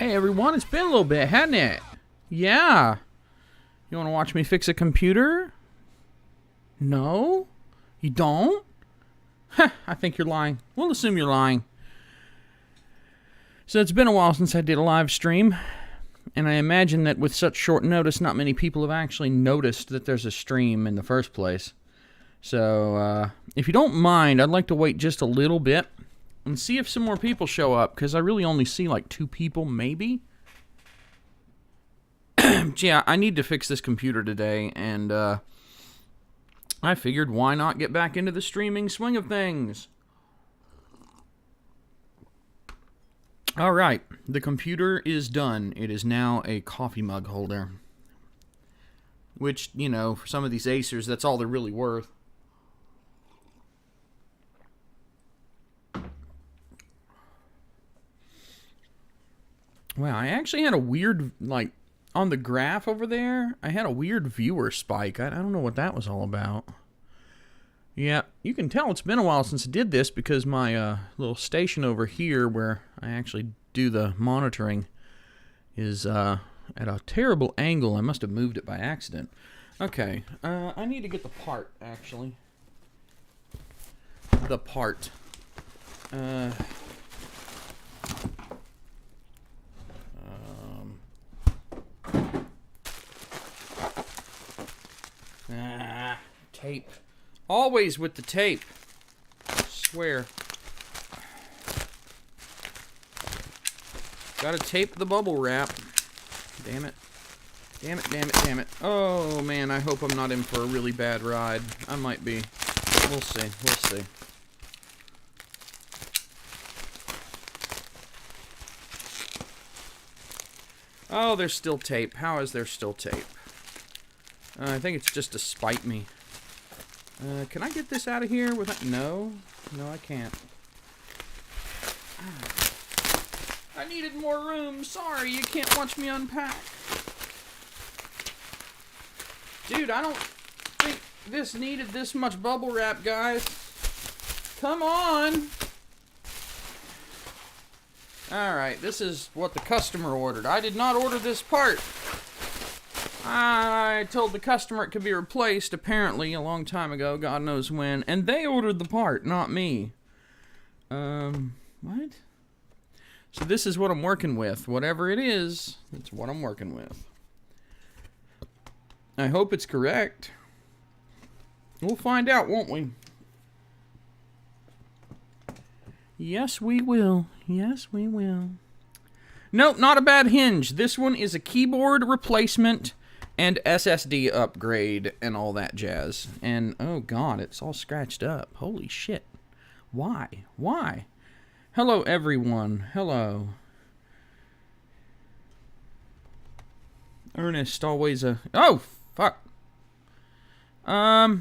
Hey everyone, it's been a little bit, hasn't it? Yeah. You want to watch me fix a computer? No? You don't? Heh, I think you're lying. We'll assume you're lying. So it's been a while since I did a live stream, and I imagine that with such short notice, not many people have actually noticed that there's a stream in the first place. So, if you don't mind, I'd like to wait just a little bit and see if some more people show up, because I really only see like 2 people, maybe. Yeah, I need to fix this computer today, and I figured why not get back into the streaming swing of things. Alright, the computer is done. It is now a coffee mug holder. Which, you know, for some of these Acers, that's all they're really worth. Wow, I actually had a weird, like, on the graph over there, I had a weird viewer spike. I don't know what that was all about. Yeah, you can tell it's been a while since I did this because my little station over here where I actually do the monitoring is at a terrible angle. I must have moved it by accident. Okay, I need to get the part, actually. The part. Tape. Always with the tape. I swear. Gotta tape the bubble wrap. Damn it. Damn it, damn it, damn it. Oh, man, I hope I'm not in for a really bad ride. I might be. We'll see, we'll see. Oh, there's still tape. How is there still tape? I think it's just to spite me. Can I get this out of here without... No. No, I can't. I needed more room. Sorry, you can't watch me unpack. Dude, I don't think this needed this much bubble wrap, guys. Come on. Alright, this is what the customer ordered. I did not order this part. I told the customer it could be replaced, apparently, a long time ago, God knows when, and they ordered the part, not me. What? So this is what I'm working with. Whatever it is, it's what I'm working with. I hope it's correct. We'll find out, won't we? Yes, we will. Yes, we will. Nope, not a bad hinge. This one is a keyboard replacement and SSD upgrade and all that jazz. And, oh god, it's all scratched up. Holy shit. Why? Why? Hello, everyone. Hello. Ernest, always a... Oh, fuck. Wow.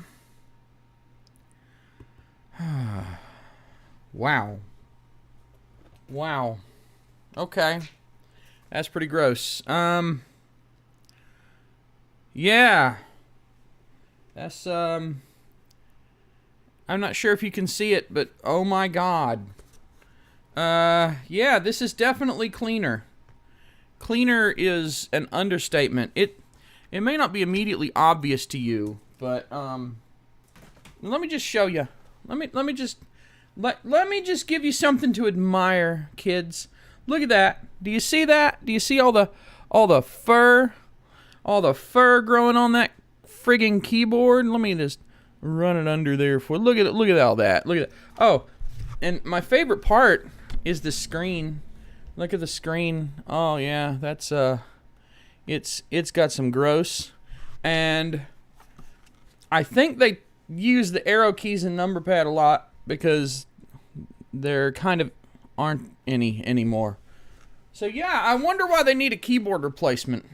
Wow. Okay. That's pretty gross. Yeah. That's, I'm not sure if you can see it, but oh my god. Yeah, this is definitely cleaner. Cleaner is an understatement. It may not be immediately obvious to you, but, let me just show you. Let me just give you something to admire, kids. Look at that. Do you see that? Do you see all the fur? All the fur growing on that friggin' keyboard? Let me just run it under there for... Look at it. Look at all that. Look at it. Oh, and my favorite part is the screen. Look at the screen. Oh, yeah. That's, it's got some gross. And I think they use the arrow keys and number pad a lot because there kind of aren't any anymore. So, yeah, I wonder why they need a keyboard replacement.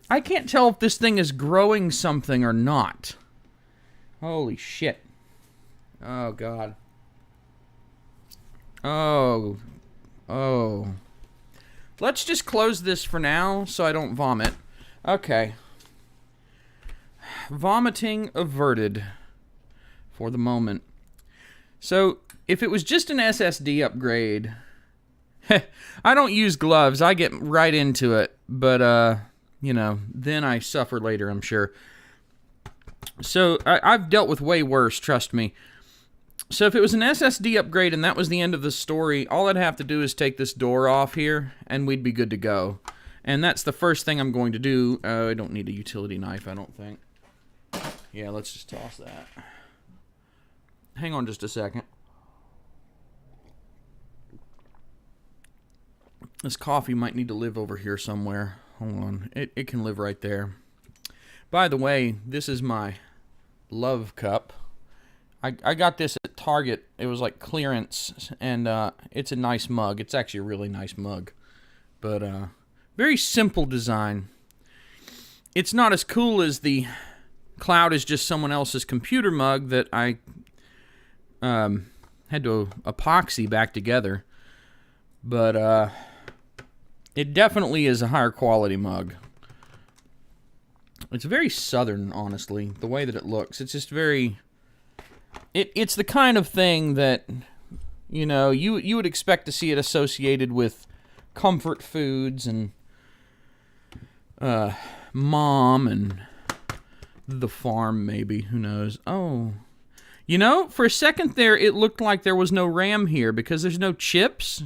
I can't tell if this thing is growing something or not. Holy shit. Oh, God. Oh. Oh. Let's just close this for now so I don't vomit. Okay. Vomiting averted for the moment. So, if it was just an SSD upgrade, I don't use gloves. I get right into it. But, you know, then I suffer later, I'm sure. So, I've dealt with way worse, trust me. So, if it was an SSD upgrade and that was the end of the story, all I'd have to do is take this door off here, and we'd be good to go. And that's the first thing I'm going to do. I don't need a utility knife, I don't think. Yeah, let's just toss that. Hang on just a second. This coffee might need to live over here somewhere. Hold on. It can live right there. By the way, this is my love cup. I got this at Target. It was like clearance, and it's a nice mug. It's actually a really nice mug. But very simple design. It's not as cool as the Cloud is just someone else's computer mug that I had to epoxy back together. But it definitely is a higher quality mug. It's very southern, honestly, the way that it looks. It's just very... It's the kind of thing that, you know, you would expect to see it associated with comfort foods and mom and the farm, maybe. Who knows? Oh. You know, for a second there, it looked like there was no RAM here because there's no chips.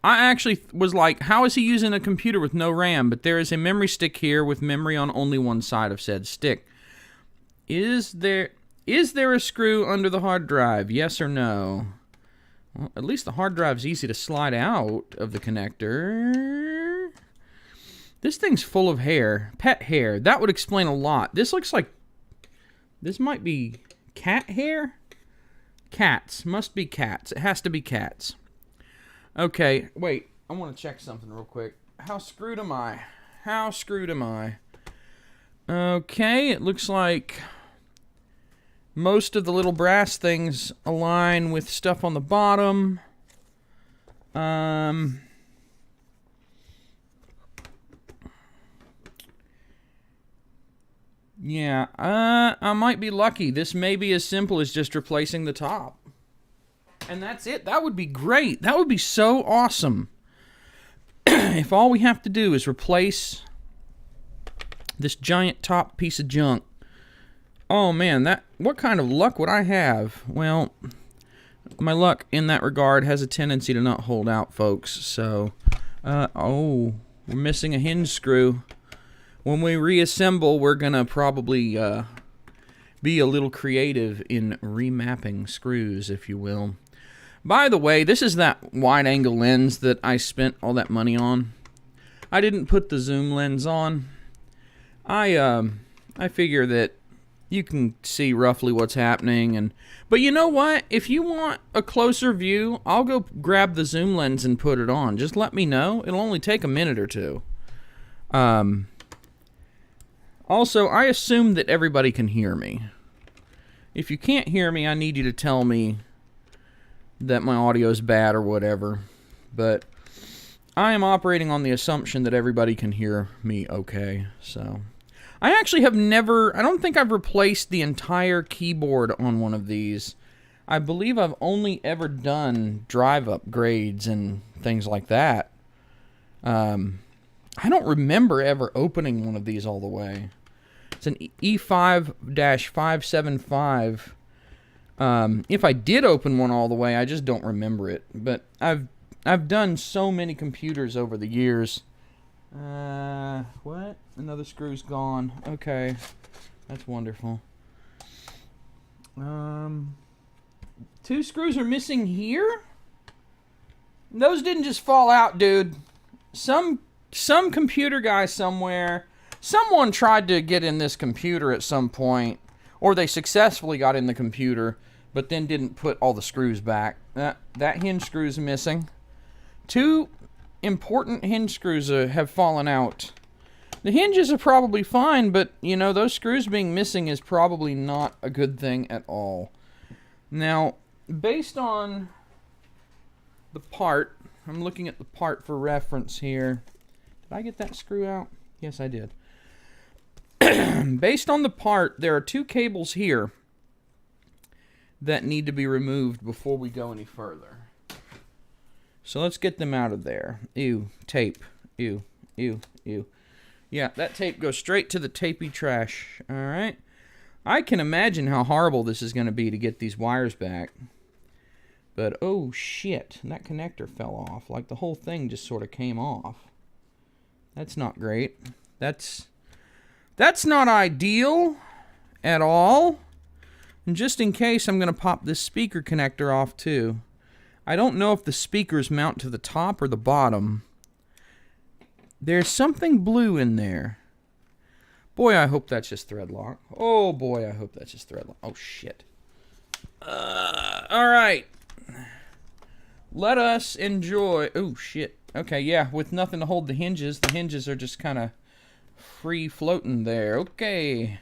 I actually was like, how is he using a computer with no RAM? But there is a memory stick here with memory on only one side of said stick. Is there a screw under the hard drive? Yes or no? Well, at least the hard drive's easy to slide out of the connector. This thing's full of hair. Pet hair. That would explain a lot. This looks like... This might be cat hair? Cats. Must be cats. It has to be cats. Okay, wait. I want to check something real quick. How screwed am I? How screwed am I? Okay, it looks like most of the little brass things align with stuff on the bottom. Yeah, I might be lucky. This may be as simple as just replacing the top. And that's it. That would be great. That would be so awesome. If all we have to do is replace this giant top piece of junk. Oh man, what kind of luck would I have? Well, my luck in that regard has a tendency to not hold out, folks. So, oh, we're missing a hinge screw. When we reassemble, we're gonna probably be a little creative in remapping screws, if you will. By the way, this is that wide-angle lens that I spent all that money on. I didn't put the zoom lens on. I figure that you can see roughly what's happening, but you know what? If you want a closer view, I'll go grab the zoom lens and put it on. Just let me know. It'll only take a minute or two. Also, I assume that everybody can hear me. If you can't hear me, I need you to tell me that my audio is bad or whatever. But I am operating on the assumption that everybody can hear me okay. So I actually have never... I don't think I've replaced the entire keyboard on one of these. I believe I've only ever done drive upgrades and things like that. I don't remember ever opening one of these all the way. It's an E5-575. If I did open one all the way, I just don't remember it. But I've done so many computers over the years. What? Another screw's gone. Okay. That's wonderful. 2 screws are missing here? Those didn't just fall out, dude. Some computer guy somewhere... Someone tried to get in this computer at some point, or they successfully got in the computer, but then didn't put all the screws back. That hinge screw's missing. 2 important hinge screws have fallen out. The hinges are probably fine, but, you know, those screws being missing is probably not a good thing at all. Now, based on the part, I'm looking at the part for reference here. Did I get that screw out? Yes, I did. Based on the part, there are 2 cables here that need to be removed before we go any further. So let's get them out of there. Ew, tape. Ew, ew, ew. Yeah, that tape goes straight to the tapey trash. All right. I can imagine how horrible this is going to be to get these wires back. But, oh, shit. That connector fell off. Like, the whole thing just sort of came off. That's not great. That's not ideal at all. And just in case, I'm going to pop this speaker connector off, too. I don't know if the speakers mount to the top or the bottom. There's something blue in there. Boy, I hope that's just thread lock. Oh, boy, I hope that's just thread lock. Oh, shit. All right. Let us enjoy... Oh, shit. Okay, yeah, with nothing to hold the hinges are just kind of free floating there. Okay.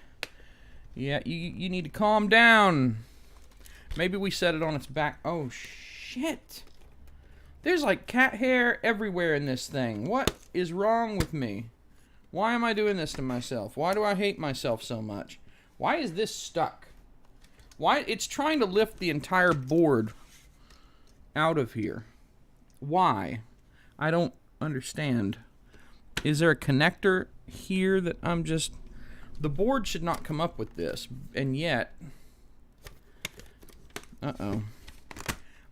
Yeah, you need to calm down. Maybe we set it on its back. Oh, shit. There's like cat hair everywhere in this thing. What is wrong with me? Why am I doing this to myself? Why do I hate myself so much? Why is this stuck? Why? It's trying to lift the entire board out of here. Why? I don't understand. Is there a connector here that I'm just... The board should not come up with this, and yet... Uh-oh.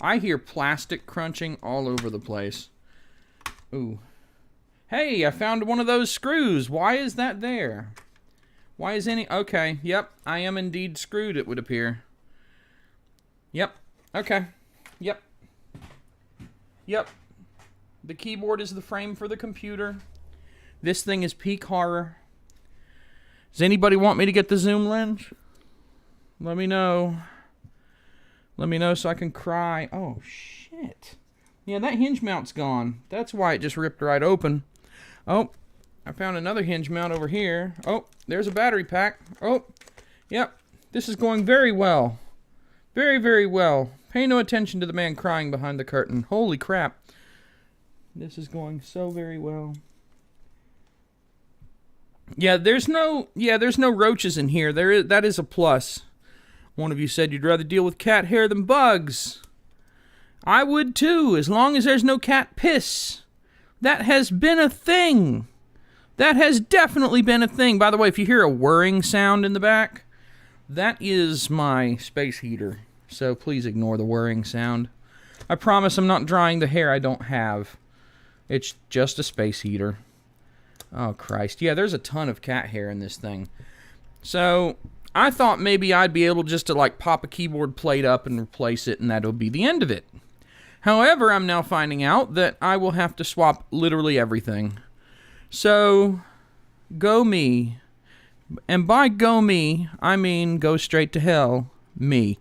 I hear plastic crunching all over the place. Ooh. Hey, I found one of those screws. Why is that there? Why is any... Okay, yep. I am indeed screwed, it would appear. Yep. Okay. Yep. Yep. The keyboard is the frame for the computer. This thing is peak horror. Does anybody want me to get the zoom lens? Let me know. Let me know so I can cry. Oh, shit. Yeah, that hinge mount's gone. That's why it just ripped right open. Oh, I found another hinge mount over here. Oh, there's a battery pack. Oh, yep. This is going very well. Very, very well. Pay no attention to the man crying behind the curtain. Holy crap. This is going so very well. Yeah, there's no roaches in here. That is a plus. One of you said you'd rather deal with cat hair than bugs. I would too, as long as there's no cat piss. That has been a thing. That has definitely been a thing. By the way, if you hear a whirring sound in the back, that is my space heater. So please ignore the whirring sound. I promise I'm not drying the hair I don't have. It's just a space heater. Oh, Christ. Yeah, there's a ton of cat hair in this thing. So, I thought maybe I'd be able just to, like, pop a keyboard plate up and replace it, and that'll be the end of it. However, I'm now finding out that I will have to swap literally everything. So, go me. And by go me, I mean go straight to hell, me.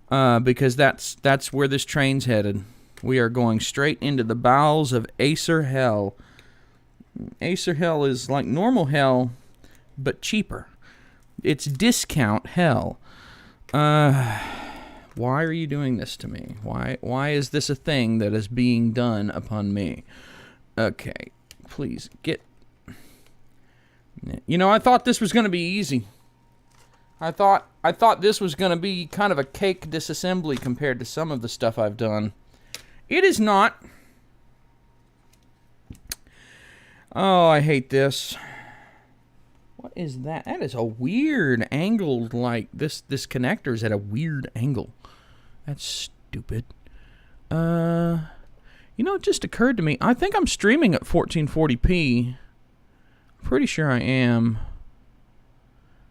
Because that's where this train's headed. We are going straight into the bowels of Acer hell. Acer hell is like normal hell, but cheaper. It's discount hell. Why are you doing this to me? Why is this a thing that is being done upon me? Okay, please get... You know, I thought this was going to be easy. I thought this was going to be kind of a cake disassembly compared to some of the stuff I've done. It is not. Oh, I hate this. What is that? That is a weird angle, like, this connector is at a weird angle. That's stupid. You know, it just occurred to me, I think I'm streaming at 1440p. Pretty sure I am.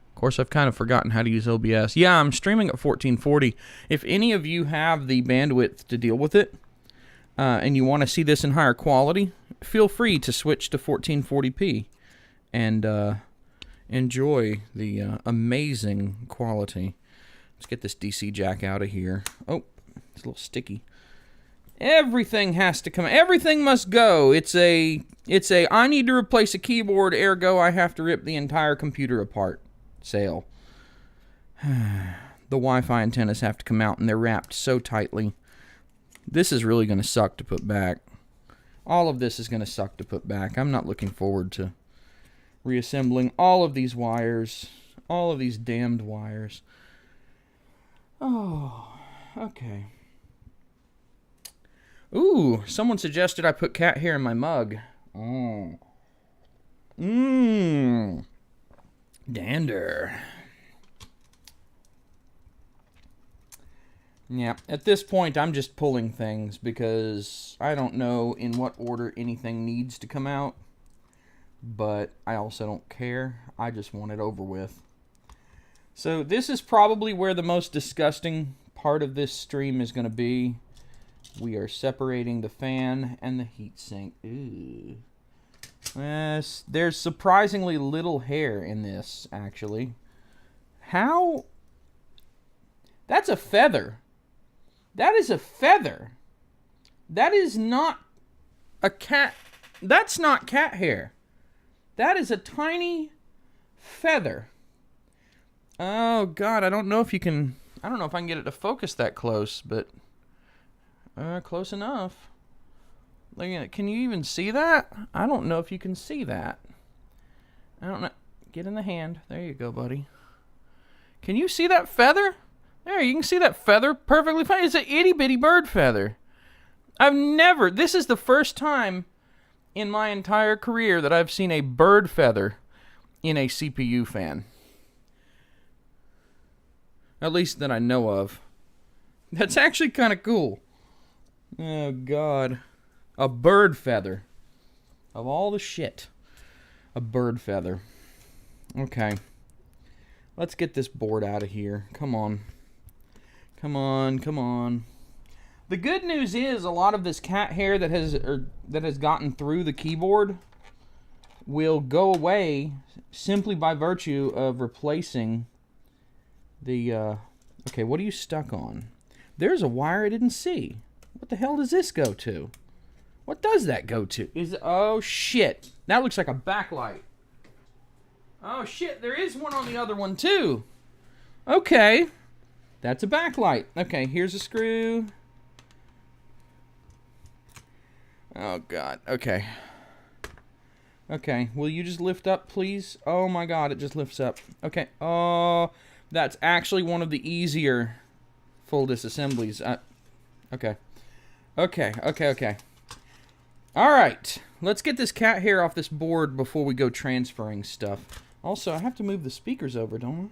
Of course, I've kind of forgotten how to use OBS. Yeah, I'm streaming at 1440. If any of you have the bandwidth to deal with it, and you want to see this in higher quality, feel free to switch to 1440p and enjoy the amazing quality. Let's get this DC jack out of here. Oh, it's a little sticky. Everything has to come. Everything must go. It's a I need to replace a keyboard, ergo I have to rip the entire computer apart sale. The Wi-Fi antennas have to come out, and they're wrapped so tightly. This is really going to suck to put back. All of this is going to suck to put back. I'm not looking forward to reassembling all of these wires. All of these damned wires. Oh, okay. Ooh, someone suggested I put cat hair in my mug. Oh. Mmm. Dander. Yeah, at this point, I'm just pulling things because I don't know in what order anything needs to come out. But I also don't care. I just want it over with. So this is probably where the most disgusting part of this stream is going to be. We are separating the fan and the heatsink. Ooh. Yes, there's surprisingly little hair in this, actually. How? That's a feather. That is a feather. That is not a cat. That's not cat hair. That is a tiny feather. Oh, God, I don't know if you can... I don't know if I can get it to focus that close, but... close enough. Look at it. Can you even see that? I don't know if you can see that. I don't know. Get in the hand. There you go, buddy. Can you see that feather? There, you can see that feather perfectly fine. It's an itty-bitty bird feather. I've never... This is the first time in my entire career that I've seen a bird feather in a CPU fan. At least that I know of. That's actually kind of cool. Oh, God. A bird feather. Of all the shit. A bird feather. Okay. Let's get this board out of here. Come on. Come on, come on. The good news is a lot of this cat hair that has gotten through the keyboard will go away simply by virtue of replacing the... Okay, what are you stuck on? There's a wire I didn't see. What the hell does this go to? What does that go to? Oh, shit. That looks like a backlight. Oh, shit. There is one on the other one, too. Okay. That's a backlight. Okay, here's a screw. Oh, God. Okay. Okay. Will you just lift up, please? Oh, my God. It just lifts up. Okay. Oh, that's actually one of the easier full disassemblies. Okay. Okay. All right. Let's get this cat hair off this board before we go transferring stuff. Also, I have to move the speakers over, don't I?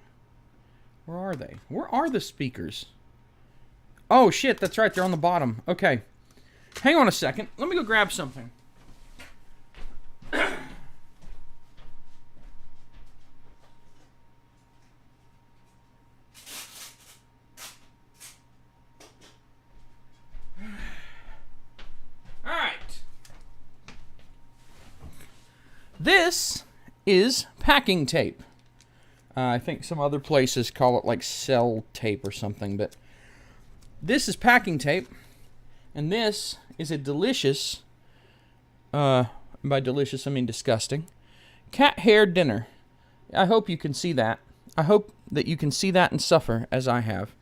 Where are they? Where are the speakers? Oh, shit. That's right. They're on the bottom. Okay. Hang on a second. Let me go grab something. This is packing tape. I think some other places call it like cell tape or something, but this is packing tape, and this is a delicious, by delicious I mean disgusting, cat hair dinner. I hope you can see that. I hope that you can see that and suffer as I have.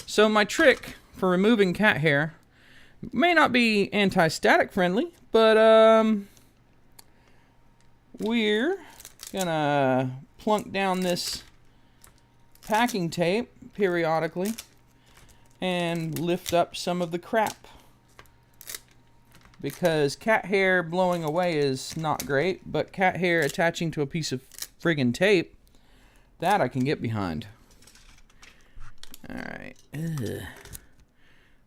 So my trick for removing cat hair may not be anti-static friendly, but we're gonna plunk down this packing tape periodically and lift up some of the crap. Because cat hair blowing away is not great, but cat hair attaching to a piece of friggin' tape, that I can get behind. Alright.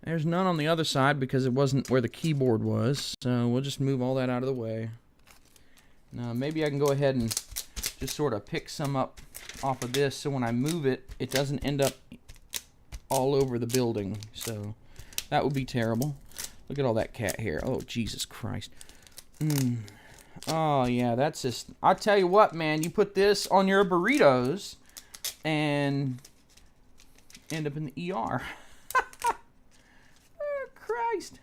There's none on the other side because it wasn't where the keyboard was, so we'll just move all that out of the way. Now, maybe I can go ahead and just sort of pick some up off of this so when I move it, it doesn't end up all over the building. So that would be terrible. Look at all that cat hair. Oh, Jesus Christ. Oh, yeah, that's just... I tell you what, man, you put this on your burritos and end up in the ER. Oh, Christ.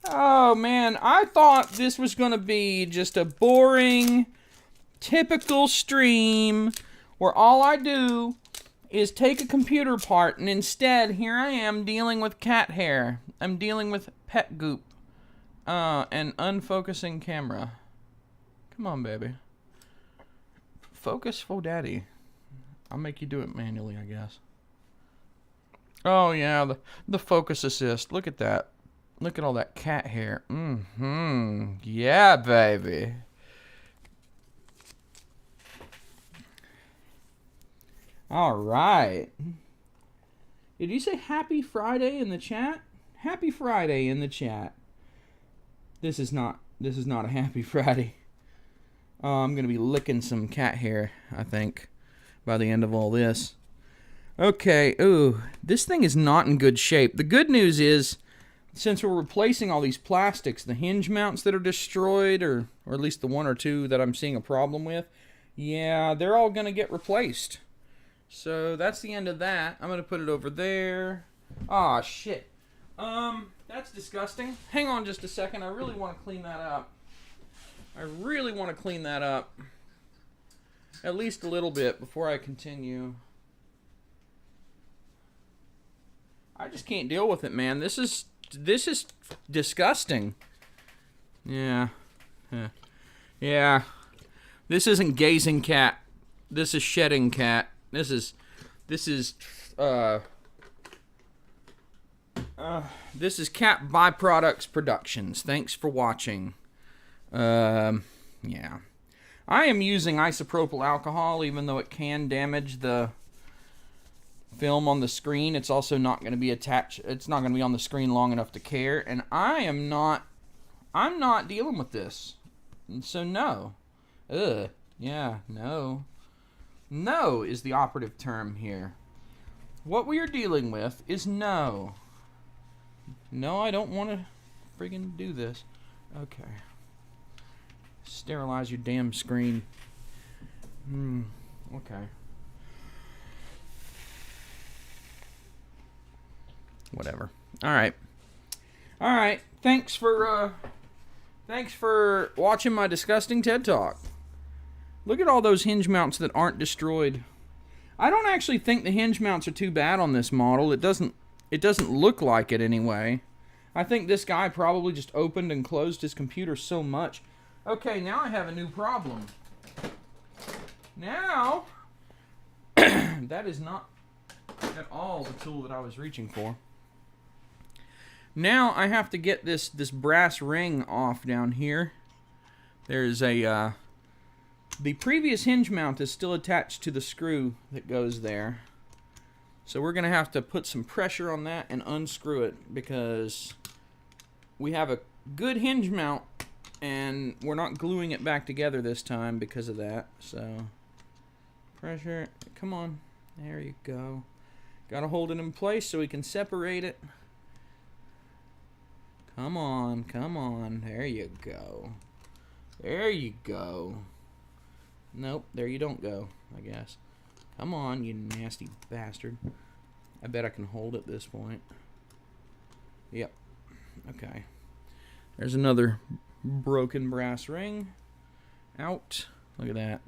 Oh, man, I thought this was going to be just a boring, typical stream where all I do is take a computer part, and instead, here I am dealing with cat hair. I'm dealing with pet goop. And unfocusing camera. Come on, baby. Focus for daddy. I'll make you do it manually, I guess. Oh, yeah, the focus assist. Look at that. Look at all that cat hair. Yeah, baby. All right. Did you say happy Friday in the chat? Happy Friday in the chat. This is not a happy Friday. I'm going to be licking some cat hair, I think, by the end of all this. Okay, ooh, this thing is not in good shape. The good news is, since we're replacing all these plastics, the hinge mounts that are destroyed, or at least the one or two that I'm seeing a problem with, yeah, they're all going to get replaced. So that's the end of that. I'm going to put it over there. Aw, shit. That's disgusting. Hang on just a second. I really want to clean that up. At least a little bit before I continue. I just can't deal with it, man. This is disgusting. Yeah. Yeah. This isn't gazing cat. This is shedding cat. This is Cat Byproducts Productions. Thanks for watching. Yeah. I am using isopropyl alcohol, even though it can damage the film on the screen. It's also not going to be attached. It's not going to be on the screen long enough to care. And I'm not dealing with this. And so no. Yeah, no. No is the operative term here. What we are dealing with is no. No, I don't want to friggin' do this. Okay. Sterilize your damn screen. Okay. Whatever. All right. Thanks for watching my disgusting TED Talk. Look at all those hinge mounts that aren't destroyed. I don't actually think the hinge mounts are too bad on this model. It doesn't look like it anyway. I think this guy probably just opened and closed his computer so much. Okay, now I have a new problem. Now, that is not at all the tool that I was reaching for. Now I have to get this brass ring off down here. There's a the previous hinge mount is still attached to the screw that goes there. So we're going to have to put some pressure on that and unscrew it, because we have a good hinge mount and we're not gluing it back together this time because of that. So pressure, come on, there you go. Got to hold it in place so we can separate it. Come on, there you go. There you go. Nope, there you don't go, I guess. Come on, you nasty bastard. I bet I can hold at this point. Yep. Okay. There's another broken brass ring. Out. Look at that.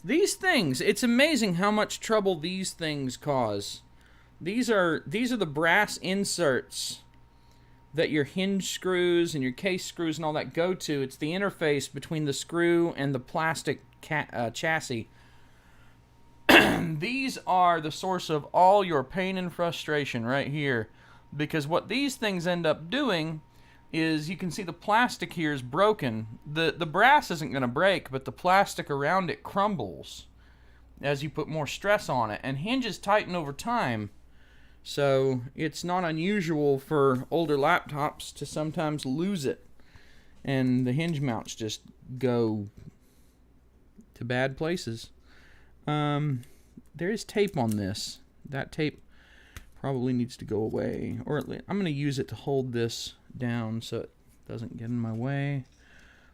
These things, it's amazing how much trouble these things cause. These are the brass inserts that your hinge screws and your case screws and all that go to. It's the interface between the screw and the plastic chassis. These are the source of all your pain and frustration right here, because what these things end up doing is, you can see the plastic here is broken. The brass isn't going to break, but the plastic around it crumbles as you put more stress on it, and hinges tighten over time. So it's not unusual for older laptops to sometimes lose it, and the hinge mounts just go to bad places. There is tape on this. That tape probably needs to go away, or at least I'm going to use it to hold this down so it doesn't get in my way.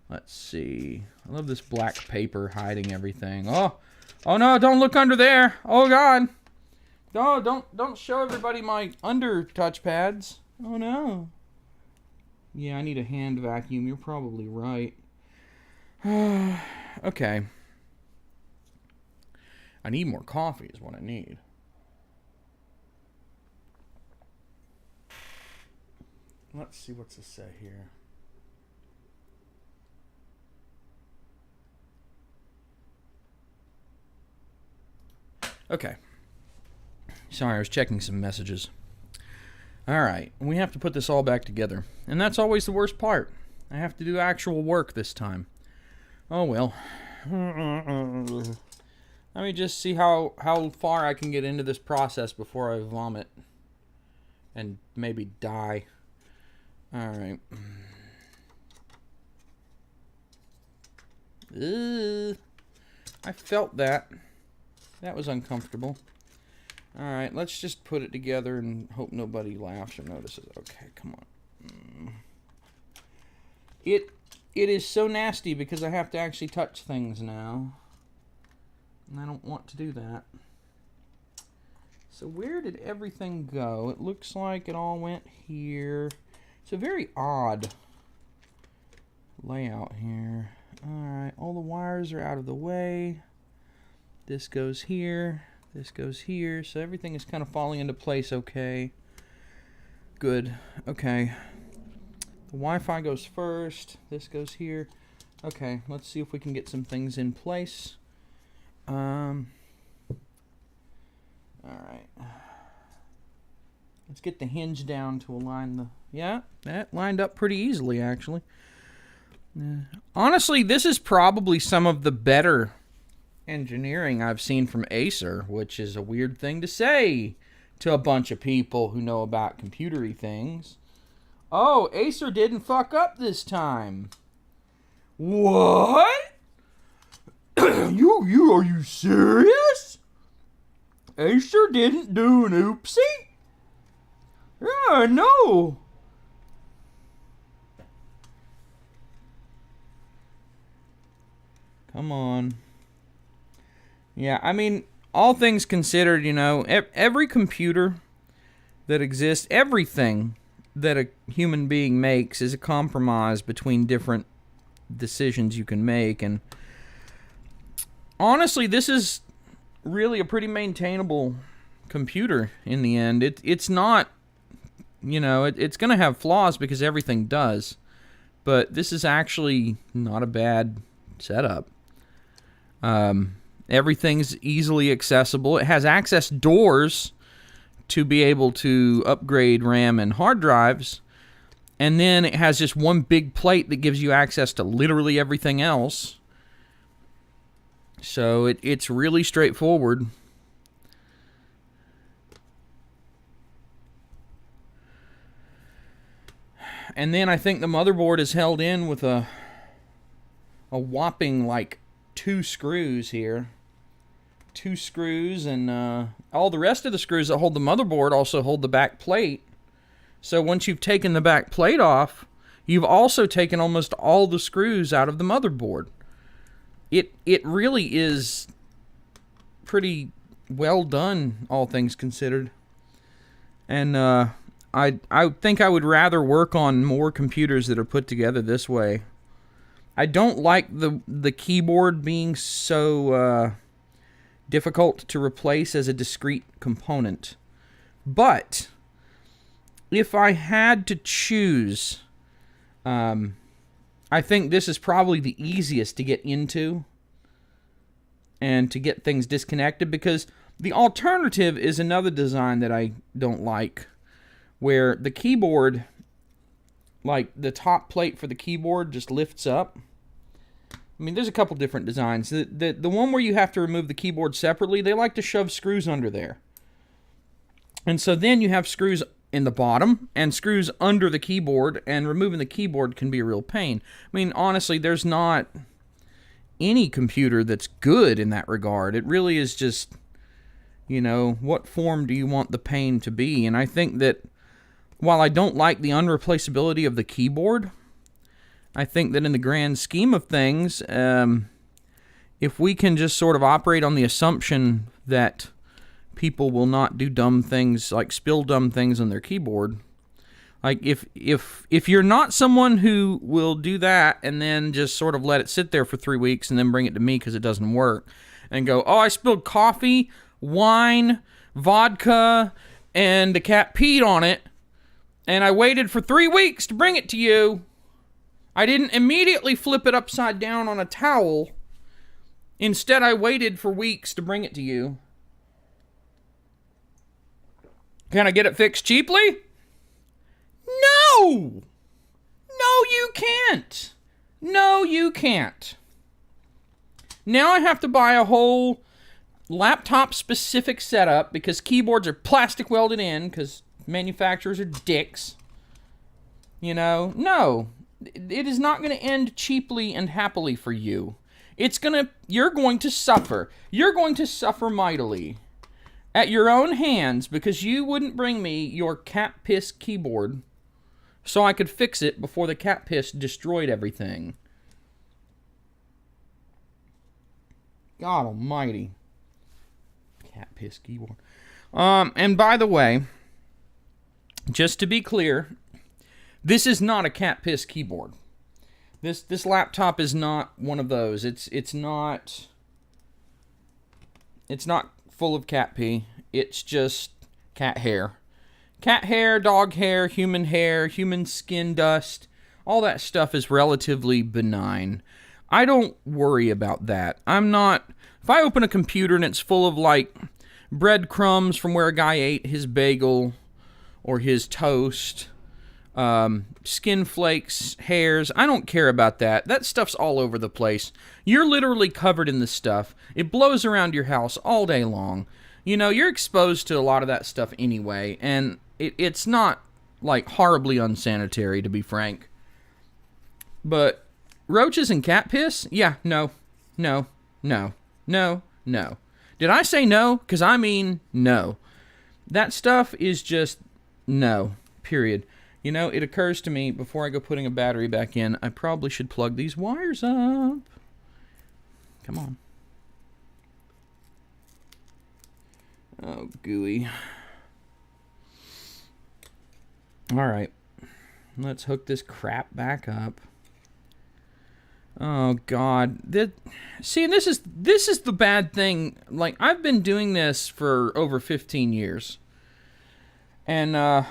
Let's see. I love this black paper hiding everything. Oh no, don't look under there. Oh God. No, don't show everybody my under touchpads. Oh no. Yeah, I need a hand vacuum. You're probably right. Okay. I need more coffee is what I need. Let's see what's it say here. Okay. Sorry, I was checking some messages. Alright, we have to put this all back together. And that's always the worst part. I have to do actual work this time. Oh well. Let me just see how far I can get into this process before I vomit. And maybe die. Alright. I felt that. That was uncomfortable. Alright, let's just put it together and hope nobody laughs or notices. Okay, come on. It is so nasty because I have to actually touch things now. And I don't want to do that. So where did everything go? It looks like it all went here. It's a very odd layout here. Alright, all the wires are out of the way. This goes here. This goes here, so everything is kind of falling into place okay. Good. Okay. The Wi-Fi goes first. This goes here. Okay, let's see if we can get some things in place. Alright. Let's get the hinge down to align the... Yeah, that lined up pretty easily, actually. Honestly, this is probably some of the better engineering I've seen from Acer, which is a weird thing to say to a bunch of people who know about computery things. Oh, Acer didn't fuck up this time. What? Are you serious? Acer didn't do an oopsie? Yeah, no. Come on. Yeah, I mean, all things considered, you know, every computer that exists, everything that a human being makes is a compromise between different decisions you can make. And honestly, this is really a pretty maintainable computer in the end. It's not, you know, it's going to have flaws because everything does. But this is actually not a bad setup. Everything's easily accessible. It has access doors to be able to upgrade RAM and hard drives. And then it has just one big plate that gives you access to literally everything else. So it's really straightforward. And then I think the motherboard is held in with a whopping like 2 screws here. 2 screws, and all the rest of the screws that hold the motherboard also hold the back plate. So once you've taken the back plate off, you've also taken almost all the screws out of the motherboard. It really is pretty well done, all things considered. And I think I would rather work on more computers that are put together this way. I don't like the keyboard being so difficult to replace as a discrete component. But if I had to choose, I think this is probably the easiest to get into and to get things disconnected, because the alternative is another design that I don't like, where the keyboard, like the top plate for the keyboard, just lifts up. I mean, there's a couple different designs. The one where you have to remove the keyboard separately, they like to shove screws under there. And so then you have screws in the bottom and screws under the keyboard, and removing the keyboard can be a real pain. I mean, honestly, there's not any computer that's good in that regard. It really is just, you know, what form do you want the pain to be? And I think that while I don't like the unreplaceability of the keyboard, I think that in the grand scheme of things, if we can just sort of operate on the assumption that people will not do dumb things, like spill dumb things on their keyboard, like if you're not someone who will do that and then just sort of let it sit there for 3 weeks and then bring it to me because it doesn't work, and go, oh, I spilled coffee, wine, vodka, and the cat peed on it, and I waited for 3 weeks to bring it to you. I didn't immediately flip it upside down on a towel. Instead, I waited for weeks to bring it to you. Can I get it fixed cheaply? No! No, you can't. No, you can't. Now I have to buy a whole laptop-specific setup because keyboards are plastic welded in because manufacturers are dicks. You know? No. It is not going to end cheaply and happily for you. You're going to suffer. You're going to suffer mightily at your own hands because you wouldn't bring me your cat piss keyboard so I could fix it before the cat piss destroyed everything. God almighty. Cat piss keyboard. And by the way, just to be clear, this is not a cat piss keyboard. This laptop is not one of those. It's not full of cat pee. It's just cat hair. Cat hair, dog hair, human skin dust. All that stuff is relatively benign. I don't worry about that. If I open a computer and it's full of like breadcrumbs from where a guy ate his bagel or his toast, skin flakes, hairs, I don't care about that. That stuff's all over the place. You're literally covered in this stuff. It blows around your house all day long. You know, you're exposed to a lot of that stuff anyway, and it's not like horribly unsanitary, to be frank. But roaches and cat piss? Yeah, no. Did I say no? Because I mean no. That stuff is just no, period. You know, it occurs to me, before I go putting a battery back in, I probably should plug these wires up. Come on. Oh, gooey. Alright. Let's hook this crap back up. Oh, God. See, this is the bad thing. Like, I've been doing this for over 15 years. And,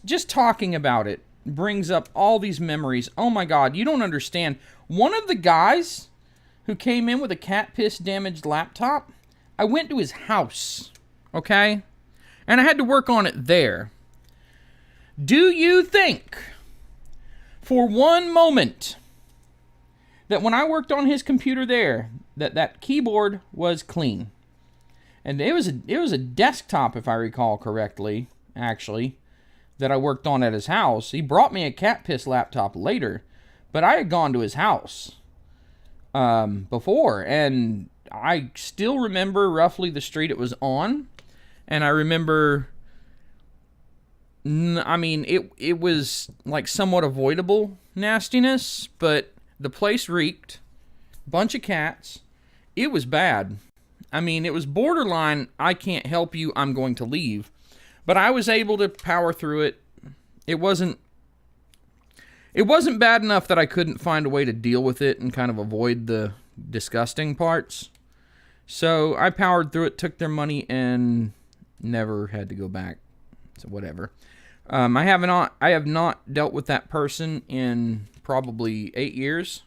just talking about it brings up all these memories. Oh, my God. You don't understand. One of the guys who came in with a cat piss damaged laptop, I went to his house, okay? And I had to work on it there. Do you think, for one moment, that when I worked on his computer there, that keyboard was clean? And it was a desktop, if I recall correctly, actually, that I worked on at his house. He brought me a cat piss laptop later, but I had gone to his house before, and I still remember roughly the street it was on, and I remember, I mean, it was like somewhat avoidable nastiness, but the place reeked, bunch of cats. It was bad. I mean, it was borderline, I can't help you, I'm going to leave. But I was able to power through it. It wasn't bad enough that I couldn't find a way to deal with it and kind of avoid the disgusting parts. So I powered through it, took their money, and never had to go back. So whatever. I have not dealt with that person in probably 8 years.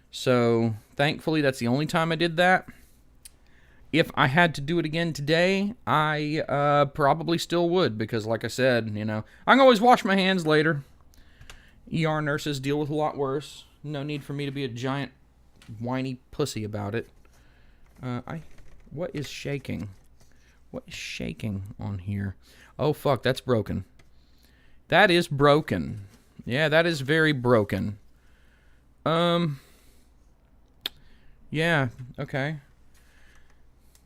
So thankfully, that's the only time I did that. If I had to do it again today, I probably still would, because like I said, you know, I can always wash my hands later. ER nurses deal with a lot worse. No need for me to be a giant whiny pussy about it. What is shaking? What is shaking on here? Oh, fuck, that's broken. That is broken. Yeah, that is very broken. Yeah, okay.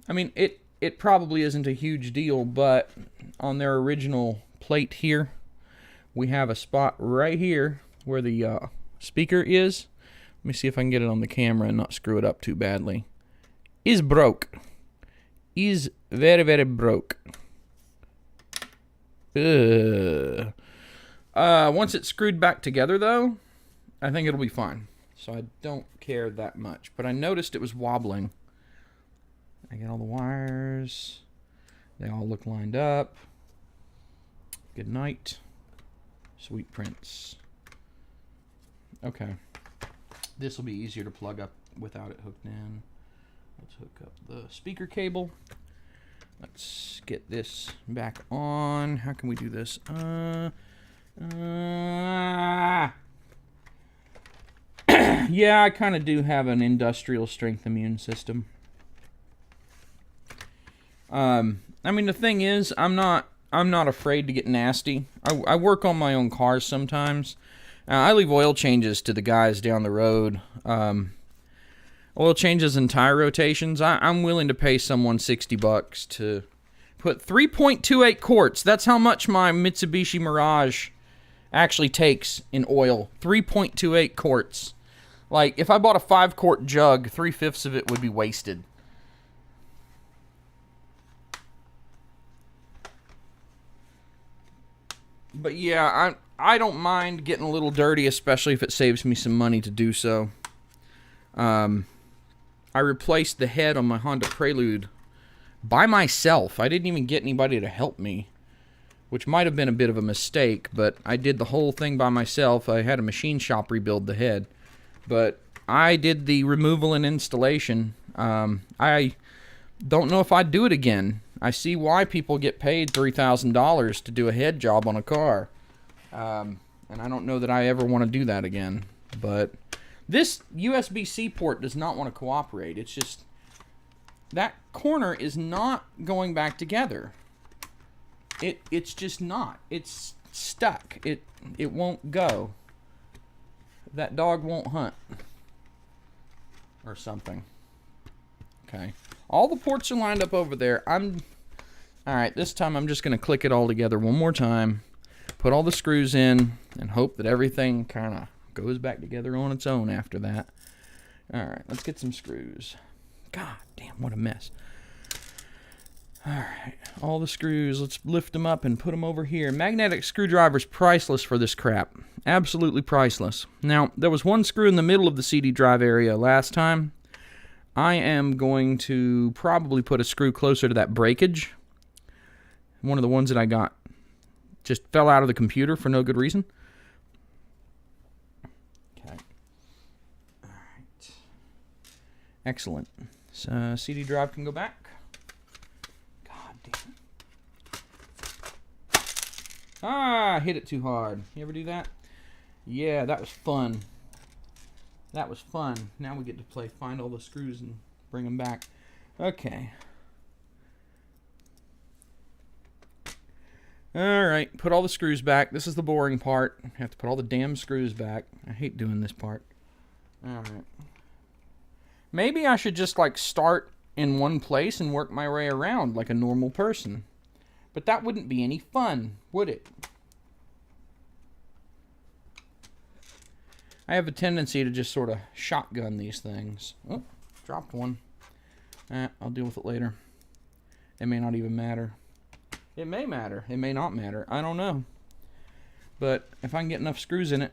I mean, it probably isn't a huge deal, but on their original plate here, we have a spot right here where the speaker is. Let me see if I can get it on the camera and not screw it up too badly. Is broke. Is very, very broke. Once it's screwed back together, though, I think it'll be fine. So I don't care that much. But I noticed it was wobbling. I get all the wires. They all look lined up. Good night. Sweet prince. Okay. This will be easier to plug up without it hooked in. Let's hook up the speaker cable. Let's get this back on. How can we do this? Yeah, I kind of do have an industrial strength immune system. I mean, the thing is, I'm not afraid to get nasty. I work on my own cars sometimes. I leave oil changes to the guys down the road. Oil changes and tire rotations. I'm willing to pay someone $60 to put 3.28 quarts. That's how much my Mitsubishi Mirage actually takes in oil. 3.28 quarts. Like, if I bought a 5-quart jug, 3/5 of it would be wasted. But yeah, I don't mind getting a little dirty, especially if it saves me some money to do so. I replaced the head on my Honda Prelude by myself. I didn't even get anybody to help me, which might have been a bit of a mistake, but I did the whole thing by myself. I had a machine shop rebuild the head, but I did the removal and installation. I don't know if I'd do it again. I see why people get paid $3,000 to do a head job on a car. And I don't know that I ever want to do that again. But this USB-C port does not want to cooperate. It's just, that corner is not going back together. It's just not. It's stuck. It won't go. That dog won't hunt. Or something. Okay. All the ports are lined up over there. Alright, this time I'm just going to click it all together one more time. Put all the screws in and hope that everything kind of goes back together on its own after that. Alright, let's get some screws. God damn, what a mess. Alright, all the screws. Let's lift them up and put them over here. Magnetic screwdriver's priceless for this crap. Absolutely priceless. Now, there was one screw in the middle of the CD drive area last time. I am going to probably put a screw closer to that breakage. One of the ones that I got just fell out of the computer for no good reason. Okay. All right. Excellent. So CD drive can go back. God damn it. Ah, I hit it too hard. You ever do that? Yeah, that was fun. That was fun. Now we get to find all the screws and bring them back. Okay. Alright, put all the screws back. This is the boring part. I have to put all the damn screws back. I hate doing this part. Alright. Maybe I should just, like, start in one place and work my way around like a normal person. But that wouldn't be any fun, would it? I have a tendency to just sort of shotgun these things. Oh, dropped one. I'll deal with it later. It may not even matter. It may matter. It may not matter. I don't know. But if I can get enough screws in it.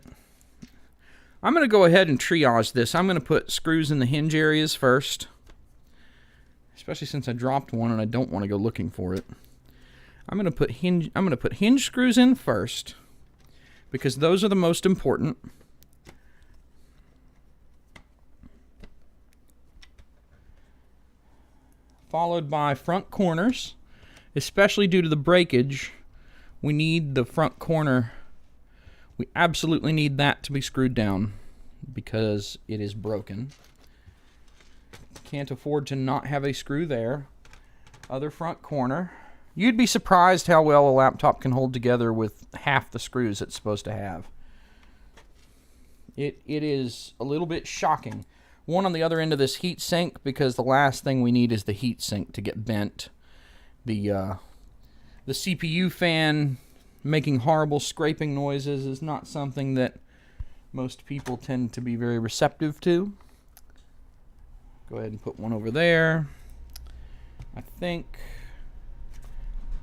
I'm going to go ahead and triage this. I'm going to put screws in the hinge areas first. Especially since I dropped one and I don't want to go looking for it. I'm going to put hinge screws in first. Because those are the most important. Followed by front corners, especially due to the breakage. We need the front corner. We absolutely need that to be screwed down because it is broken. Can't afford to not have a screw there. Other front corner. You'd be surprised how well a laptop can hold together with half the screws it's supposed to have. It is a little bit shocking. One on the other end of this heat sink, because the last thing we need is the heat sink to get bent. The CPU fan making horrible scraping noises is not something that most people tend to be very receptive to. Go ahead and put one over there. I think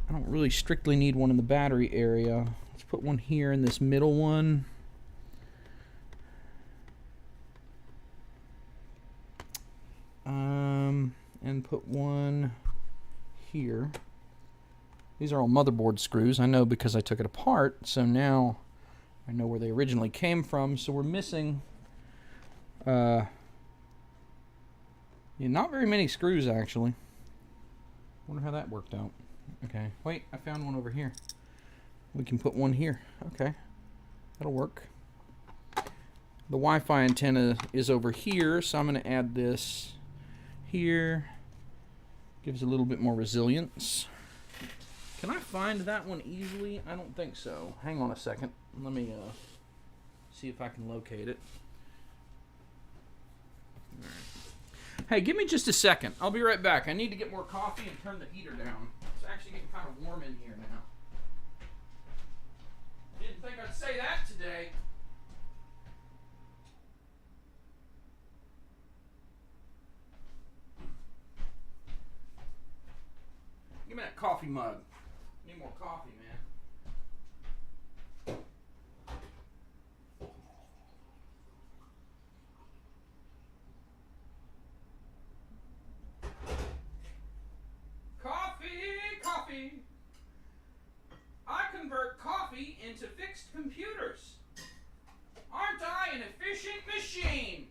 I don't really strictly need one in the battery area. Let's put one here in this middle one. And put one here. These are all motherboard screws. I know because I took it apart, so now I know where they originally came from. So we're missing yeah, not very many screws actually. Wonder how that worked out. Okay, wait, I found one over here. We can put one here. Okay, That'll work. The Wi-Fi antenna is over here, so I'm going to add this here. Gives a little bit more resilience. Can I find that one easily? I don't think so. Hang on a second. Let me see if I can locate it. All right. Hey, give me just a second. I'll be right back. I need to get more coffee and turn the heater down. It's actually getting kind of warm in here now. Didn't think I'd say that today. Give me that coffee mug. Need more coffee, man. Coffee. I convert coffee into fixed computers. Aren't I an efficient machine?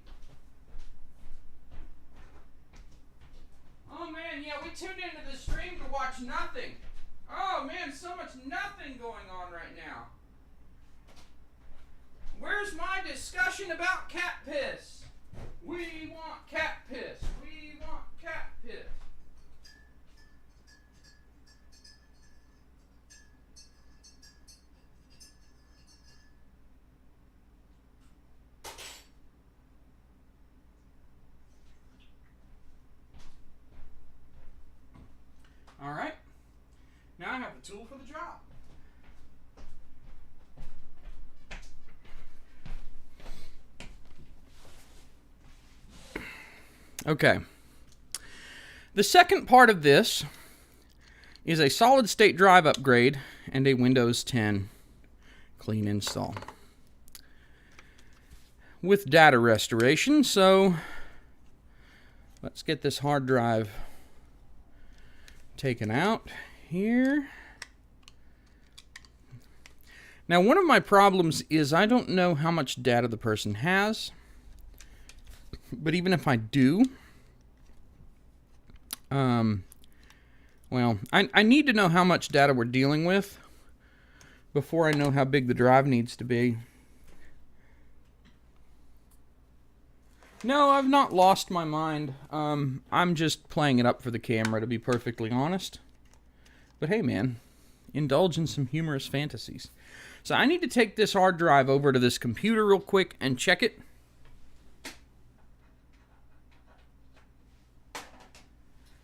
Oh man, yeah, we tuned into the stream to watch nothing. Oh man, so much nothing going on right now. Where's my discussion about cat piss? We want cat piss. We want cat piss. All right. Now I have the tool for the job. Okay. The second part of this is a solid state drive upgrade and a Windows 10 clean install with data restoration. So let's get this hard drive taken out here. Now, one of my problems is I don't know how much data the person has, but even if I do, well, I need to know how much data we're dealing with before I know how big the drive needs to be. No, I've not lost my mind. I'm just playing it up for the camera, to be perfectly honest. But hey, man, indulge in some humorous fantasies. So I need to take this hard drive over to this computer real quick and check it.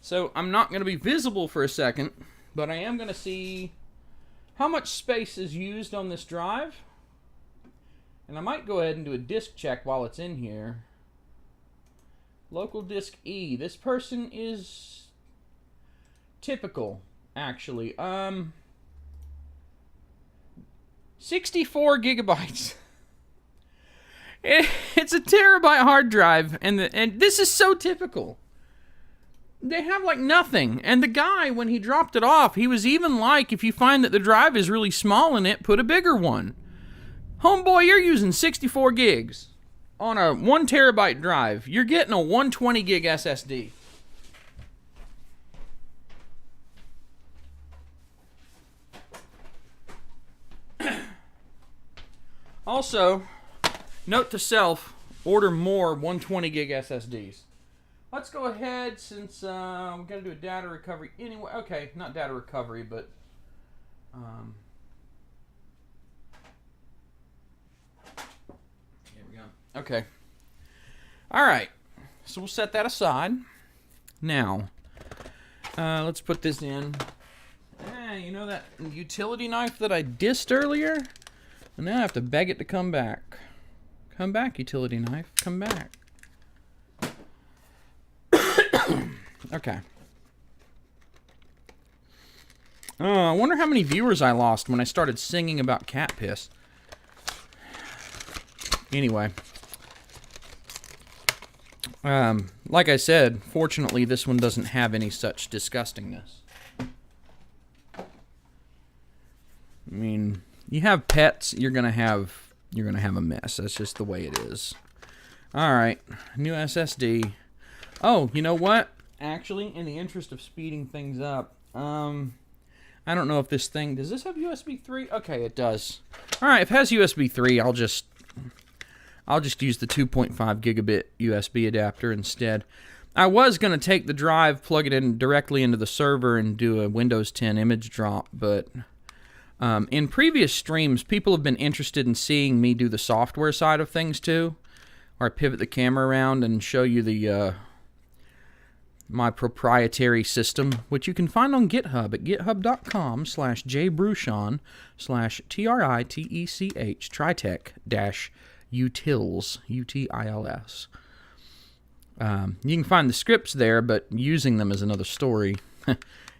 So I'm not going to be visible for a second, but I am going to see how much space is used on this drive. And I might go ahead and do a disk check while it's in here. Local disk E. This person is typical, actually. 64 gigabytes. It's a terabyte hard drive, and this is so typical. They have like nothing. And the guy, when he dropped it off, he was even like, if you find that the drive is really small in it, put a bigger one. Homeboy, you're using 64 gigs on a 1 terabyte drive. You're getting a 120 gig SSD. Also, note to self, order more 120 gig SSDs. Let's go ahead, since we've got to do a data recovery anyway. Okay, not data recovery, but here we go. Okay. All right. So we'll set that aside. Now, let's put this in. You know that utility knife that I dissed earlier? And now I have to beg it to come back. Come back, utility knife. Come back. Okay. I wonder how many viewers I lost when I started singing about cat piss. Anyway. Like I said, fortunately this one doesn't have any such disgustingness. I mean, you have pets, you're gonna have a mess. That's just the way it is. Alright, new SSD. Oh, you know what? Actually, in the interest of speeding things up, I I don't know if this thing... Does this have USB 3? Okay, it does. All right, if it has USB 3, I'll just use the 2.5 gigabit USB adapter instead. I was going to take the drive, plug it in directly into the server, and do a Windows 10 image drop, but in previous streams, people have been interested in seeing me do the software side of things too, or I pivot the camera around and show you the my proprietary system, which you can find on GitHub at github.com/jbruchon/TRITECH, Tritech-utils, U-T-I-L-S. You can find the scripts there, but using them is another story.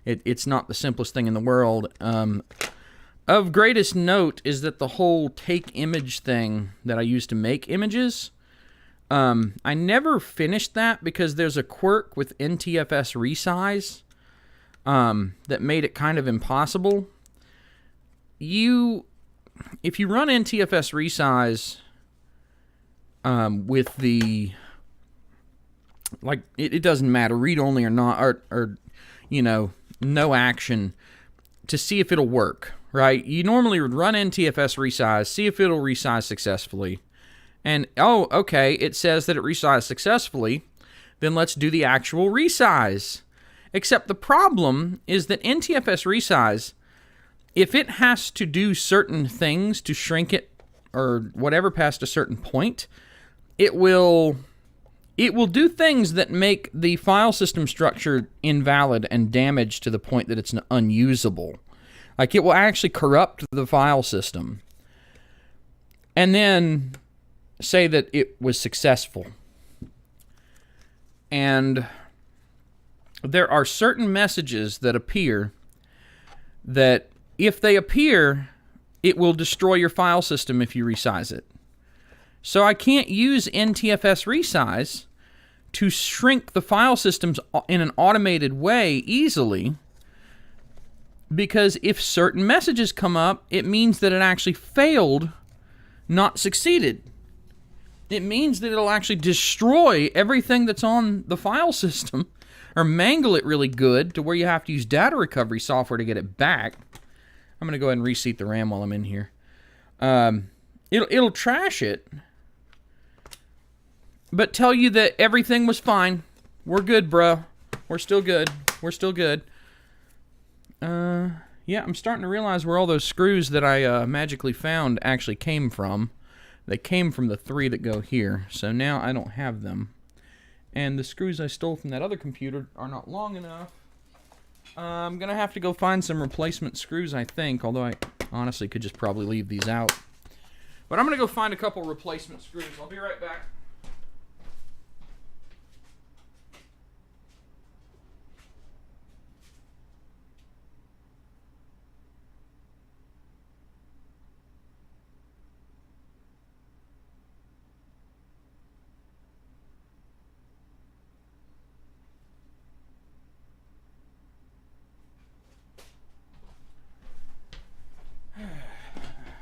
It's not the simplest thing in the world. Of greatest note is that the whole take image thing that I use to make images, I never finished that because there's a quirk with NTFS resize that made it kind of impossible. If you run NTFS resize with the, like, it doesn't matter, read only or not, or you know, no action, to see if it'll work, right? You normally would run NTFS resize, see if it'll resize successfully. And, oh, okay, it says that it resized successfully, then let's do the actual resize. Except the problem is that NTFS resize, if it has to do certain things to shrink it or whatever past a certain point, it will do things that make the file system structure invalid and damaged to the point that it's unusable. Like, it will actually corrupt the file system. And then say that it was successful. And there are certain messages that appear that if they appear, it will destroy your file system if you resize it. So I can't use NTFS resize to shrink the file systems in an automated way easily, because if certain messages come up, it means that it actually failed, not succeeded. It means that it'll actually destroy everything that's on the file system, or mangle it really good to where you have to use data recovery software to get it back. I'm going to go ahead and reseat the RAM while I'm in here. It'll trash it, but tell you that everything was fine. We're good, bro. We're still good. We're still good. Yeah, I'm starting to realize where all those screws that I magically found actually came from. They came from the 3 that go here, so now I don't have them. And the screws I stole from that other computer are not long enough. I'm going to have to go find some replacement screws, I think, although I honestly could just probably leave these out. But I'm going to go find a couple replacement screws. I'll be right back.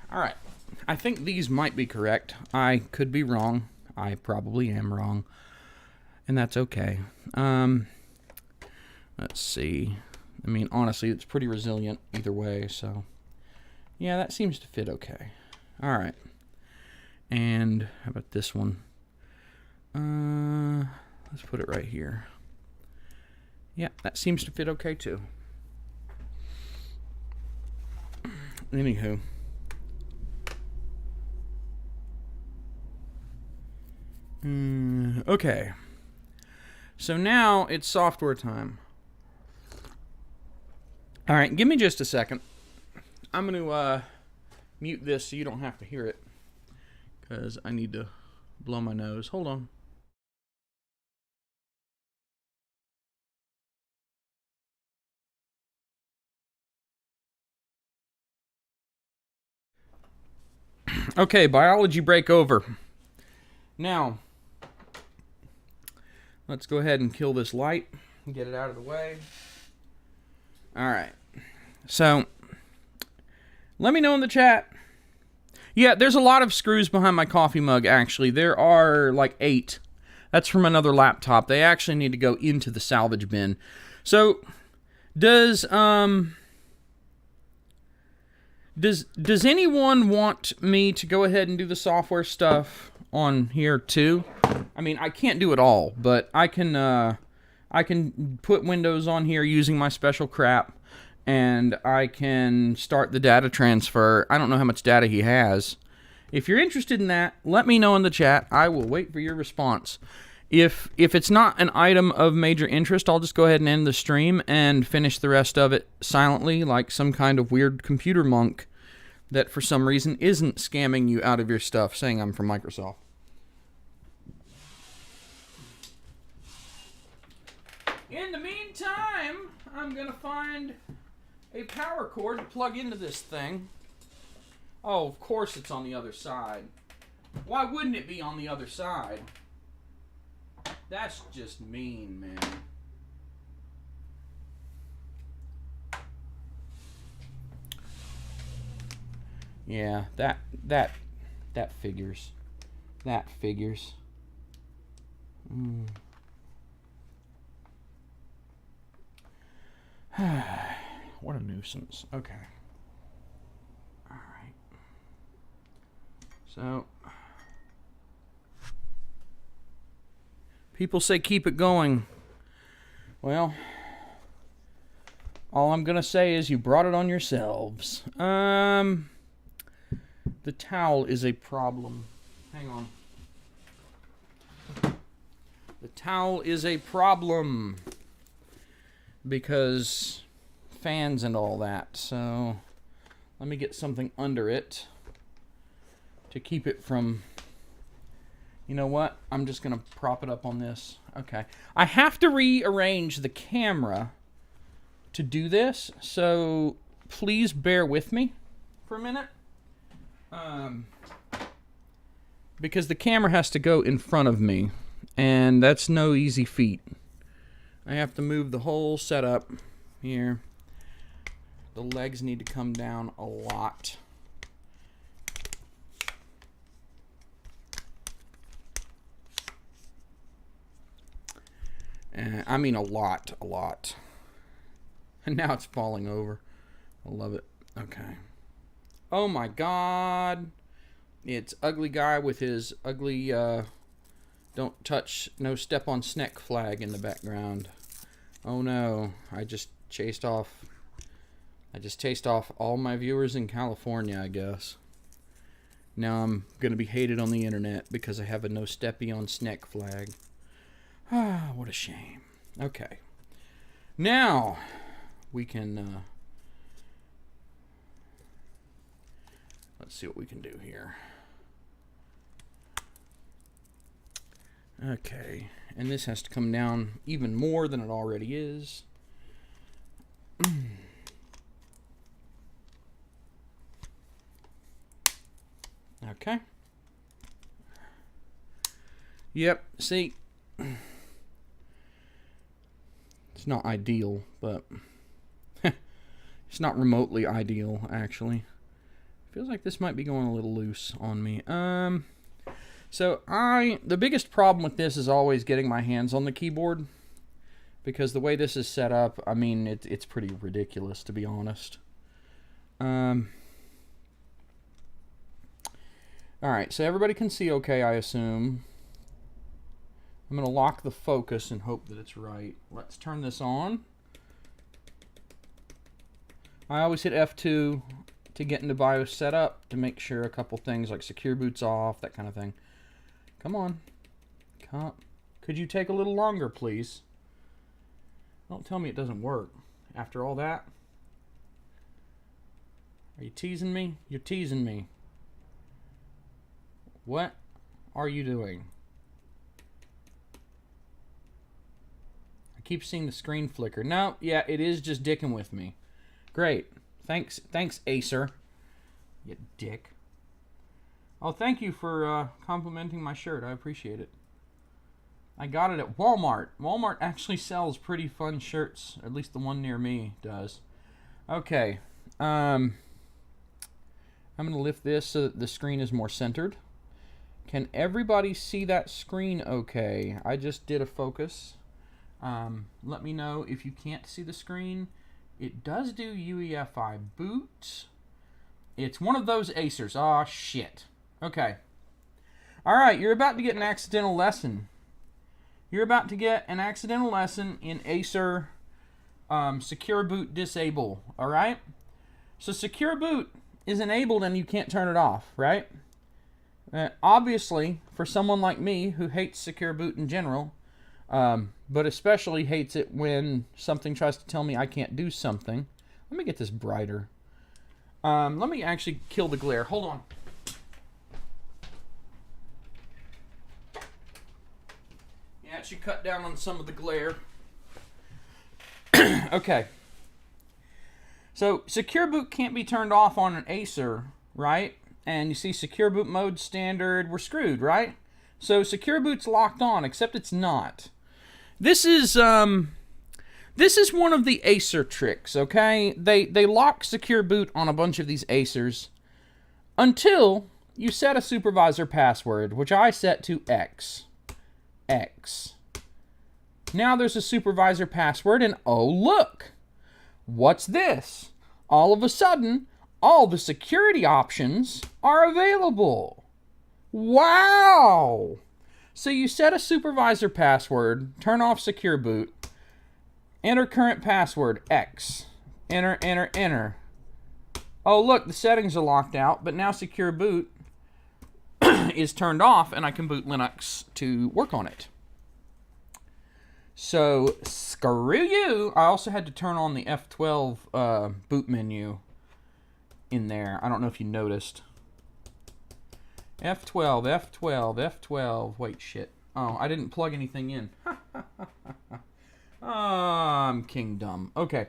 All right, I think these might be correct. I could be wrong. I probably am wrong, and that's okay. Let's see. I mean, honestly, it's pretty resilient either way, so yeah, that seems to fit okay. All right, and how about this one? Let's put it right here. Yeah, that seems to fit okay too. Anywho. Okay, so now it's software time. All right, give me just a second. I'm going to mute this so you don't have to hear it, because I need to blow my nose. Hold on. Okay, biology break over. Now, let's go ahead and kill this light and get it out of the way. All right. So, let me know in the chat. Yeah, there's a lot of screws behind my coffee mug, actually. There are like 8. That's from another laptop. They actually need to go into the salvage bin. So, does Does anyone want me to go ahead and do the software stuff on here too? I mean, I can't do it all, but I can put Windows on here using my special crap, and I can start the data transfer. I don't know how much data he has. If you're interested in that, let me know in the chat. I will wait for your response. If it's not an item of major interest, I'll just go ahead and end the stream and finish the rest of it silently, like some kind of weird computer monk that for some reason isn't scamming you out of your stuff, saying I'm from Microsoft. In the meantime, I'm going to find a power cord to plug into this thing. Oh, of course it's on the other side. Why wouldn't it be on the other side? That's just mean, man. Yeah, that figures. That figures. What a nuisance. Okay. All right. So, people say keep it going. Well, all I'm going to say is you brought it on yourselves. The towel is a problem. Hang on. The towel is a problem because fans and all that. So let me get something under it to keep it from... You know what? I'm just going to prop it up on this. Okay. I have to rearrange the camera to do this, so please bear with me for a minute. Because the camera has to go in front of me, and that's no easy feat. I have to move the whole setup here. The legs need to come down a lot. I mean a lot. And now it's falling over. I love it. Okay. Oh my God. It's ugly guy with his ugly don't touch, no step on snake flag in the background. Oh no. I just chased off all my viewers in California, I guess. Now I'm going to be hated on the internet because I have a no steppy on snake flag. Ah, what a shame. Okay. Now, we can, let's see what we can do here. Okay. And this has to come down even more than it already is. Okay. Yep, see... It's not ideal, but it's not remotely ideal, actually. Feels like this might be going a little loose on me. So the biggest problem with this is always getting my hands on the keyboard, because the way this is set up, I mean, it's pretty ridiculous, to be honest. Alright, so everybody can see okay, I assume. I'm going to lock the focus and hope that it's right. Let's turn this on. I always hit F2 to get into BIOS setup to make sure a couple things like secure boot's off, that kind of thing. Come on. Could you take a little longer, please? Don't tell me it doesn't work. After all that? Are you teasing me? You're teasing me. What are you doing? Keep seeing the screen flicker. No, yeah, it is just dicking with me. Great. Thanks, Acer. You dick. Oh, thank you for complimenting my shirt. I appreciate it. I got it at Walmart. Walmart actually sells pretty fun shirts. At least the one near me does. Okay. I'm going to lift this so that the screen is more centered. Can everybody see that screen okay? I just did a focus. Let me know if you can't see the screen. It does do E5-5 boot. It's one of those Acers. Aw, shit. Okay. Alright, you're about to get an accidental lesson. You're about to get an accidental lesson in Acer Secure Boot Disable. Alright? So Secure Boot is enabled and you can't turn it off, right? Obviously, for someone like me who hates Secure Boot in general, but especially hates it when something tries to tell me I can't do something. Let me get this brighter. Let me actually kill the glare. Hold on. Yeah, it should cut down on some of the glare. Okay. So, Secure Boot can't be turned off on an Acer, right? And you see Secure Boot mode standard, we're screwed, right? So, Secure Boot's locked on, except it's not. This is one of the Acer tricks, okay? They lock Secure Boot on a bunch of these Acers until you set a supervisor password, which I set to X. X. Now there's a supervisor password, and oh look! What's this? All of a sudden, all the security options are available. Wow! So you set a supervisor password, turn off Secure Boot, enter current password, X. Enter, enter, enter. Oh look, the settings are locked out, but now Secure Boot is turned off and I can boot Linux to work on it. So, screw you. I also had to turn on the F12 boot menu in there. I don't know if you noticed. F12, F12, F12. Wait, shit. Oh, I didn't plug anything in. I'm king dumb. Okay.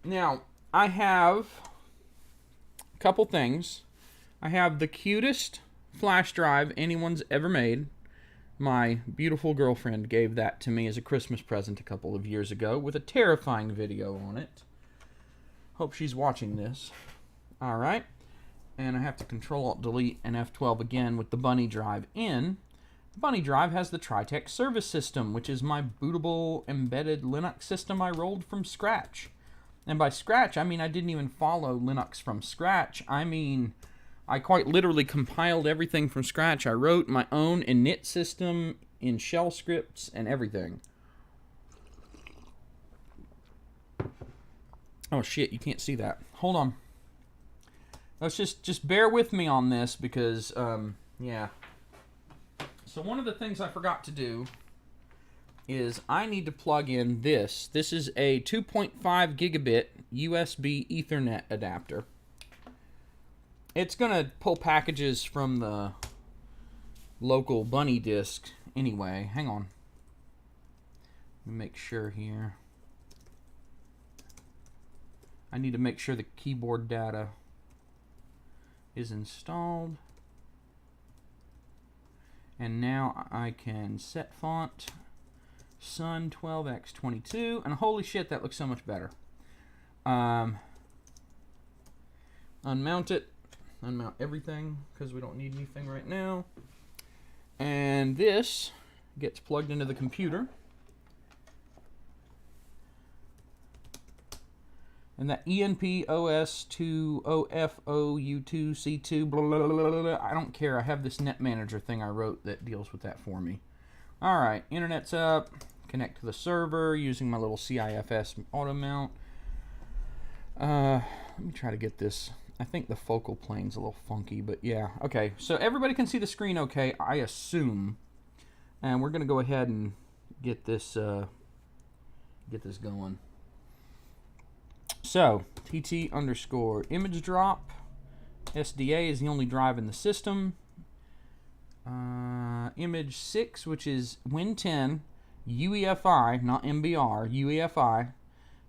Now, I have a couple things. I have the cutest flash drive anyone's ever made. My beautiful girlfriend gave that to me as a Christmas present a couple of years ago with a terrifying video on it. Hope she's watching this. Alright. And I have to Control-Alt-Delete and F12 again with the Bunny drive in. The Bunny drive has the Tritech service system, which is my bootable embedded Linux system I rolled from scratch. And by scratch, I mean I didn't even follow Linux from scratch. I mean, I quite literally compiled everything from scratch. I wrote my own init system in shell scripts and everything. Oh shit, you can't see that. Hold on. Let's just bear with me on this because, yeah. So one of the things I forgot to do is I need to plug in this. This is a 2.5 gigabit USB Ethernet adapter. It's going to pull packages from the local Bunny disk anyway. Hang on. Let me make sure here. I need to make sure the keyboard data is installed. And now I can set font Sun 12x22, and holy shit, that looks so much better. Unmount it. Unmount everything because we don't need anything right now. And this gets plugged into the computer. And that ENP-OS-2-OFOU2-C2, blah, blah, blah, blah, blah, I don't care. I have this net manager thing I wrote that deals with that for me. Alright, internet's up. Connect to the server using my little CIFS auto mount. Let me try to get this. I think the focal plane's a little funky, but yeah. Okay, so everybody can see the screen okay, I assume. And we're going to go ahead and get this going. So, TT_image drop. SDA is the only drive in the system. Image 6, which is Win10, UEFI, not MBR, UEFI,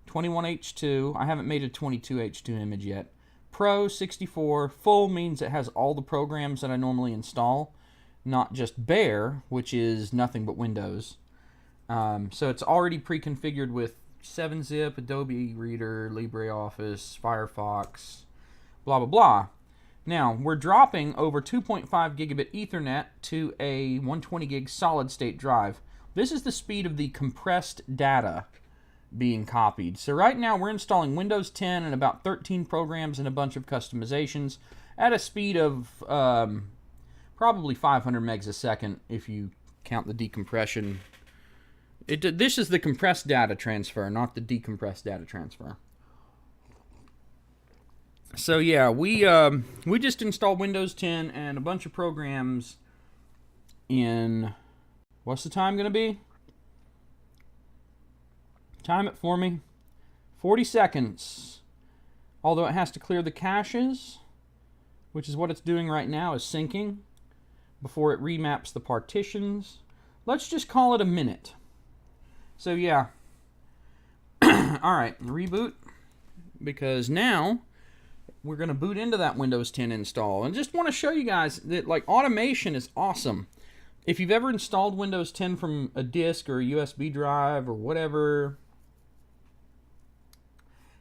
21H2. I haven't made a 22H2 image yet. Pro 64. Full means it has all the programs that I normally install, not just bare, which is nothing but Windows. So it's already pre-configured with 7-zip, Adobe Reader, LibreOffice, Firefox, blah, blah, blah. Now, we're dropping over 2.5 gigabit Ethernet to a 120 gig solid-state drive. This is the speed of the compressed data being copied. So right now we're installing Windows 10 and about 13 programs and a bunch of customizations at a speed of probably 500 megs a second if you count the decompression. This is the compressed data transfer, not the decompressed data transfer. So yeah, we just installed Windows 10 and a bunch of programs in, what's the time going to be? Time it for me. 40 seconds. Although it has to clear the caches, which is what it's doing right now, is syncing before it remaps the partitions. Let's just call it a minute. So yeah. Alright, reboot. Because now we're going to boot into that Windows 10 install. And just want to show you guys that like automation is awesome. If you've ever installed Windows 10 from a disk or a USB drive or whatever.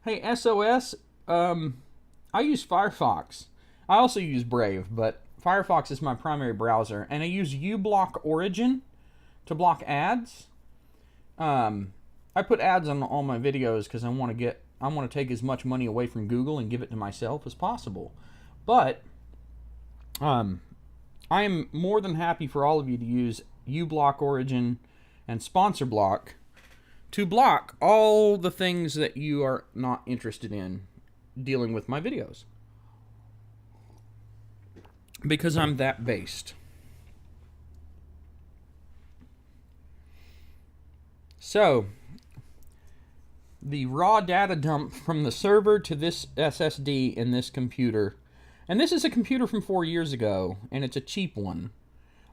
Hey, SOS, I use Firefox. I also use Brave, but Firefox is my primary browser. And I use uBlock Origin to block ads. I put ads on all my videos because I want to take as much money away from Google and give it to myself as possible. But I am more than happy for all of you to use uBlock Origin and Sponsor Block to block all the things that you are not interested in dealing with my videos. Because I'm that based. So, the raw data dump from the server to this SSD in this computer. And this is a computer from 4 years ago, and it's a cheap one.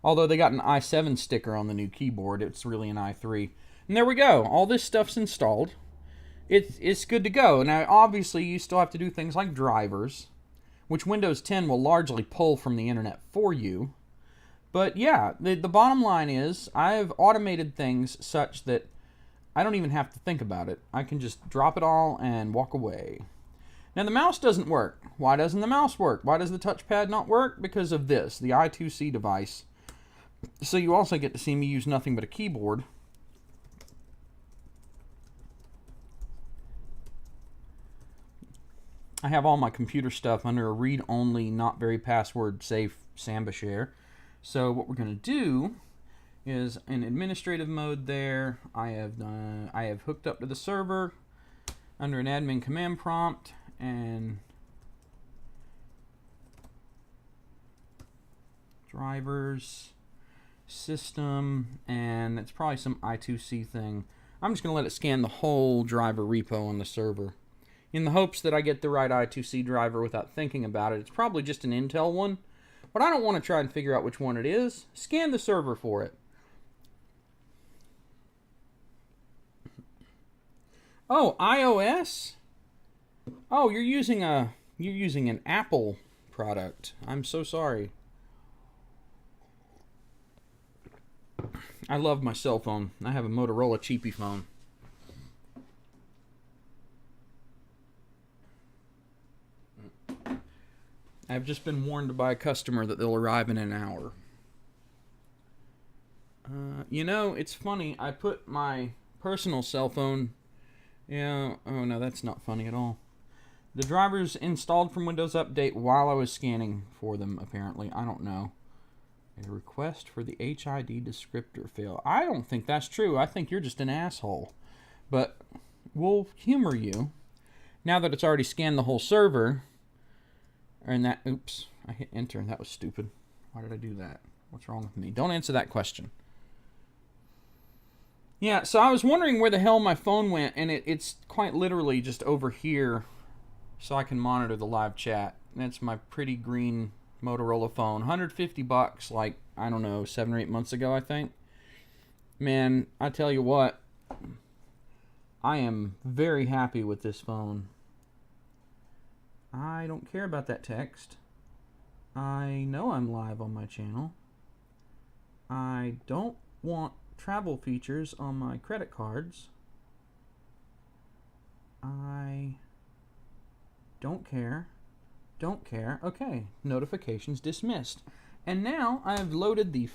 Although they got an i7 sticker on the new keyboard, it's really an i3. And there we go. All this stuff's installed. It's good to go. Now, obviously, you still have to do things like drivers, which Windows 10 will largely pull from the internet for you. But yeah, the bottom line is I've automated things such that I don't even have to think about it. I can just drop it all and walk away. Now, the mouse doesn't work. Why doesn't the mouse work? Why does the touchpad not work? Because of this, the I2C device. So you also get to see me use nothing but a keyboard. I have all my computer stuff under a read-only, not very password-safe Samba share. So what we're going to do is in administrative mode there, I have hooked up to the server under an admin command prompt and drivers, system, and it's probably some I2C thing. I'm just going to let it scan the whole driver repo on the server in the hopes that I get the right I2C driver without thinking about it. It's probably just an Intel one, but I don't want to try and figure out which one it is. Scan the server for it. Oh, iOS? Oh, you're using an Apple product. I'm so sorry. I love my cell phone. I have a Motorola cheapy phone. I've just been warned by a customer that they'll arrive in an hour. You know, it's funny. I put my personal cell phone... Yeah, oh no, that's not funny at all. The drivers installed from Windows Update while I was scanning for them, apparently. I don't know. A request for the HID descriptor fail. I don't think that's true. I think you're just an asshole. But we'll humor you. Now that it's already scanned the whole server... And that, oops, I hit enter and that was stupid. Why did I do that? What's wrong with me? Don't answer that question. Yeah, so I was wondering where the hell my phone went, and it's quite literally just over here so I can monitor the live chat. That's my pretty green Motorola phone. $150, like, I don't know, 7 or 8 months ago, I think. Man, I tell you what, I am very happy with this phone. I don't care about that text. I know I'm live on my channel. I don't want travel features on my credit cards. I don't care. Don't care. Okay, notifications dismissed. And now I've loaded the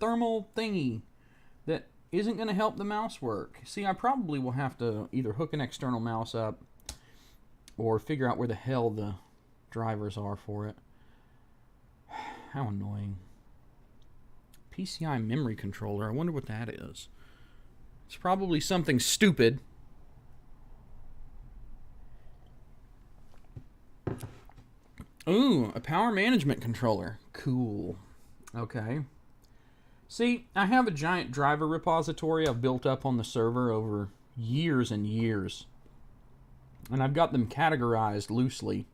thermal thingy that isn't going to help the mouse work. See, I probably will have to either hook an external mouse up or figure out where the hell the drivers are for it. How annoying. PCI memory controller. I wonder what that is. It's probably something stupid. Ooh, a power management controller. Cool. Okay. See, I have a giant driver repository I've built up on the server over years and years. And I've got them categorized loosely.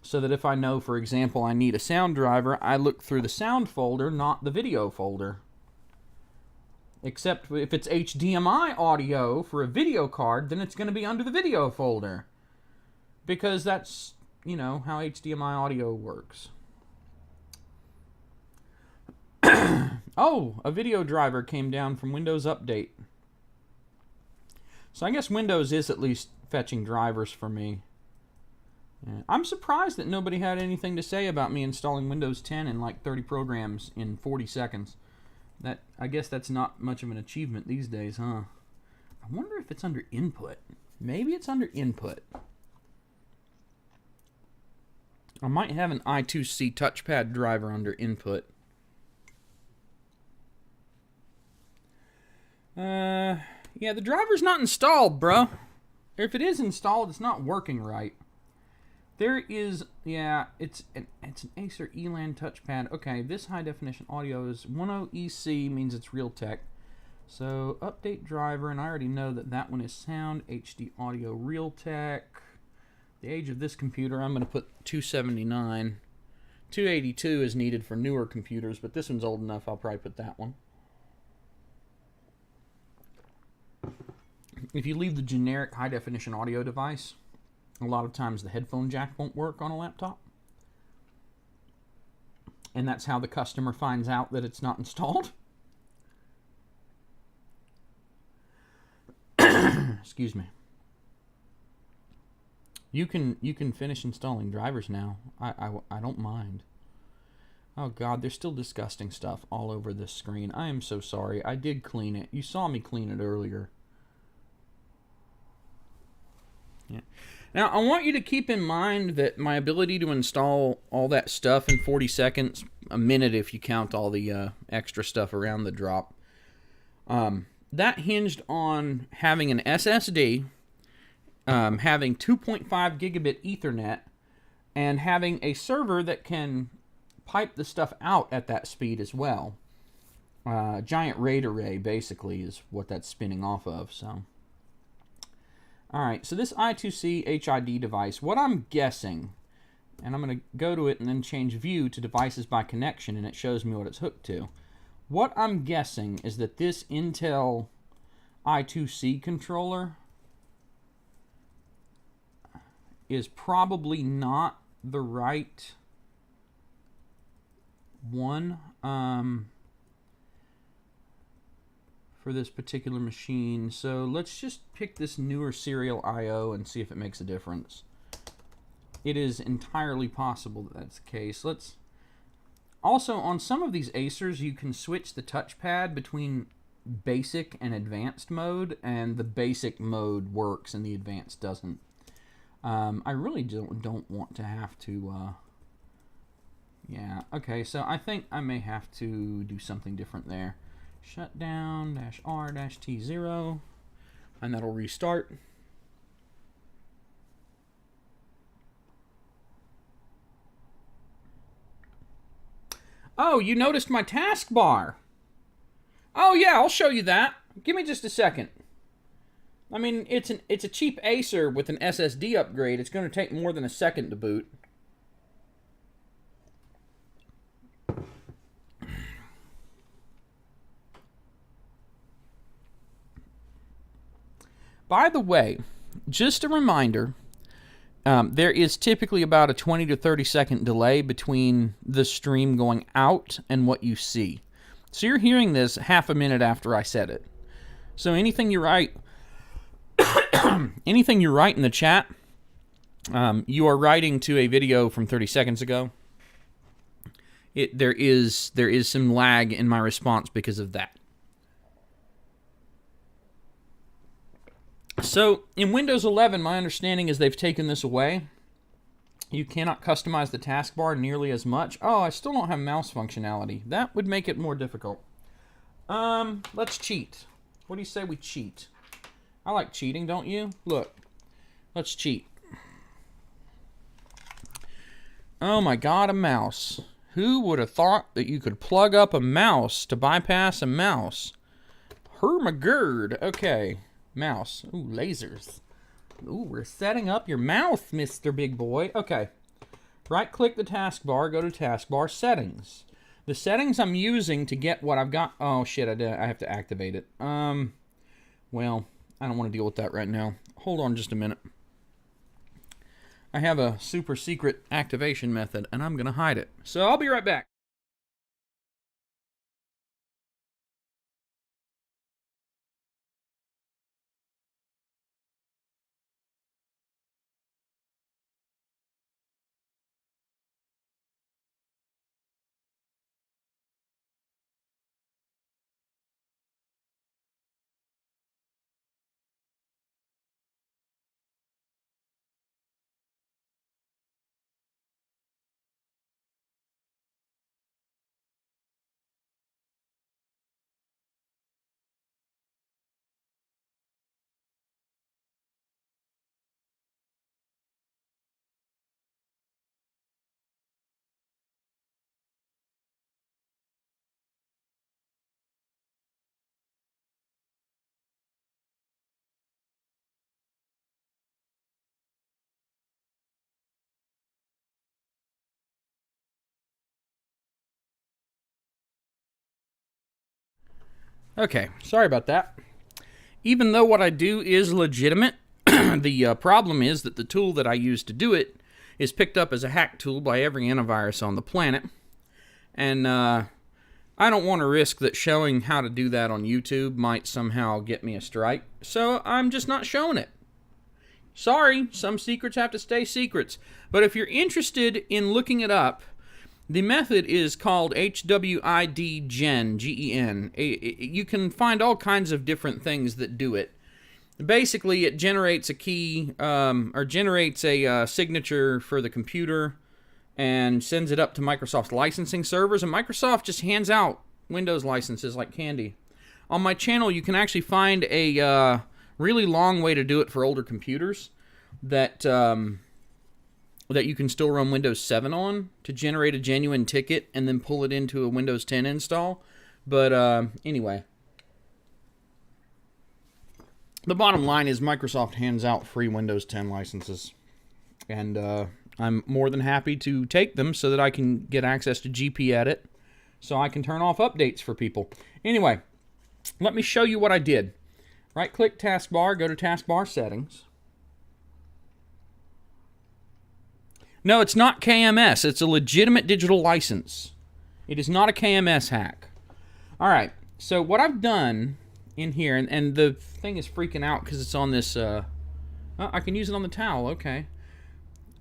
So that if I know, for example, I need a sound driver, I look through the sound folder, not the video folder. Except if it's HDMI audio for a video card, then it's going to be under the video folder. Because that's, you know, how HDMI audio works. Oh, a video driver came down from Windows Update. So I guess Windows is at least fetching drivers for me. Yeah. I'm surprised that nobody had anything to say about me installing Windows 10 in like 30 programs in 40 seconds. I guess that's not much of an achievement these days, huh? I wonder if it's under input. Maybe it's under input. I might have an I2C touchpad driver under input. Yeah, the driver's not installed, bro. If it is installed, it's not working right. There is, yeah, it's an Acer ELAN touchpad. Okay, this high definition audio is 10EC, means it's Realtek. So update driver, and I already know that that one is sound HD audio Realtek. The age of this computer, I'm going to put 279. 282 is needed for newer computers, but this one's old enough, I'll probably put that one. If you leave the generic high-definition audio device, a lot of times the headphone jack won't work on a laptop. And that's how the customer finds out that it's not installed. Excuse me. You can finish installing drivers now. I don't mind. Oh God, there's still disgusting stuff all over this screen. I am so sorry. I did clean it. You saw me clean it earlier. Yeah. Now, I want you to keep in mind that my ability to install all that stuff in 40 seconds, a minute if you count all the extra stuff around the drop, that hinged on having an SSD, having 2.5 gigabit Ethernet, and having a server that can pipe the stuff out at that speed as well. Giant RAID array, basically, is what that's spinning off of, so... Alright, so this I2C HID device, what I'm guessing, and I'm going to go to it and then change view to devices by connection, and it shows me what it's hooked to. What I'm guessing is that this Intel I2C controller is probably not the right one for this particular machine. So let's just pick this newer serial I/O and see if it makes a difference. It is entirely possible that that's the case. Let's also, on some of these Acers, you can switch the touchpad between basic and advanced mode, and the basic mode works and the advanced doesn't. I really don't want to have to yeah, okay, so I think I may have to do something different there. Shutdown -R-T0, and that'll restart. Oh, you noticed my taskbar. Oh yeah, I'll show you that. Give me just a second. I mean, it's a cheap Acer with an SSD upgrade. It's going to take more than a second to boot. By the way, just a reminder, there is typically about a 20 to 30 second delay between the stream going out and what you see. So you're hearing this half a minute after I said it. So anything you write, anything you write in the chat, you are writing to a video from 30 seconds ago. There is some lag in my response because of that. So in Windows 11, my understanding is they've taken this away. You cannot customize the taskbar nearly as much. Oh, I still don't have mouse functionality. That would make it more difficult. Let's cheat. What do you say we cheat? I like cheating, don't you? Look, let's cheat. Oh my God, a mouse. Who would have thought that you could plug up a mouse to bypass a mouse? Hermagerd. Okay, mouse. Ooh, lasers. Ooh, we're setting up your mouth, Mr. Big Boy. Okay, right-click the taskbar, go to taskbar settings. The settings I'm using to get what I've got... Oh, shit, I have to activate it. Well, I don't want to deal with that right now. Hold on just a minute. I have a super secret activation method, and I'm going to hide it. So I'll be right back. Okay, sorry about that. Even though what I do is legitimate, the problem is that the tool that I use to do it is picked up as a hack tool by every antivirus on the planet. And I don't want to risk that showing how to do that on YouTube might somehow get me a strike. So I'm just not showing it. Sorry, some secrets have to stay secrets. But if you're interested in looking it up, the method is called HWID-gen, G-E-N. You can find all kinds of different things that do it. Basically, it generates a key, or generates a signature for the computer and sends it up to Microsoft's licensing servers, and Microsoft just hands out Windows licenses like candy. On my channel, you can actually find a really long way to do it for older computers that you can still run Windows 7 on to generate a genuine ticket and then pull it into a Windows 10 install. But anyway, the bottom line is Microsoft hands out free Windows 10 licenses. And I'm more than happy to take them so that I can get access to GPEdit so I can turn off updates for people. Anyway, let me show you what I did. Right-click taskbar, go to taskbar settings. No, it's not KMS. It's a legitimate digital license. It is not a KMS hack. All right, so what I've done in here, and the thing is freaking out because it's on this, I can use it on the towel, okay.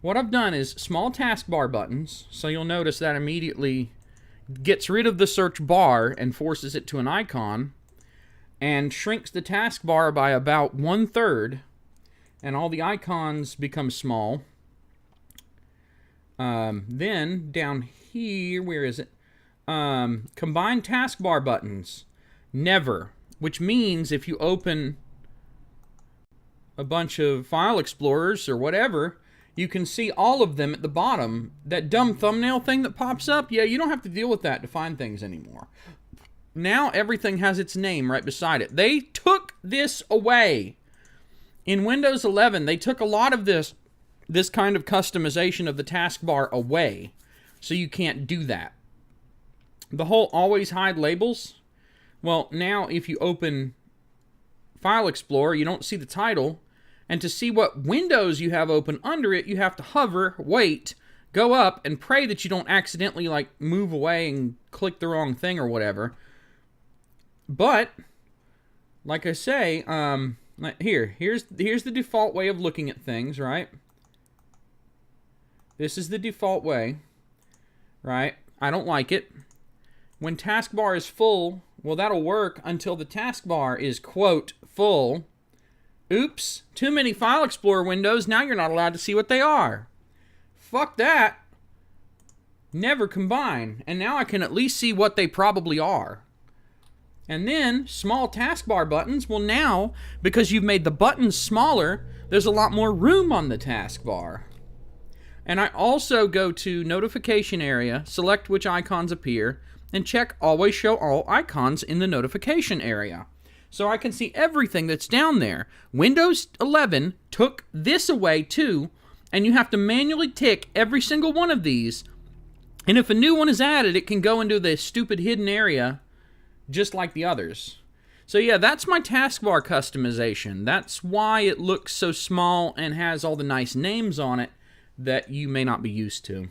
What I've done is small taskbar buttons, so you'll notice that immediately gets rid of the search bar and forces it to an icon, and shrinks the taskbar by about 1/3, and all the icons become small. Then down here, where is it? Combine taskbar buttons. Never. Which means if you open a bunch of file explorers or whatever, you can see all of them at the bottom. That dumb thumbnail thing that pops up, yeah, you don't have to deal with that to find things anymore. Now everything has its name right beside it. They took this away. In Windows 11, they took a lot of this kind of customization of the taskbar away, so you can't do that. The whole always hide labels, well, now if you open File Explorer, you don't see the title, and to see what windows you have open under it, you have to hover, wait, go up, and pray that you don't accidentally, like, move away and click the wrong thing or whatever. But, like I say, here's the default way of looking at things, right? This is the default way, right? I don't like it. When taskbar is full, well, that'll work until the taskbar is, quote, full, Oops, too many File Explorer windows, now you're not allowed to see what they are. Fuck that. Never combine. And now I can at least see what they probably are. And then, small taskbar buttons, well now, because you've made the buttons smaller, there's a lot more room on the taskbar. And I also go to notification area, select which icons appear, and check always show all icons in the notification area. So I can see everything that's down there. Windows 11 took this away too, and you have to manually tick every single one of these. And if a new one is added, it can go into the stupid hidden area just like the others. So yeah, that's my taskbar customization. That's why it looks so small and has all the nice names on it that you may not be used to.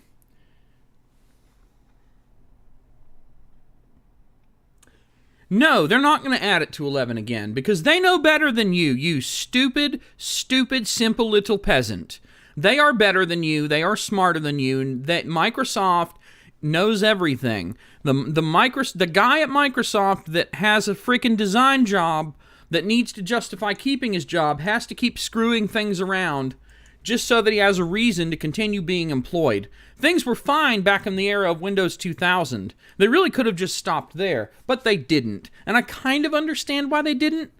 No, they're not going to add it to 11 again, because they know better than you, you stupid, simple little peasant. They are better than you, they are smarter than you, that Microsoft knows everything. The guy at Microsoft that has a freaking design job that needs to justify keeping his job has to keep screwing things around just so that he has a reason to continue being employed. Things were fine back in the era of Windows 2000. They really could have just stopped there, but they didn't. And I kind of understand why they didn't,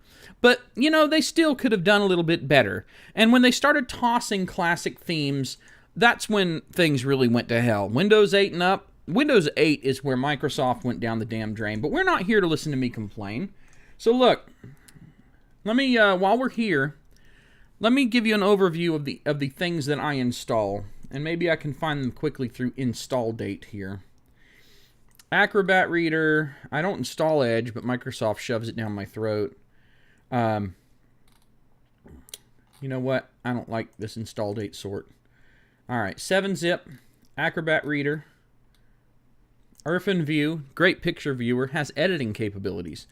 but, you know, they still could have done a little bit better. And when they started tossing classic themes, that's when things really went to hell. Windows 8 and up, Windows 8 is where Microsoft went down the damn drain, but we're not here to listen to me complain. So look, let me, while we're here, let me give you an overview of the things that I install, and maybe I can find them quickly through install date here. Acrobat Reader, I don't install Edge, but Microsoft shoves it down my throat. You know what? I don't like this install date sort. Alright, 7-zip, Acrobat Reader, View, great picture viewer, has editing capabilities.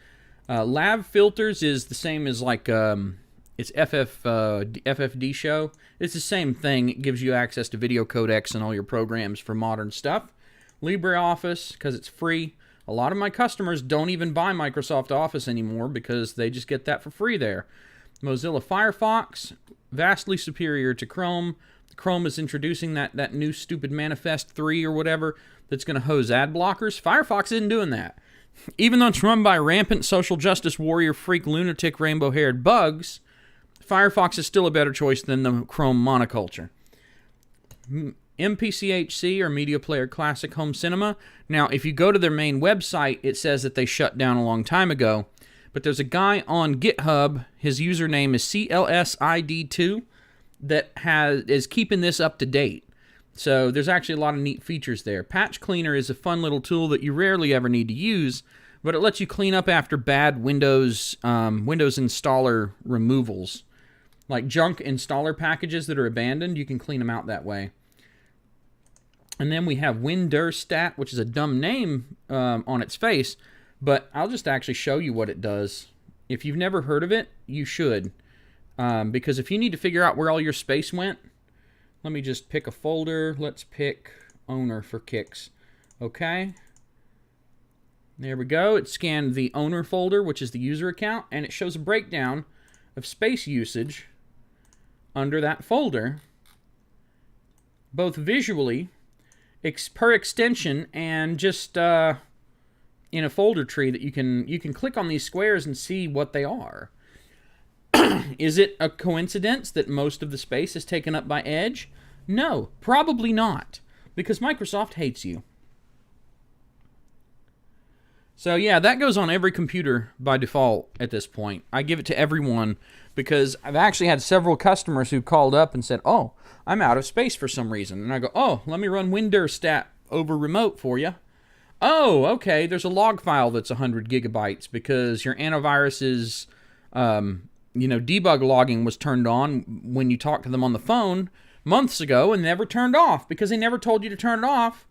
Lav Filters is the same as like, it's FFD show. It's the same thing. It gives you access to video codecs and all your programs for modern stuff. LibreOffice, because it's free. A lot of my customers don't even buy Microsoft Office anymore because they just get that for free there. Mozilla Firefox, vastly superior to Chrome. Chrome is introducing that new stupid Manifest 3 or whatever that's going to hose ad blockers. Firefox isn't doing that. Even though it's run by rampant social justice warrior freak lunatic rainbow-haired bugs, Firefox is still a better choice than the Chrome monoculture. MPCHC, or Media Player Classic Home Cinema. Now, if you go to their main website, it says that they shut down a long time ago. But there's a guy on GitHub, his username is CLSID2, that is keeping this up to date. So there's actually a lot of neat features there. Patch Cleaner is a fun little tool that you rarely ever need to use, but it lets you clean up after bad Windows installer removals. Like junk installer packages that are abandoned, you can clean them out that way. And then we have WinDirStat, which is a dumb name on its face, but I'll just actually show you what it does. If you've never heard of it, you should. Because if you need to figure out where all your space went, let me just pick a folder. Let's pick owner for kicks. Okay. There we go. It scanned the owner folder, which is the user account, and it shows a breakdown of space usage under that folder, both visually, per extension, and just in a folder tree that you can click on these squares and see what they are. Is it a coincidence that most of the space is taken up by Edge? No, probably not, because Microsoft hates you. So yeah, that goes on every computer by default at this point. I give it to everyone because I've actually had several customers who called up and said, oh, I'm out of space for some reason. And I go, oh, let me run WinDirStat over remote for you. Oh, okay, there's a log file that's 100 gigabytes because your antivirus's debug logging was turned on when you talked to them on the phone months ago and never turned off because they never told you to turn it off.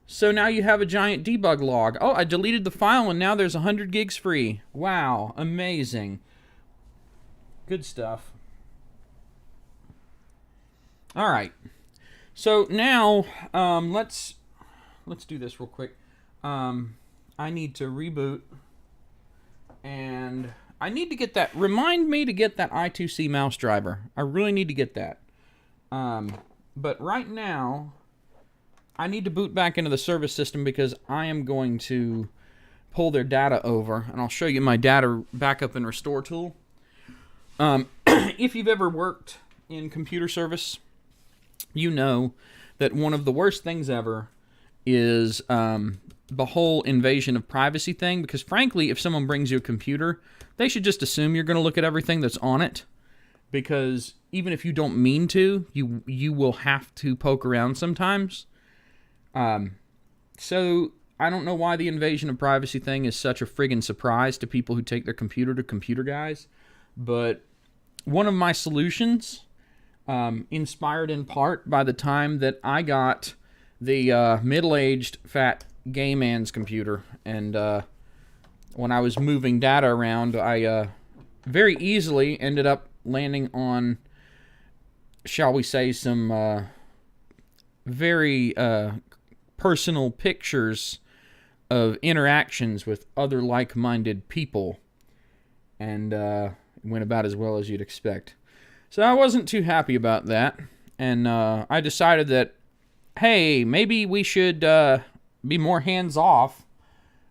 So now you have a giant debug log. Oh, I deleted the file and now there's 100 gigs free. Wow, amazing. Good stuff. All right. So now let's do this real quick. I need to reboot and I need to get that. Remind me to get that I2C mouse driver. I really need to get that. But right now, I need to boot back into the service system because I am going to pull their data over, and I'll show you my data backup and restore tool. If you've ever worked in computer service, you know that one of the worst things ever is the whole invasion of privacy thing, because frankly, if someone brings you a computer, they should just assume you're going to look at everything that's on it, because even if you don't mean to, you will have to poke around sometimes. So I don't know why the invasion of privacy thing is such a friggin' surprise to people who take their computer to computer guys, but one of my solutions, inspired in part by the time that I got the middle-aged fat gay man's computer, and when I was moving data around, I very easily ended up landing on, shall we say, some very personal pictures of interactions with other like-minded people, and it went about as well as you'd expect. So I wasn't too happy about that, and I decided that, hey, maybe we should be more hands-off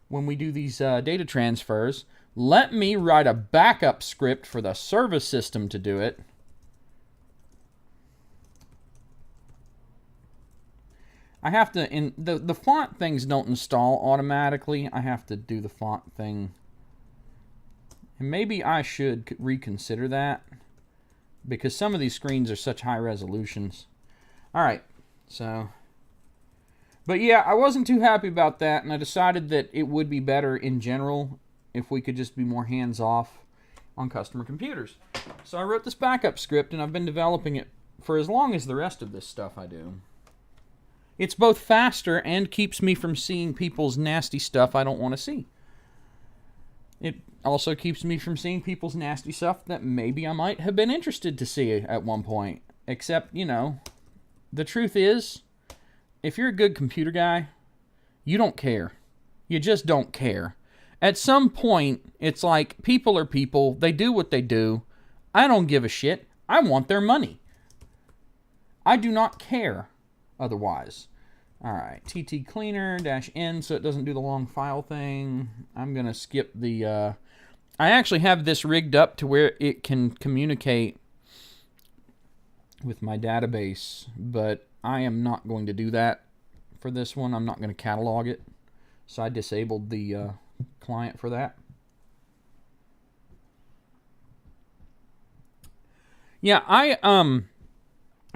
when we do these data transfers. Let me write a backup script for the service system to do it. I have to, the font things don't install automatically. I have to do the font thing. And maybe I should reconsider that, because some of these screens are such high resolutions. Alright, so... But yeah, I wasn't too happy about that, and I decided that it would be better in general if we could just be more hands-off on customer computers. So I wrote this backup script, and I've been developing it for as long as the rest of this stuff I do. It's both faster and keeps me from seeing people's nasty stuff I don't want to see. It also keeps me from seeing people's nasty stuff that maybe I might have been interested to see at one point. Except, you know, the truth is, if you're a good computer guy, you don't care. You just don't care. At some point, it's like, people are people. They do what they do. I don't give a shit. I want their money. I do not care otherwise. Alright, TT cleaner -N so it doesn't do the long file thing. I'm going to skip the... I actually have this rigged up to where it can communicate with my database, but I am not going to do that for this one. I'm not going to catalog it. So I disabled the client for that. Yeah,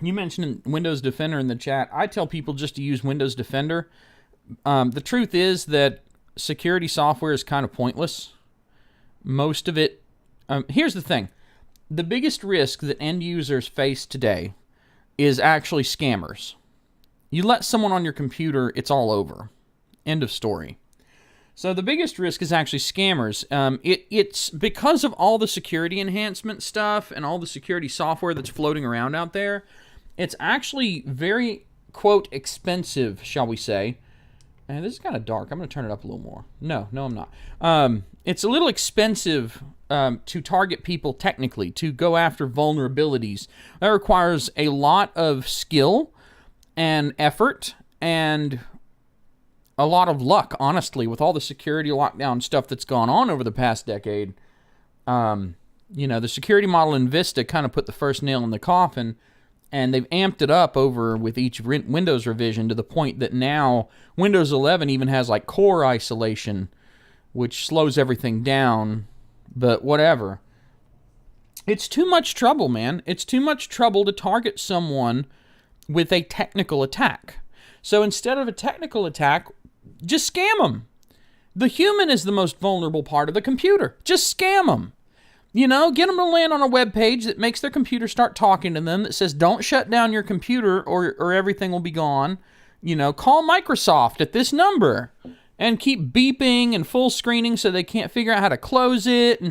you mentioned Windows Defender in the chat. I tell people just to use Windows Defender. The truth is that security software is kind of pointless. Most of it... here's the thing. The biggest risk that end users face today is actually scammers. You let someone on your computer, it's all over. End of story. So the biggest risk is actually scammers. It's because of all the security enhancement stuff and all the security software that's floating around out there. It's actually very, quote, expensive, shall we say. And this is kind of dark. I'm going to turn it up a little more. No, I'm not. It's a little expensive to target people technically, to go after vulnerabilities. That requires a lot of skill and effort and a lot of luck, honestly, with all the security lockdown stuff that's gone on over the past decade. You know, the security model in Vista kind of put the first nail in the coffin, and they've amped it up over with each Windows revision to the point that now Windows 11 even has like core isolation, which slows everything down, but whatever. It's too much trouble, man. It's too much trouble to target someone with a technical attack. So instead of a technical attack, just scam them. The human is the most vulnerable part of the computer. Just scam them. You know, get them to land on a web page that makes their computer start talking to them, that says, don't shut down your computer or everything will be gone. You know, call Microsoft at this number and keep beeping and full screening so they can't figure out how to close it.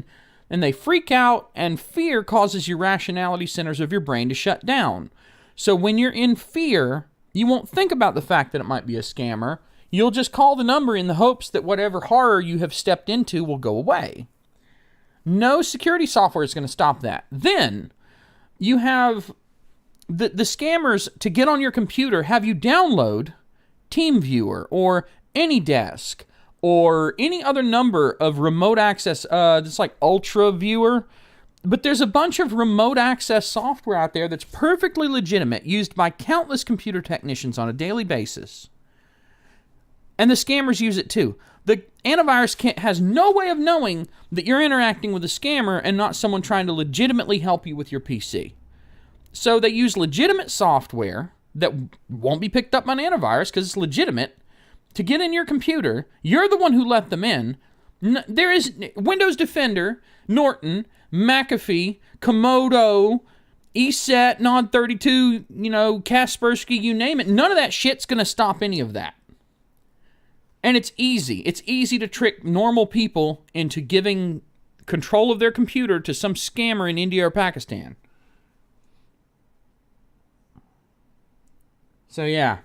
And they freak out, and fear causes your rationality centers of your brain to shut down. So when you're in fear, you won't think about the fact that it might be a scammer. You'll just call the number in the hopes that whatever horror you have stepped into will go away. No security software is going to stop that. Then you have the scammers to get on your computer, have you download TeamViewer or AnyDesk or any other number of remote access, just like Ultra Viewer. But there's a bunch of remote access software out there that's perfectly legitimate, used by countless computer technicians on a daily basis. And the scammers use it too. The antivirus has no way of knowing that you're interacting with a scammer and not someone trying to legitimately help you with your PC. So they use legitimate software that won't be picked up on antivirus because it's legitimate to get in your computer. You're the one who let them in. There is Windows Defender, Norton, McAfee, Komodo, ESET, Nod32, Kaspersky, you name it. None of that shit's going to stop any of that. And it's easy. It's easy to trick normal people into giving control of their computer to some scammer in India or Pakistan. So yeah,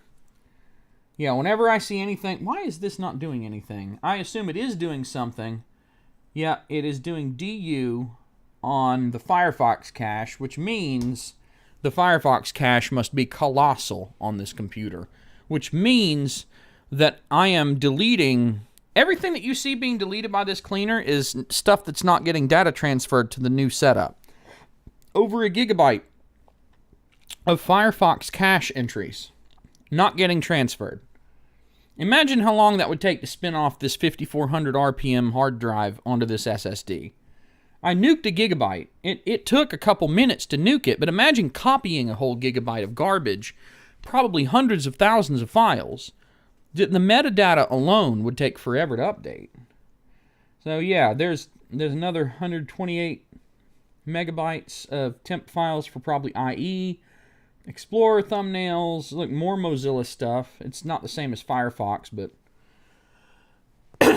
whenever I see anything, why is this not doing anything? I assume it is doing something. Yeah, it is doing DU on the Firefox cache, which means the Firefox cache must be colossal on this computer, which means that I am deleting everything that you see being deleted by this cleaner is stuff that's not getting data transferred to the new setup. Over 1 gigabyte of Firefox cache entries not getting transferred. Imagine how long that would take to spin off this 5400 RPM hard drive onto this SSD. I nuked 1 gigabyte. It took a couple minutes to nuke it, but imagine copying a whole gigabyte of garbage, probably hundreds of thousands of files. The metadata alone would take forever to update. So yeah, there's another 128 megabytes of temp files for probably IE. Explorer thumbnails, look, more Mozilla stuff. It's not the same as Firefox, but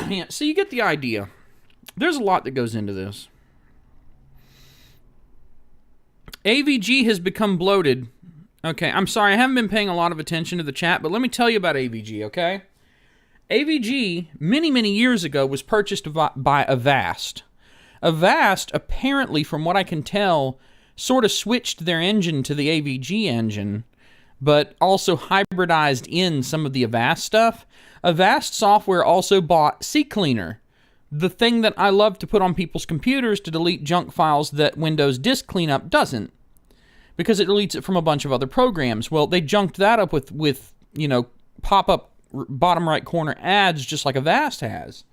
yeah, so you get the idea. There's a lot that goes into this. AVG has become bloated. Okay, I'm sorry, I haven't been paying a lot of attention to the chat, but let me tell you about AVG, okay? AVG, many, many years ago, was purchased by Avast. Avast, apparently, from what I can tell, sort of switched their engine to the AVG engine, but also hybridized in some of the Avast stuff. Avast software also bought CCleaner, the thing that I love to put on people's computers to delete junk files that Windows Disk Cleanup doesn't, because it deletes it from a bunch of other programs. Well, they junked that up with pop-up bottom right corner ads just like Avast has.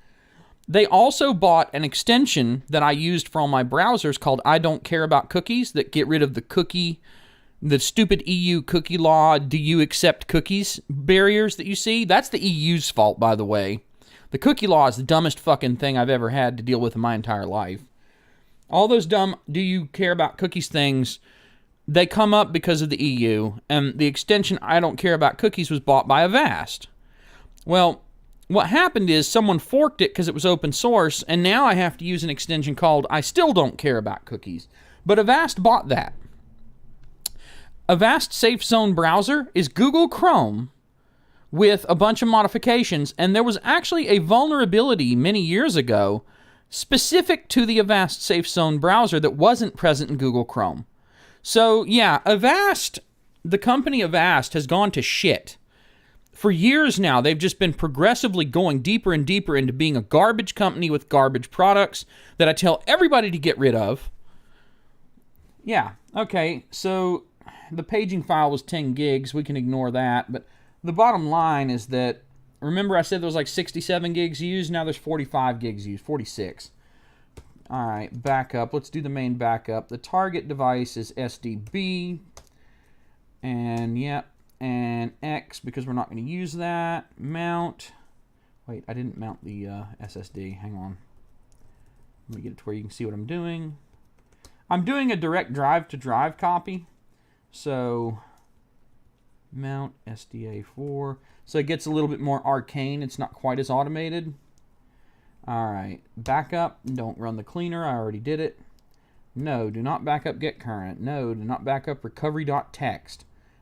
They also bought an extension that I used for all my browsers called I Don't Care About Cookies that get rid of the stupid EU cookie law, do you accept cookies barriers that you see. That's the EU's fault, by the way. The cookie law is the dumbest fucking thing I've ever had to deal with in my entire life. All those dumb do you care about cookies things, they come up because of the EU, and the extension I Don't Care About Cookies was bought by Avast. Well, what happened is someone forked it because it was open source, and now I have to use an extension called I Still Don't Care About Cookies. But Avast bought that. Avast Safe Zone browser is Google Chrome with a bunch of modifications, and there was actually a vulnerability many years ago specific to the Avast Safe Zone browser that wasn't present in Google Chrome. So, yeah, Avast, the company Avast, has gone to shit. For years now, they've just been progressively going deeper and deeper into being a garbage company with garbage products that I tell everybody to get rid of. Yeah, okay, so the paging file was 10 gigs. We can ignore that, but the bottom line is that, remember I said there was like 67 gigs used? Now there's 45 gigs used, 46. All right, backup. Let's do the main backup. The target device is SDB, and yep. And X, because we're not going to use that. Mount. Wait, I didn't mount the SSD. Hang on. Let me get it to where you can see what I'm doing. I'm doing a direct drive-to-drive copy. So, mount SDA4. So it gets a little bit more arcane. It's not quite as automated. All right. Backup. Don't run the cleaner. I already did it. No, do not backup get current. No, do not backup recovery.txt.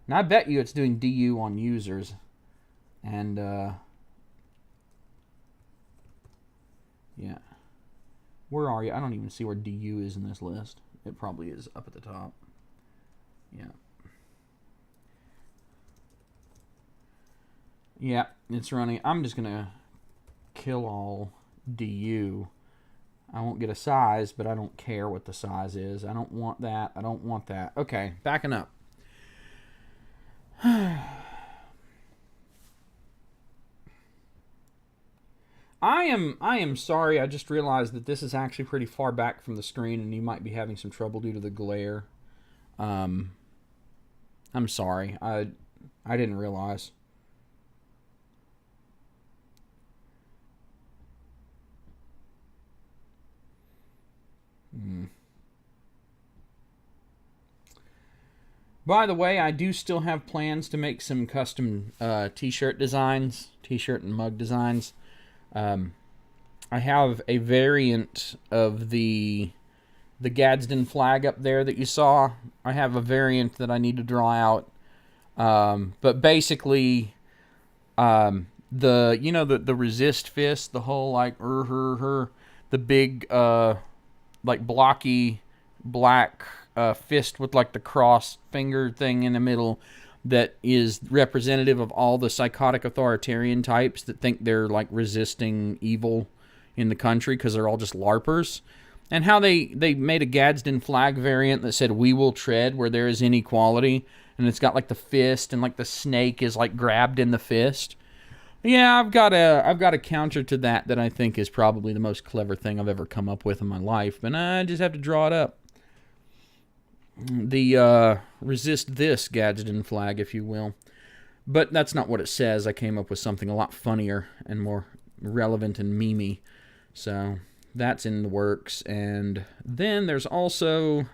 And I bet you it's doing DU on users. And, yeah. Where are you? I don't even see where DU is in this list. It probably is up at the top. Yeah. Yeah, it's running. I'm just going to kill all DU. I won't get a size, but I don't care what the size is. I don't want that. I don't want that. Okay, backing up. I am sorry. I just realized that this is actually pretty far back from the screen, and you might be having some trouble due to the glare. I'm sorry. I didn't realize. By the way, I do still have plans to make some custom t-shirt designs, t-shirt and mug designs. I have a variant of the Gadsden flag up there that you saw. I have a variant that I need to draw out. But basically, the resist fist, the whole like the big like blocky black fist with like the cross finger thing in the middle that is representative of all the psychotic authoritarian types that think they're like resisting evil in the country because they're all just LARPers. And how they made a Gadsden flag variant that said, "We will tread where there is inequality," and it's got like the fist and like the snake is like grabbed in the fist. Yeah, I've got a counter to that I think is probably the most clever thing I've ever come up with in my life, but I just have to draw it up. The resist this Gadsden flag, if you will. But that's not what it says. I came up with something a lot funnier and more relevant and memey. So that's in the works. And then there's also,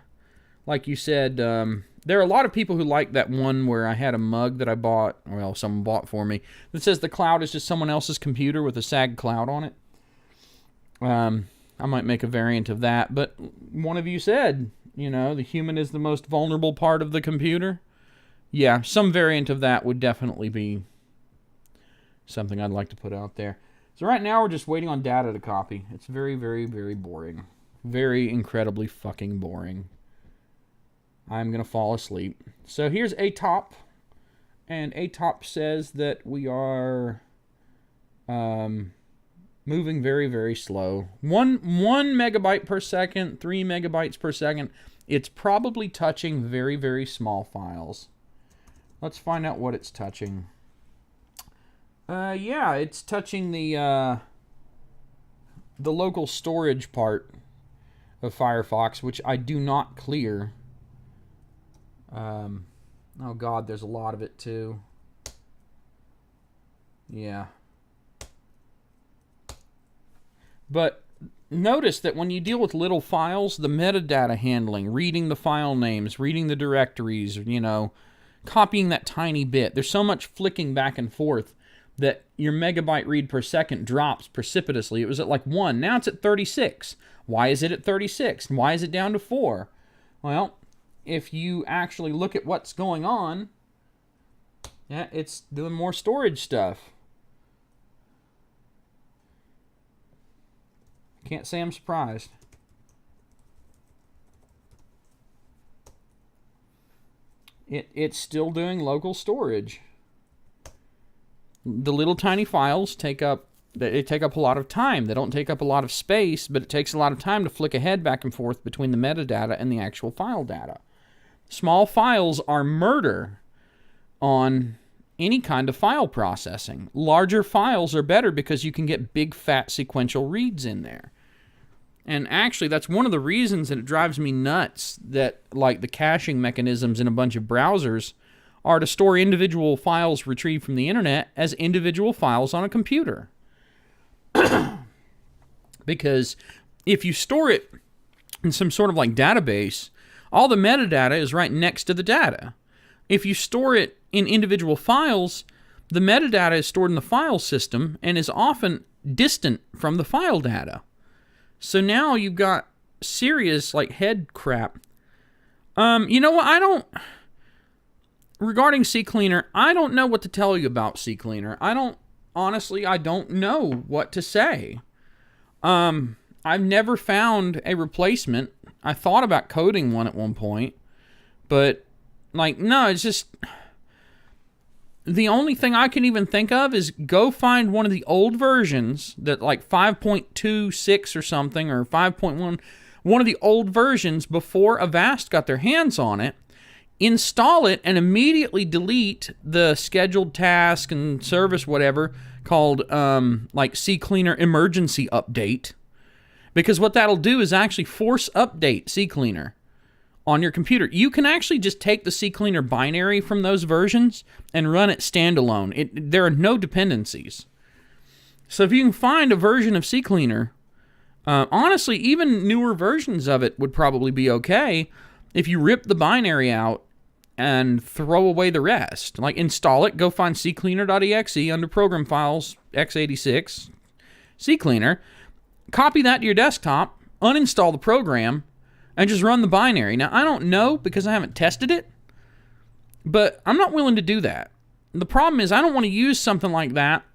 like you said, there are a lot of people who like that one where I had a mug that I bought, well, someone bought for me, that says the cloud is just someone else's computer with a SAG cloud on it. I might make a variant of that, but one of you said, the human is the most vulnerable part of the computer. Yeah, some variant of that would definitely be something I'd like to put out there. So right now we're just waiting on data to copy. It's very, very, very boring. Very incredibly fucking boring. I'm going to fall asleep. So here's ATOP. And ATOP says that we are moving very, very slow. 1 megabyte per second, 3 megabytes per second. It's probably touching very, very small files. Let's find out what it's touching. Yeah, it's touching the local storage part of Firefox, which I do not clear. Oh God, there's a lot of it too. Yeah. But notice that when you deal with little files, the metadata handling, reading the file names, reading the directories, copying that tiny bit, there's so much flicking back and forth that your megabyte read per second drops precipitously. It was at like 1. Now it's at 36. Why is it at 36? And why is it down to 4? Well, if you actually look at what's going on, yeah, it's doing more storage stuff. Can't say I'm surprised. It's still doing local storage. The little tiny files take up a lot of time. They don't take up a lot of space, but it takes a lot of time to flick ahead back and forth between the metadata and the actual file data. Small files are murder on any kind of file processing. Larger files are better because you can get big fat sequential reads in there. And actually, that's one of the reasons that it drives me nuts that like the caching mechanisms in a bunch of browsers are to store individual files retrieved from the internet as individual files on a computer. Because if you store it in some sort of like database, all the metadata is right next to the data. If you store it in individual files, the metadata is stored in the file system and is often distant from the file data. So now you've got serious like head crap. You know what? Regarding CCleaner, I don't know what to tell you about CCleaner. Honestly, I don't know what to say. I've never found a replacement. I thought about coding one at one point, but like, no, it's just the only thing I can even think of is go find one of the old versions that like 5.26 or something, or 5.1, one of the old versions before Avast got their hands on it, install it, and immediately delete the scheduled task and service, whatever, called like CCleaner emergency update. Because what that'll do is actually force update CCleaner on your computer. You can actually just take the CCleaner binary from those versions and run it standalone. There are no dependencies. So if you can find a version of CCleaner, honestly, even newer versions of it would probably be okay if you rip the binary out and throw away the rest. Like, install it, go find ccleaner.exe under Program Files, x86, CCleaner, copy that to your desktop, uninstall the program, and just run the binary. Now, I don't know because I haven't tested it, but I'm not willing to do that. The problem is I don't want to use something like that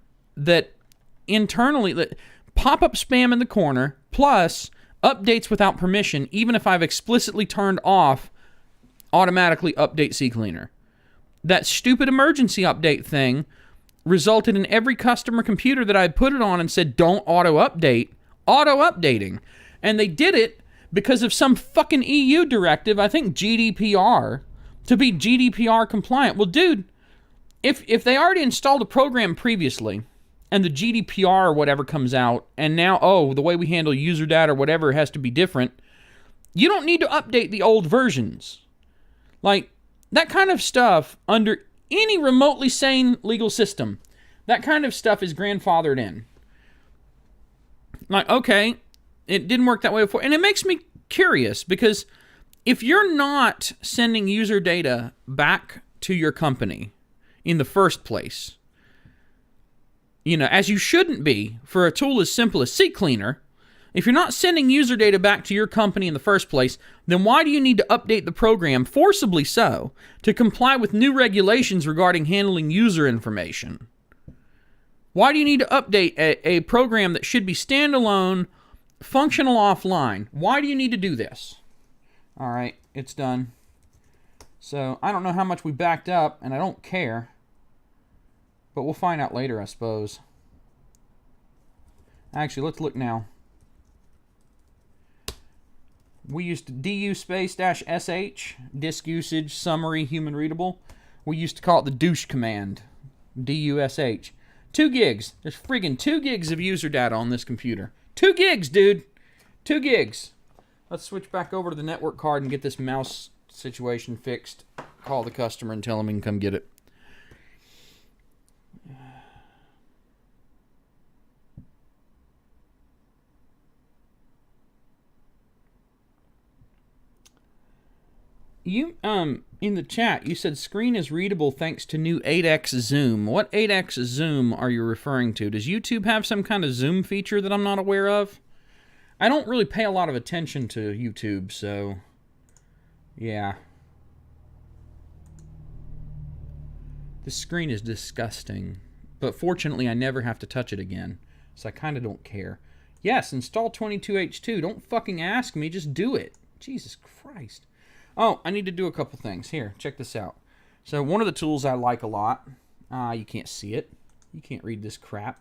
internally, that pop-up spam in the corner, plus updates without permission, even if I've explicitly turned off automatically update CCleaner. That stupid emergency update thing resulted in every customer computer that I put it on and said, don't auto-update, auto-updating. And they did it because of some fucking EU directive, I think GDPR, to be GDPR compliant. Well, dude, if they already installed a program previously, and the GDPR or whatever comes out, and now, oh, the way we handle user data or whatever has to be different, you don't need to update the old versions. Like, that kind of stuff, under any remotely sane legal system, that kind of stuff is grandfathered in. Like, okay, it didn't work that way before. And it makes me curious, because if you're not sending user data back to your company in the first place, you know, as you shouldn't be for a tool as simple as CCleaner, if you're not sending user data back to your company in the first place, then why do you need to update the program, forcibly so, to comply with new regulations regarding handling user information? Why do you need to update a program that should be standalone, functional offline? Why do you need to do this? All right, it's done. So I don't know how much we backed up, and I don't care. But we'll find out later, I suppose. Actually, let's look now. We used du space -sh, disk usage, summary, human readable. We used to call it the douche command, dush. 2 gigs. There's friggin' 2 gigs of user data on this computer. 2 gigs, dude. 2 gigs. Let's switch back over to the network card and get this mouse situation fixed. Call the customer and tell them he can come get it. You, in the chat, you said screen is readable thanks to new 8x zoom. What 8x zoom are you referring to? Does YouTube have some kind of zoom feature that I'm not aware of? I don't really pay a lot of attention to YouTube, so yeah. This screen is disgusting, but fortunately I never have to touch it again, so I kind of don't care. Yes, install 22H2. Don't fucking ask me, just do it. Jesus Christ. Oh, I need to do a couple things. Here, check this out. So one of the tools I like a lot, you can't see it. You can't read this crap.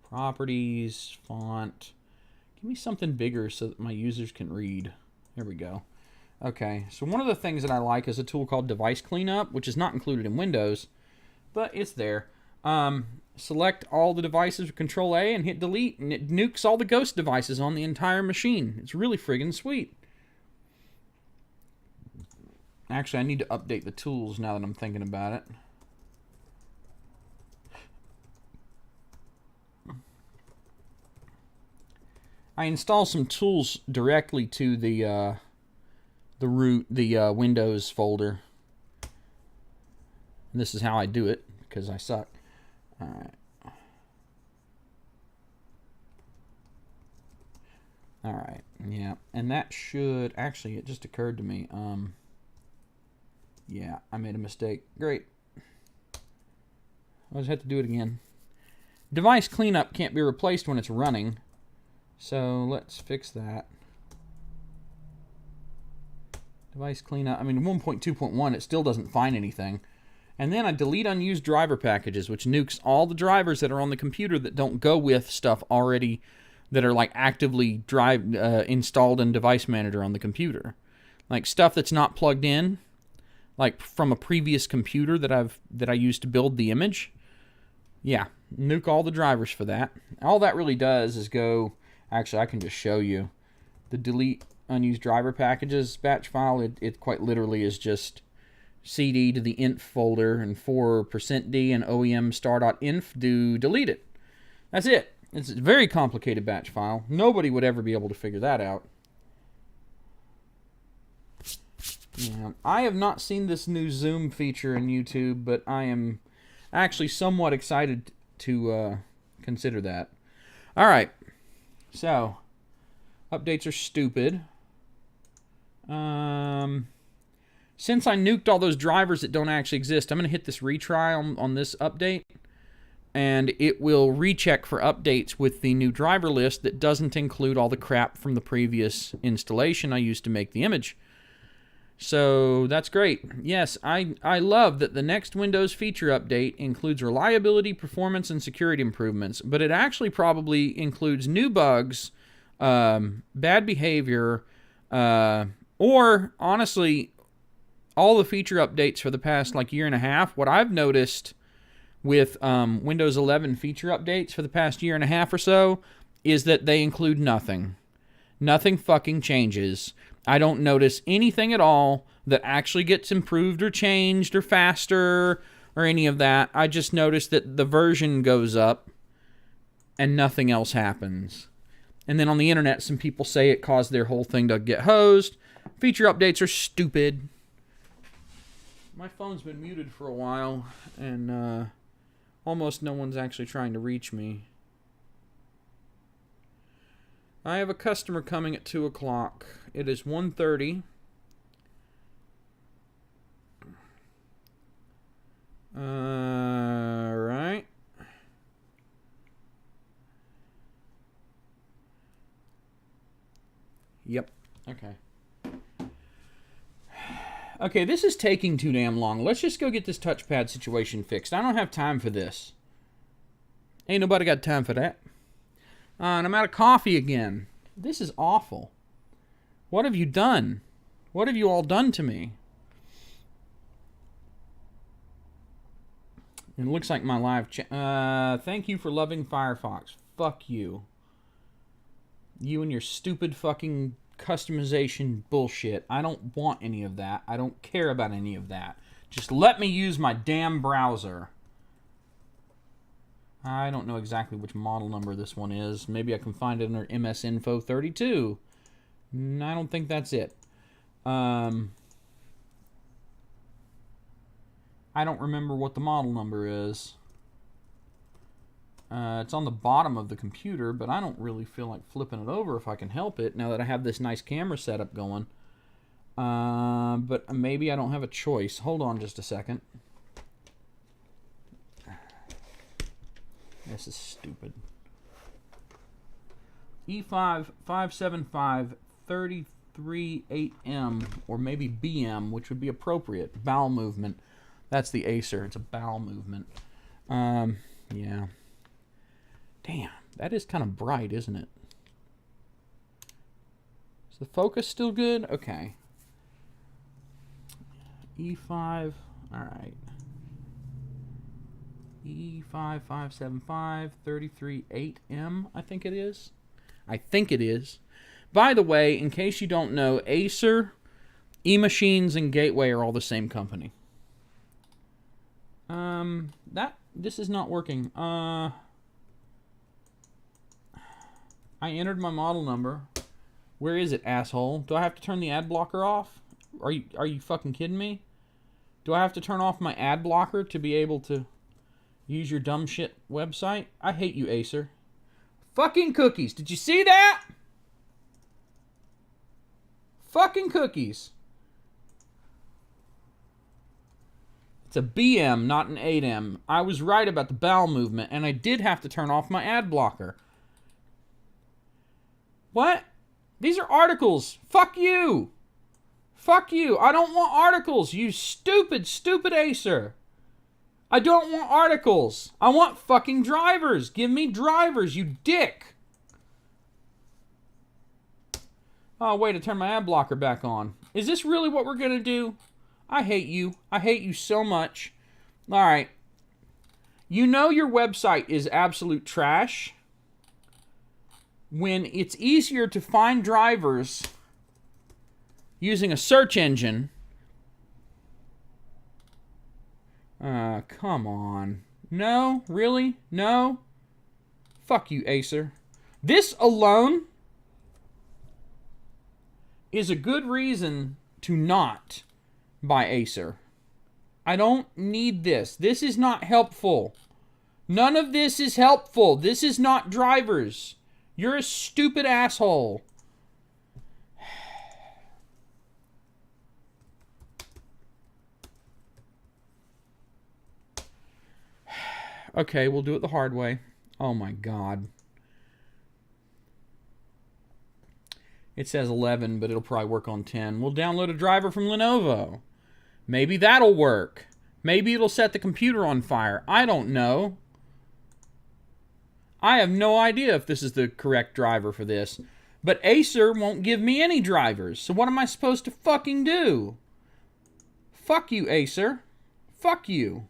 Properties, font. Give me something bigger so that my users can read. There we go. Okay, so one of the things that I like is a tool called Device Cleanup, which is not included in Windows, but it's there. Select all the devices with Control A and hit delete, and it nukes all the ghost devices on the entire machine. It's really friggin' sweet. Actually, I need to update the tools now that I'm thinking about it. I install some tools directly to the Windows folder. And this is how I do it, because I suck. Alright. Alright, yeah. And that should... Actually, it just occurred to me. Yeah, I made a mistake. Great. I'll just have to do it again. Device cleanup can't be replaced when it's running. So let's fix that. Device cleanup. I mean, 1.2.1, it still doesn't find anything. And then I delete unused driver packages, which nukes all the drivers that are on the computer that don't go with stuff already that are like actively installed in Device Manager on the computer. Like stuff that's not plugged in, like from a previous computer that I used to build the image. Yeah, nuke all the drivers for that. All that really does is go... Actually, I can just show you. The delete unused driver packages batch file, it quite literally is just cd to the inf folder and for %d and OEM star.inf do delete it. That's it. It's a very complicated batch file. Nobody would ever be able to figure that out. Yeah, I have not seen this new zoom feature in YouTube, but I am actually somewhat excited to consider that. All right. So, updates are stupid. Since I nuked all those drivers that don't actually exist, I'm going to hit this retry on this update, and it will recheck for updates with the new driver list that doesn't include all the crap from the previous installation I used to make the image. So that's great. Yes, I love that the next Windows feature update includes reliability, performance, and security improvements, but it actually probably includes new bugs, bad behavior, or honestly, all the feature updates for the past like year and a half. What I've noticed with Windows 11 feature updates for the past year and a half or so is that they include nothing. Nothing fucking changes. I don't notice anything at all that actually gets improved or changed or faster or any of that. I just notice that the version goes up and nothing else happens. And then on the internet, some people say it caused their whole thing to get hosed. Feature updates are stupid. My phone's been muted for a while, and almost no one's actually trying to reach me. I have a customer coming at 2 o'clock. It is 1:30. Right. Yep. Okay. Okay, this is taking too damn long. Let's just go get this touchpad situation fixed. I don't have time for this. Ain't nobody got time for that. And I'm out of coffee again. This is awful. What have you done? What have you all done to me? It looks like my live chat. Thank you for loving Firefox. Fuck you. You and your stupid fucking customization bullshit. I don't want any of that. I don't care about any of that. Just let me use my damn browser. I don't know exactly which model number this one is. Maybe I can find it under MS Info 32. I don't think that's it. I don't remember what the model number is. It's on the bottom of the computer, but I don't really feel like flipping it over if I can help it now that I have this nice camera setup going. But maybe I don't have a choice. Hold on just a second. This is stupid. E5-575 33-8M, or maybe BM, which would be appropriate. Bowel movement. That's the Acer. It's a bowel movement. Yeah. Damn, that is kind of bright, isn't it? Is the focus still good? Okay. E5, alright. E5-575 33-8M, I think it is. I think it is. By the way, in case you don't know, Acer, eMachines, and Gateway are all the same company. This is not working. I entered my model number. Where is it, asshole? Do I have to turn the ad blocker off? Are you fucking kidding me? Do I have to turn off my ad blocker to be able to use your dumb shit website? I hate you, Acer. Fucking cookies. Did you see that? Fucking cookies. It's a BM, not an 8M. I was right about the bowel movement, and I did have to turn off my ad blocker. What? These are articles. Fuck you. Fuck you. I don't want articles, you stupid, stupid Acer. I don't want articles. I want fucking drivers. Give me drivers, you dick. Oh, wait, to turn my ad blocker back on. Is this really what we're going to do? I hate you. I hate you so much. All right. You know your website is absolute trash when it's easier to find drivers using a search engine. Come on. No? Really? No? Fuck you, Acer. This alone is a good reason to not buy Acer. I don't need this. This is not helpful. None of this is helpful. This is not drivers. You're a stupid asshole. Okay, we'll do it the hard way. Oh my God. It says 11, but it'll probably work on 10. We'll download a driver from Lenovo. Maybe that'll work. Maybe it'll set the computer on fire. I don't know. I have no idea if this is the correct driver for this. But Acer won't give me any drivers. So what am I supposed to fucking do? Fuck you, Acer. Fuck you.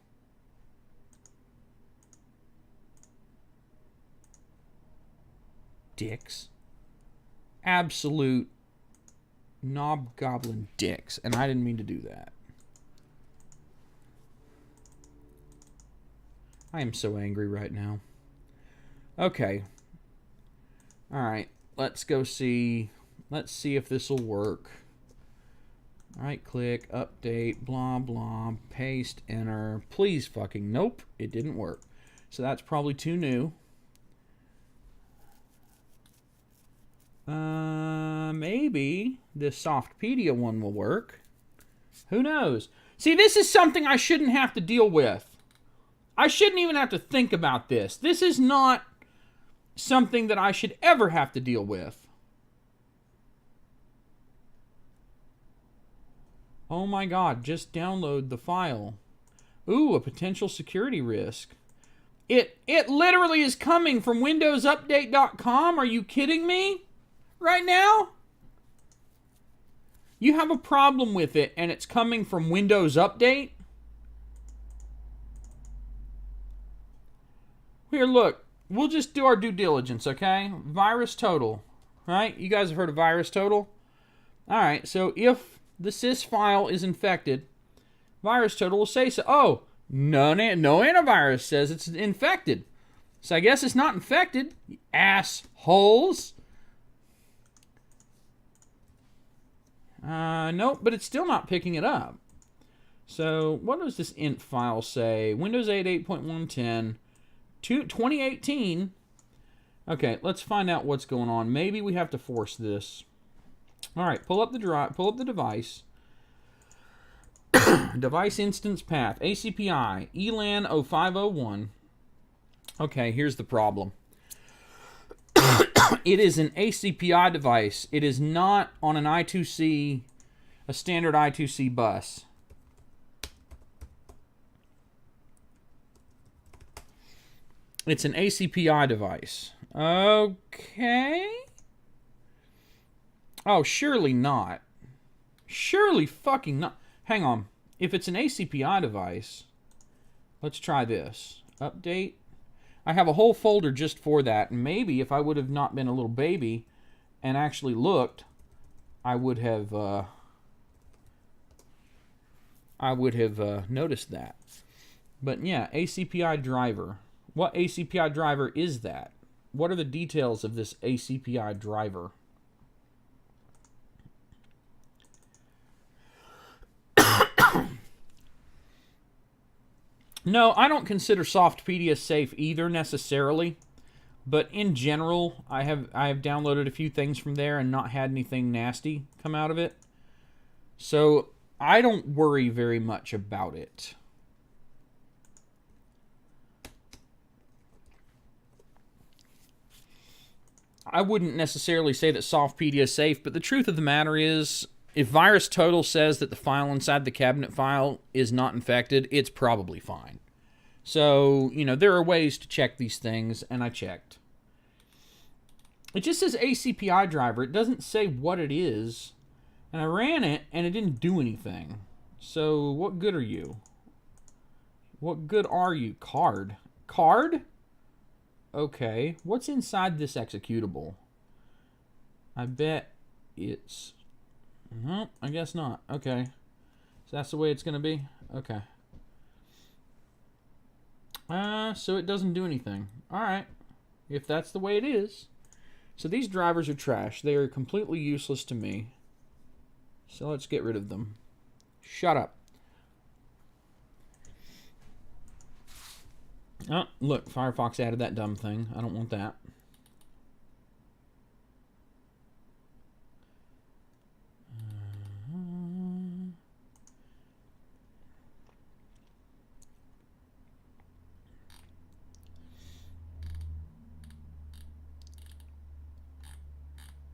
Dicks. Absolute knob-goblin dicks. And I didn't mean to do that. I am so angry right now. Okay. Alright. Let's go see. Let's see if this will work. Right click, update, blah, blah, paste, enter. Please fucking, nope, it didn't work. So that's probably too new. Maybe this Softpedia one will work. Who knows? See, this is something I shouldn't have to deal with. I shouldn't even have to think about this. This is not something that I should ever have to deal with. Oh my God, just download the file. Ooh, a potential security risk. It literally is coming from windowsupdate.com. Are you kidding me? Right now? You have a problem with it and it's coming from Windows Update? Here, look. We'll just do our due diligence, okay? Virus total. Right? You guys have heard of virus total? Alright, so if the sys file is infected, virus total will say so. Oh, no antivirus says it's infected. So I guess it's not infected, you assholes. Nope, but it's still not picking it up. So what does this int file say? Windows 8 8.110 2018. Okay, let's find out what's going on. Maybe we have to force this. All right, pull up the device. Device instance path, ACPI, ELAN 0501. Okay, here's the problem. It is an ACPI device. It is not on an I2C, a standard I2C bus. It's an ACPI device. Okay. Oh, surely not. Surely fucking not. Hang on. If it's an ACPI device, let's try this. Update. I have a whole folder just for that. And maybe if I would have not been a little baby and actually looked, I would have noticed that. But yeah, ACPI driver. What ACPI driver is that? What are the details of this ACPI driver? No, I don't consider Softpedia safe either necessarily, but in general, I have downloaded a few things from there and not had anything nasty come out of it. So I don't worry very much about it. I wouldn't necessarily say that softpedia is safe, but the truth of the matter is, if VirusTotal says that the file inside the cabinet file is not infected, it's probably fine. So, you know, there are ways to check these things, and I checked. It just says ACPI driver. It doesn't say what it is. And I ran it, and it didn't do anything. So, what good are you? What good are you? Card. Card? Okay. What's inside this executable? I bet it's... No, I guess not. Okay. So that's the way it's going to be? Okay. So it doesn't do anything. Alright. If that's the way it is. So these drivers are trash. They are completely useless to me. So let's get rid of them. Shut up. Oh, look. Firefox added that dumb thing. I don't want that.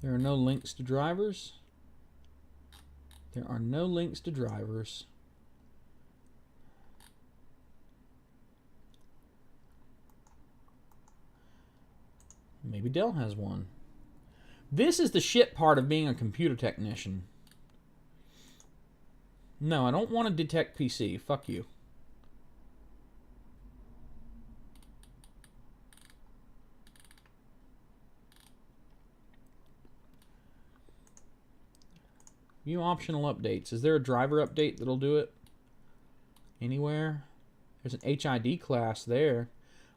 There are no links to drivers. There are no links to drivers. Maybe Dell has one. This is the shit part of being a computer technician. No, I don't want to detect PC. Fuck you. View optional updates. Is there a driver update that'll do it? Anywhere? There's an HID class there.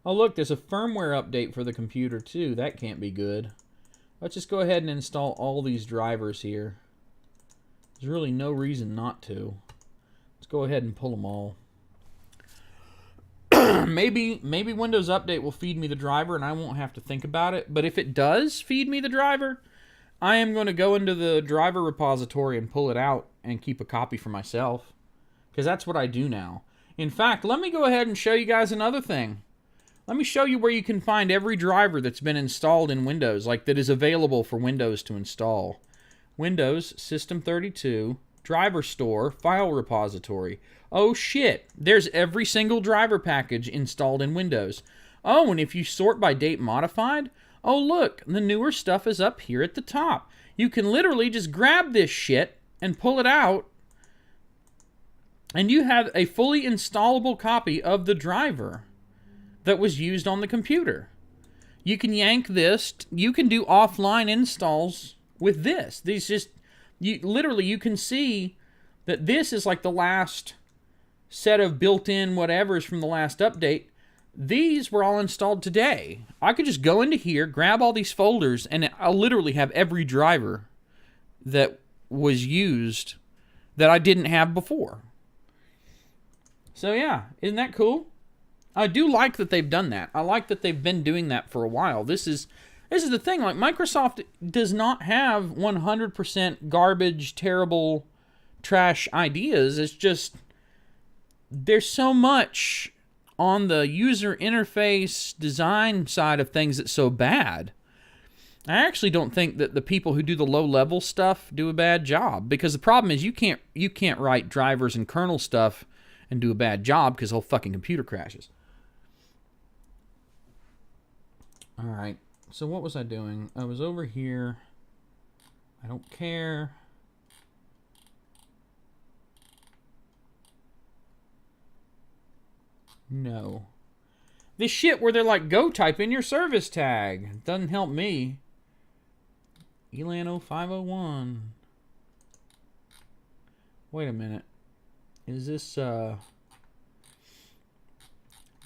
Oh, look, there's a firmware update for the computer, too. That can't be good. Let's just go ahead and install all these drivers here. There's really no reason not to. Let's go ahead and pull them all. maybe Windows Update will feed me the driver and I won't have to think about it. But if it does feed me the driver, I am going to go into the driver repository and pull it out and keep a copy for myself. Because that's what I do now. In fact, let me go ahead and show you guys another thing. Let me show you where you can find every driver that's been installed in Windows, like that is available for Windows to install. Windows, System 32, Driver Store, File Repository. Oh shit, there's every single driver package installed in Windows. Oh, and if you sort by date modified, oh look, the newer stuff is up here at the top. You can literally just grab this shit and pull it out, and you have a fully installable copy of the driver that was used on the computer. You can yank this. You can do offline installs with this. These just, literally you can see that this is like the last set of built-in whatevers from the last update. These were all installed today. I could just go into here, grab all these folders, and I'll literally have every driver that was used that I didn't have before. So yeah, isn't that cool? I do like that they've done that. I like that they've been doing that for a while. This is the thing. Like, Microsoft does not have 100% garbage, terrible, trash ideas. It's just there's so much on the user interface design side of things that's so bad. I actually don't think that the people who do the low-level stuff do a bad job, because the problem is you can't write drivers and kernel stuff and do a bad job because the whole fucking computer crashes. Alright, so what was I doing? I was over here. I don't care. No. This shit where they're like, go type in your service tag. Doesn't help me. Elan 0501. Wait a minute. Is this,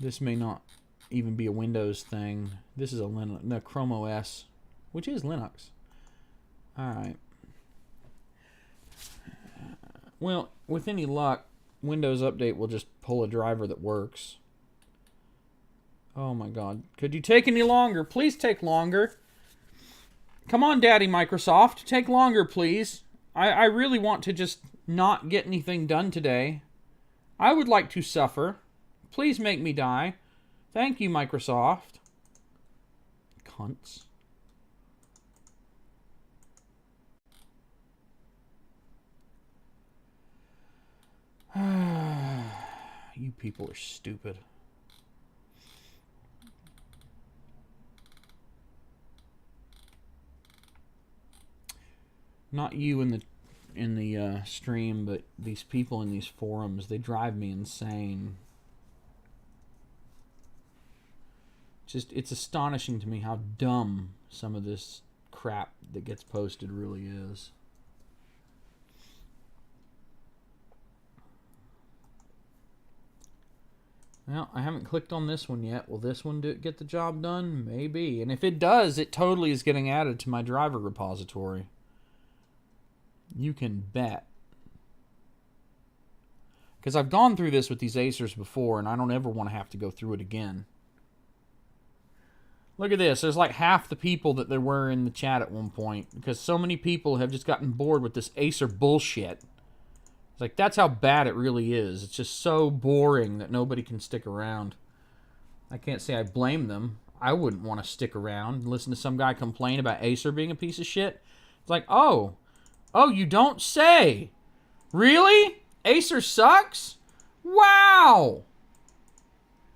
this may not even be a Windows thing. This is a Linux, no, Chrome OS, which is Linux. Alright. Well, with any luck, Windows Update will just pull a driver that works. Oh my god. Could you take any longer? Please take longer. Come on, Daddy Microsoft. Take longer, please. I really want to just not get anything done today. I would like to suffer. Please make me die. Thank you, Microsoft. Cunts. You people are stupid. Not you in the stream, but these people in these forums, they drive me insane. Just, it's astonishing to me how dumb some of this crap that gets posted really is. Well, I haven't clicked on this one yet. Will this one get the job done? Maybe. And if it does, it totally is getting added to my driver repository. You can bet. Because I've gone through this with these Acers before, and I don't ever want to have to go through it again. Look at this. There's like half the people that there were in the chat at one point, because so many people have just gotten bored with this Acer bullshit. It's like, that's how bad it really is. It's just so boring that nobody can stick around. I can't say I blame them. I wouldn't want to stick around and listen to some guy complain about Acer being a piece of shit. It's like, oh, you don't say. Really? Acer sucks? Wow!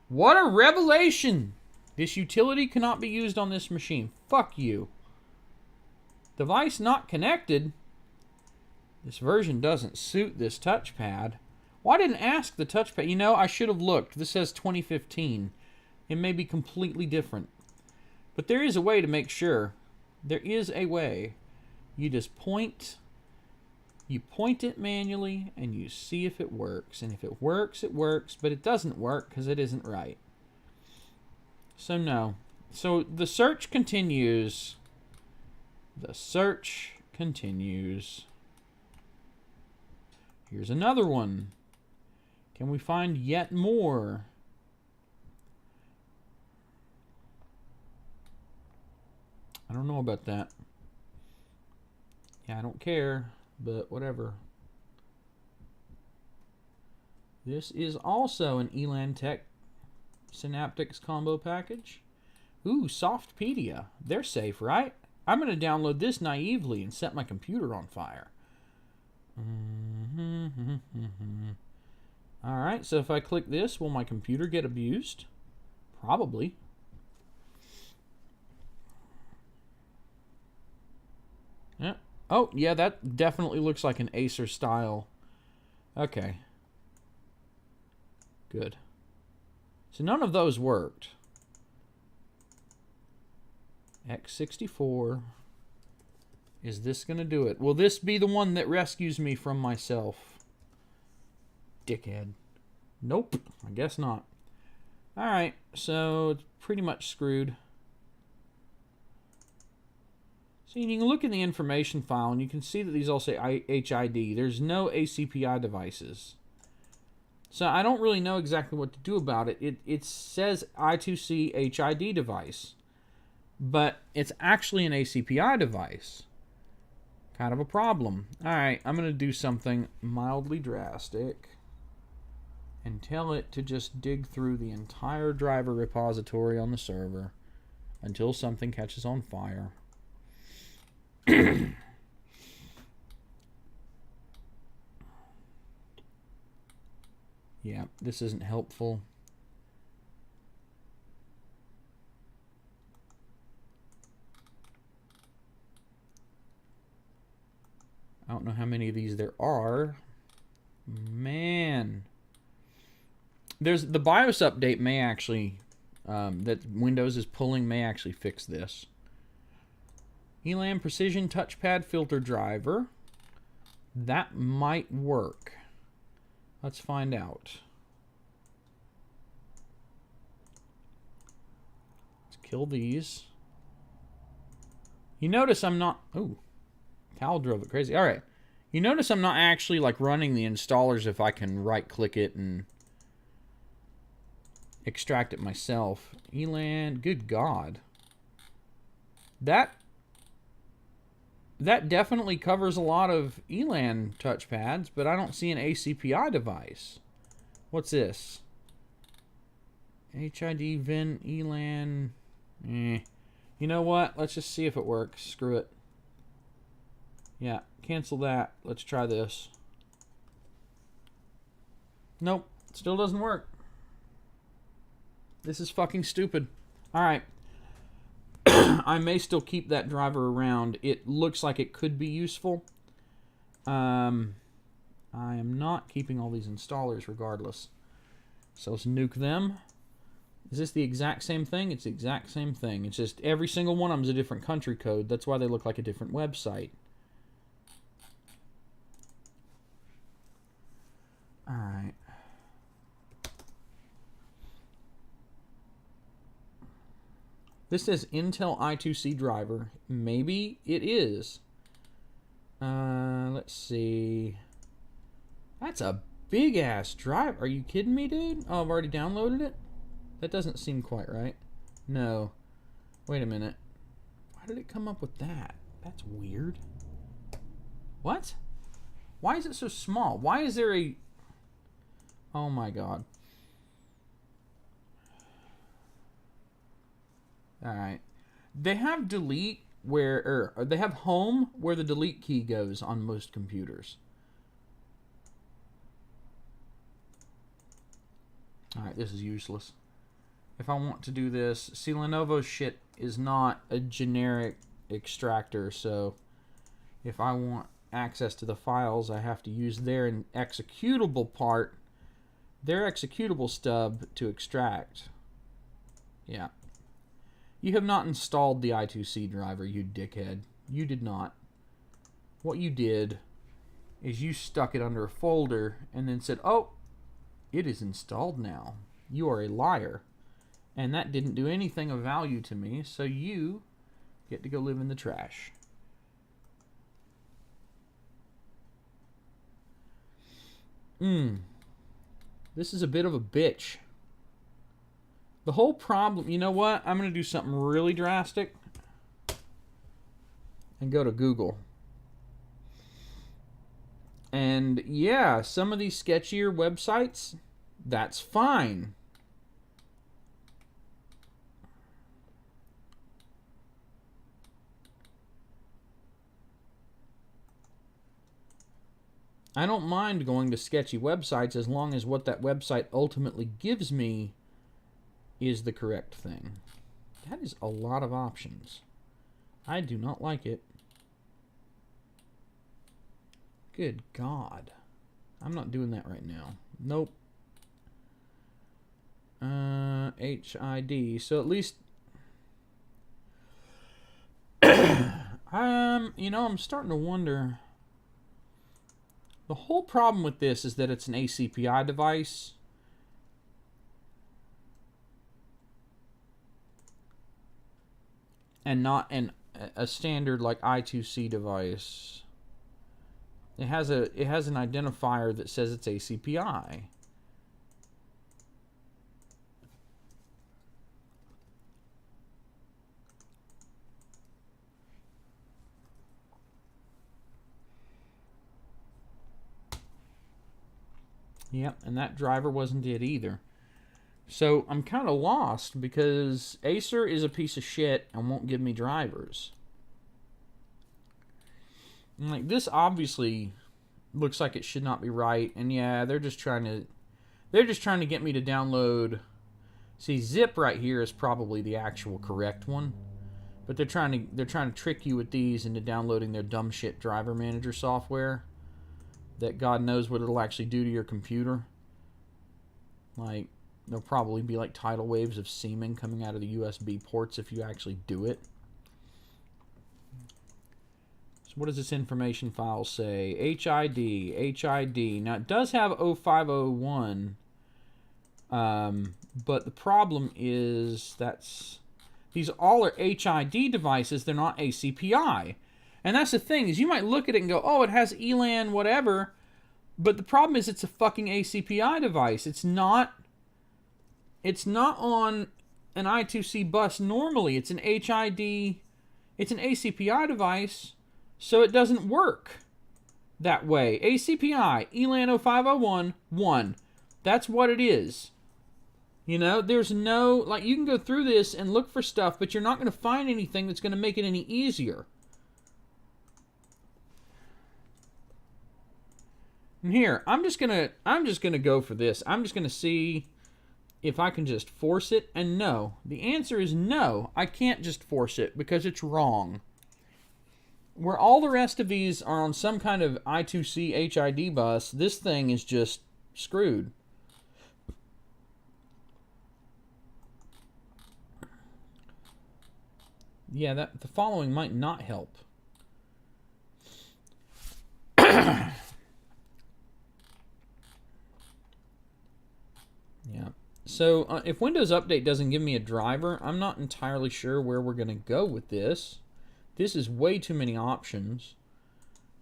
What a revelation. This utility cannot be used on this machine. Fuck you. Device not connected. This version doesn't suit this touchpad. Well, I didn't ask the touchpad. You know, I should have looked. This says 2015. It may be completely different. But there is a way to make sure. There is a way. You just point. You point it manually, and you see if it works. And if it works, it works. But it doesn't work because it isn't right. So, no. So, the search continues. The search continues. Here's another one. Can we find yet more? I don't know about that. Yeah, I don't care, but whatever. This is also an Elan Tech Synaptics combo package. Ooh, Softpedia. They're safe, right? I'm going to download this naively and set my computer on fire. Alright, so if I click this, will my computer get abused? Probably. Yeah. Oh, yeah, that definitely looks like an Acer style. Okay. Good. So none of those worked. X64. Is this going to do it? Will this be the one that rescues me from myself? Dickhead. Nope. I guess not. Alright, so it's pretty much screwed. So you can look in the information file and you can see that these all say HID. There's no ACPI devices. So I don't really know exactly what to do about it. It says I2C HID device. But it's actually an ACPI device. Kind of a problem. Alright, I'm going to do something mildly drastic and tell it to just dig through the entire driver repository on the server until something catches on fire. Yeah, this isn't helpful. I don't know how many of these there are. Man. There's the BIOS update may actually, that Windows is pulling may actually fix this. Elan Precision Touchpad Filter Driver. That might work. Let's find out. Let's kill these. You notice I'm not... Ooh. Cal drove it crazy. Alright. You notice I'm not actually like running the installers if I can right click it and extract it myself. Elan, good God. That definitely covers a lot of Elan touchpads, but I don't see an ACPI device. What's this? HID, VIN, Elan. You know what? Let's just see if it works. Screw it. Yeah, cancel that. Let's try this. Nope, Still doesn't work. This is fucking stupid. Alright. I may still keep that driver around. It looks like it could be useful. I am not keeping all these installers regardless. So let's nuke them. Is this the exact same thing? It's the exact same thing. It's just every single one of them is a different country code. That's why they look like a different website. Alright. This says Intel I2C driver. Maybe it is. Let's see. That's a big-ass drive. Are you kidding me, dude? Oh, I've already downloaded it? That doesn't seem quite right. No. Wait a minute. Why did it come up with that? That's weird. What? Why is it so small? Why is there a... Oh my god. Alright. They have delete where... they have home where the delete key goes on most computers. Alright, this is useless. If I want to do this... See, Lenovo shit is not a generic extractor, so... If I want access to the files, I have to use their executable part... Their executable stub to extract. Yeah. You have not installed the I2C driver, you dickhead. You did not. What you did is you stuck it under a folder and then said, oh, it is installed now. You are a liar. And that didn't do anything of value to me, so you get to go live in the trash. This is a bit of a bitch. The whole problem... You know what? I'm going to do something really drastic. And go to Google. And yeah, some of these sketchier websites, that's fine. I don't mind going to sketchy websites as long as what that website ultimately gives me is the correct thing. That is a lot of options. I do not like it. Good God. I'm not doing that right now. Nope. HID. So at least... you know, I'm starting to wonder... The whole problem with this is that it's an ACPI device. And not a standard like I2C device. It has an identifier that says it's ACPI. Yep, and that driver wasn't it either. So I'm kind of lost because Acer is a piece of shit and won't give me drivers. And like this obviously looks like it should not be right, and yeah, they're just trying to get me to download. See, zip right here is probably the actual correct one, but they're trying to trick you with these into downloading their dumb shit driver manager software. That God knows what it'll actually do to your computer. Like, there'll probably be like tidal waves of semen coming out of the USB ports if you actually do it. So what does this information file say? HID. Now, it does have E5-575, but the problem is these all are HID devices. They're not ACPI. And that's the thing, is you might look at it and go, oh, it has ELAN, whatever. But the problem is it's a fucking ACPI device. It's not on an I2C bus normally. It's an HID. It's an ACPI device, so it doesn't work that way. ACPI, ELAN 0501, 1. That's what it is. You know, there's no... Like, you can go through this and look for stuff, but you're not going to find anything that's going to make it any easier. And here, I'm just gonna go for this. I'm just gonna see if I can just force it, and no. The answer is no. I can't just force it because it's wrong. Where all the rest of these are on some kind of I2C HID bus, this thing is just screwed. Yeah, the following might not help. Yeah. So if Windows Update doesn't give me a driver, I'm not entirely sure where we're going to go with this. This is way too many options.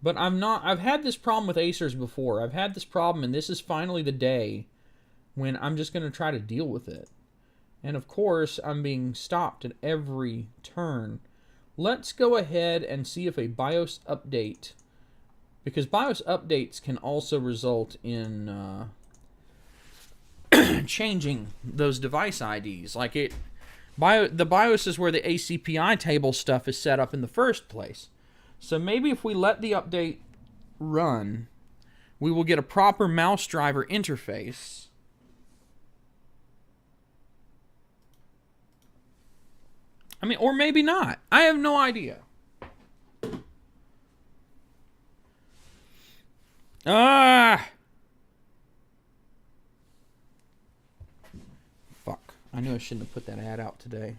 But I've had this problem with Acers before. I've had this problem, and this is finally the day when I'm just going to try to deal with it. And of course, I'm being stopped at every turn. Let's go ahead and see if a BIOS update, because BIOS updates can also result in changing those device IDs. Like the BIOS is where the ACPI table stuff is set up in the first place. So maybe if we let the update run, we will get a proper mouse driver interface. I mean, or maybe not. I have no idea. Fuck. I knew I shouldn't have put that ad out today.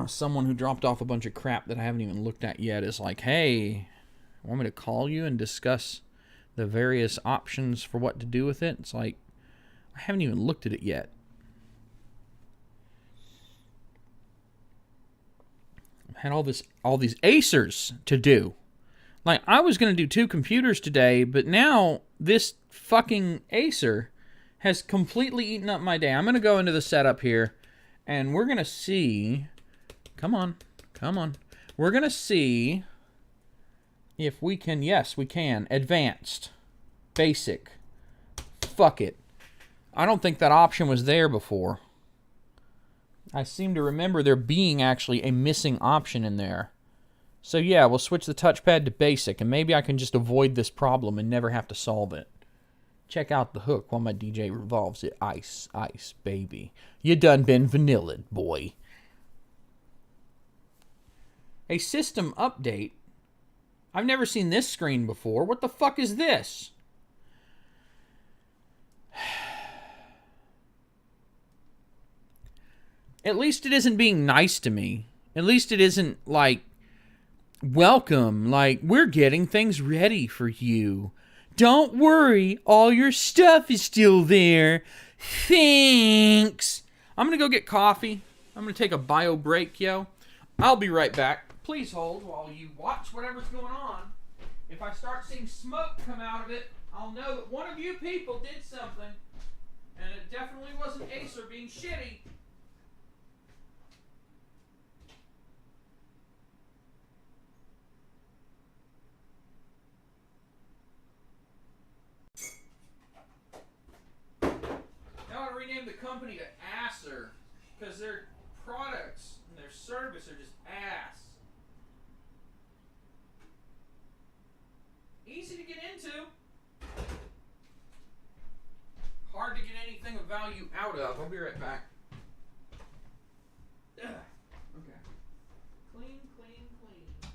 Someone who dropped off a bunch of crap that I haven't even looked at yet is like, hey, want me to call you and discuss the various options for what to do with it? It's like, I haven't even looked at it yet. I've had all these Acers to do. Like, I was going to do 2 computers today, but now this fucking Acer has completely eaten up my day. I'm going to go into the setup here, and we're going to see... Come on. We're going to see if we can... Yes, we can. Advanced. Basic. Fuck it. I don't think that option was there before. I seem to remember there being actually a missing option in there. So yeah, we'll switch the touchpad to basic, and maybe I can just avoid this problem and never have to solve it. Check out the hook while my DJ revolves it. Ice, ice, baby. You done been vanilla'd, boy. A system update? I've never seen this screen before. What the fuck is this? At least it isn't being nice to me. At least it isn't like, welcome, like, we're getting things ready for you. Don't worry, all your stuff is still there. Thanks. I'm going to go get coffee. I'm going to take a bio break, yo. I'll be right back. Please hold while you watch whatever's going on. If I start seeing smoke come out of it, I'll know that one of you people did something. And it definitely wasn't Acer being shitty. Rename the company to Acer because their products and their service are just ass. Easy to get into. Hard to get anything of value out of. I'll be right back. Ugh. Okay. Clean, clean, clean.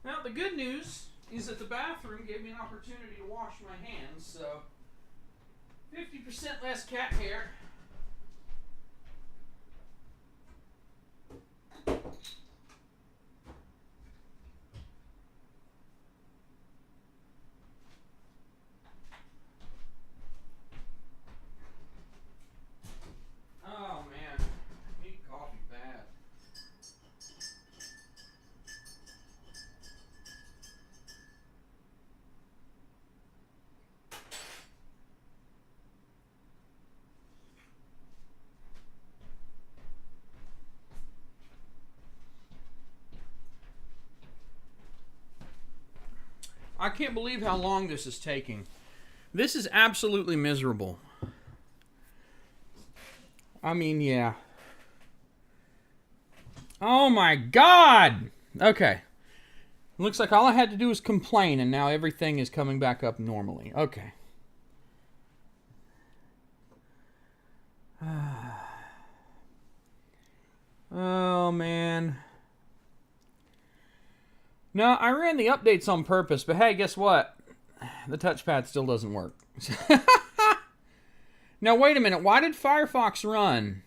Now, the good news is that the bathroom gave me an opportunity to wash my hands, so 50% less cat hair. I can't believe how long this is taking. This is absolutely miserable. I mean, yeah. Oh my God! Okay. Looks like all I had to do was complain, and now everything is coming back up normally. Okay. Oh, man. No, I ran the updates on purpose, but hey, guess what? The touchpad still doesn't work. Now, wait a minute. Why did Firefox run?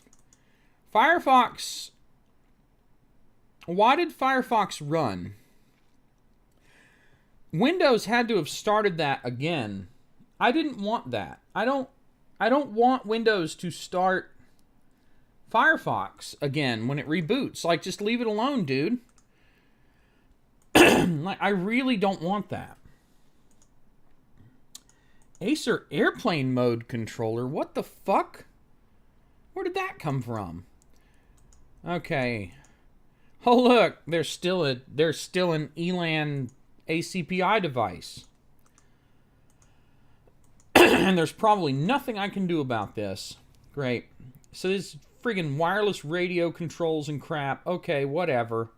Why did Firefox run? Windows had to have started that again. I didn't want that. I don't want Windows to start Firefox again when it reboots. Like, just leave it alone, dude. Like, I really don't want that. Acer airplane mode controller. What the fuck? Where did that come from? Okay. Oh look, there's still an ELAN ACPI device. And there's probably nothing I can do about this. Great. So this friggin' wireless radio controls and crap. Okay, whatever.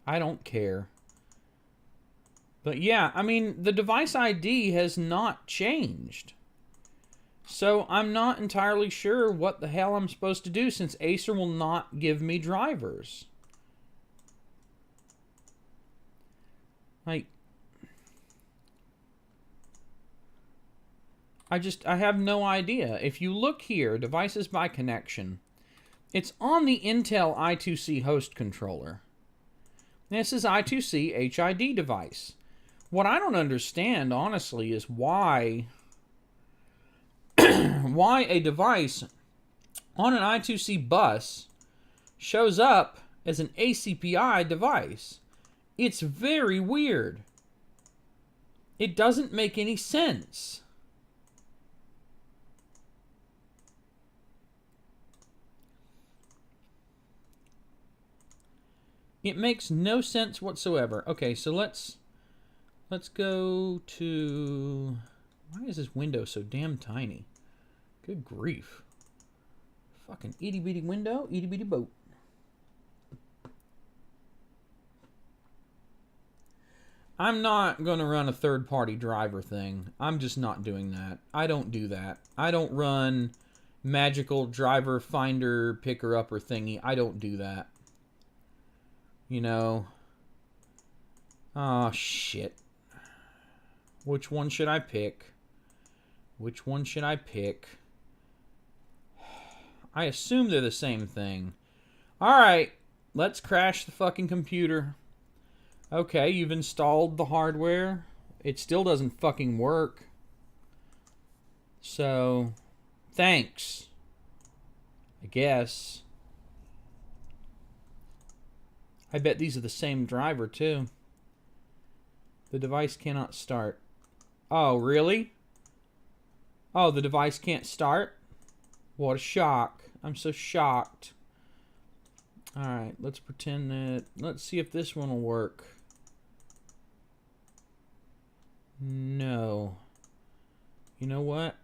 I don't care. But yeah, I mean, the device ID has not changed. So I'm not entirely sure what the hell I'm supposed to do since Acer will not give me drivers. Like, I have no idea. If you look here, devices by connection, it's on the Intel I2C host controller. This is I2C HID device. What I don't understand, honestly, is why a device on an I2C bus shows up as an ACPI device. It's very weird. It doesn't make any sense. It makes no sense whatsoever. Okay, so let's go to... Why is this window so damn tiny? Good grief. Fucking itty-bitty window, itty-bitty boat. I'm not going to run a third-party driver thing. I'm just not doing that. I don't do that. I don't run magical driver finder picker-upper thingy. I don't do that. You know. Oh, shit. Which one should I pick? Which one should I pick? I assume they're the same thing. Alright, let's crash the fucking computer. Okay, you've installed the hardware. It still doesn't fucking work. So, thanks. I guess. I bet these are the same driver, too. The device cannot start. Oh, really? Oh, the device can't start? What a shock. I'm so shocked. Alright, let's pretend that... Let's see if this one will work. No. You know what?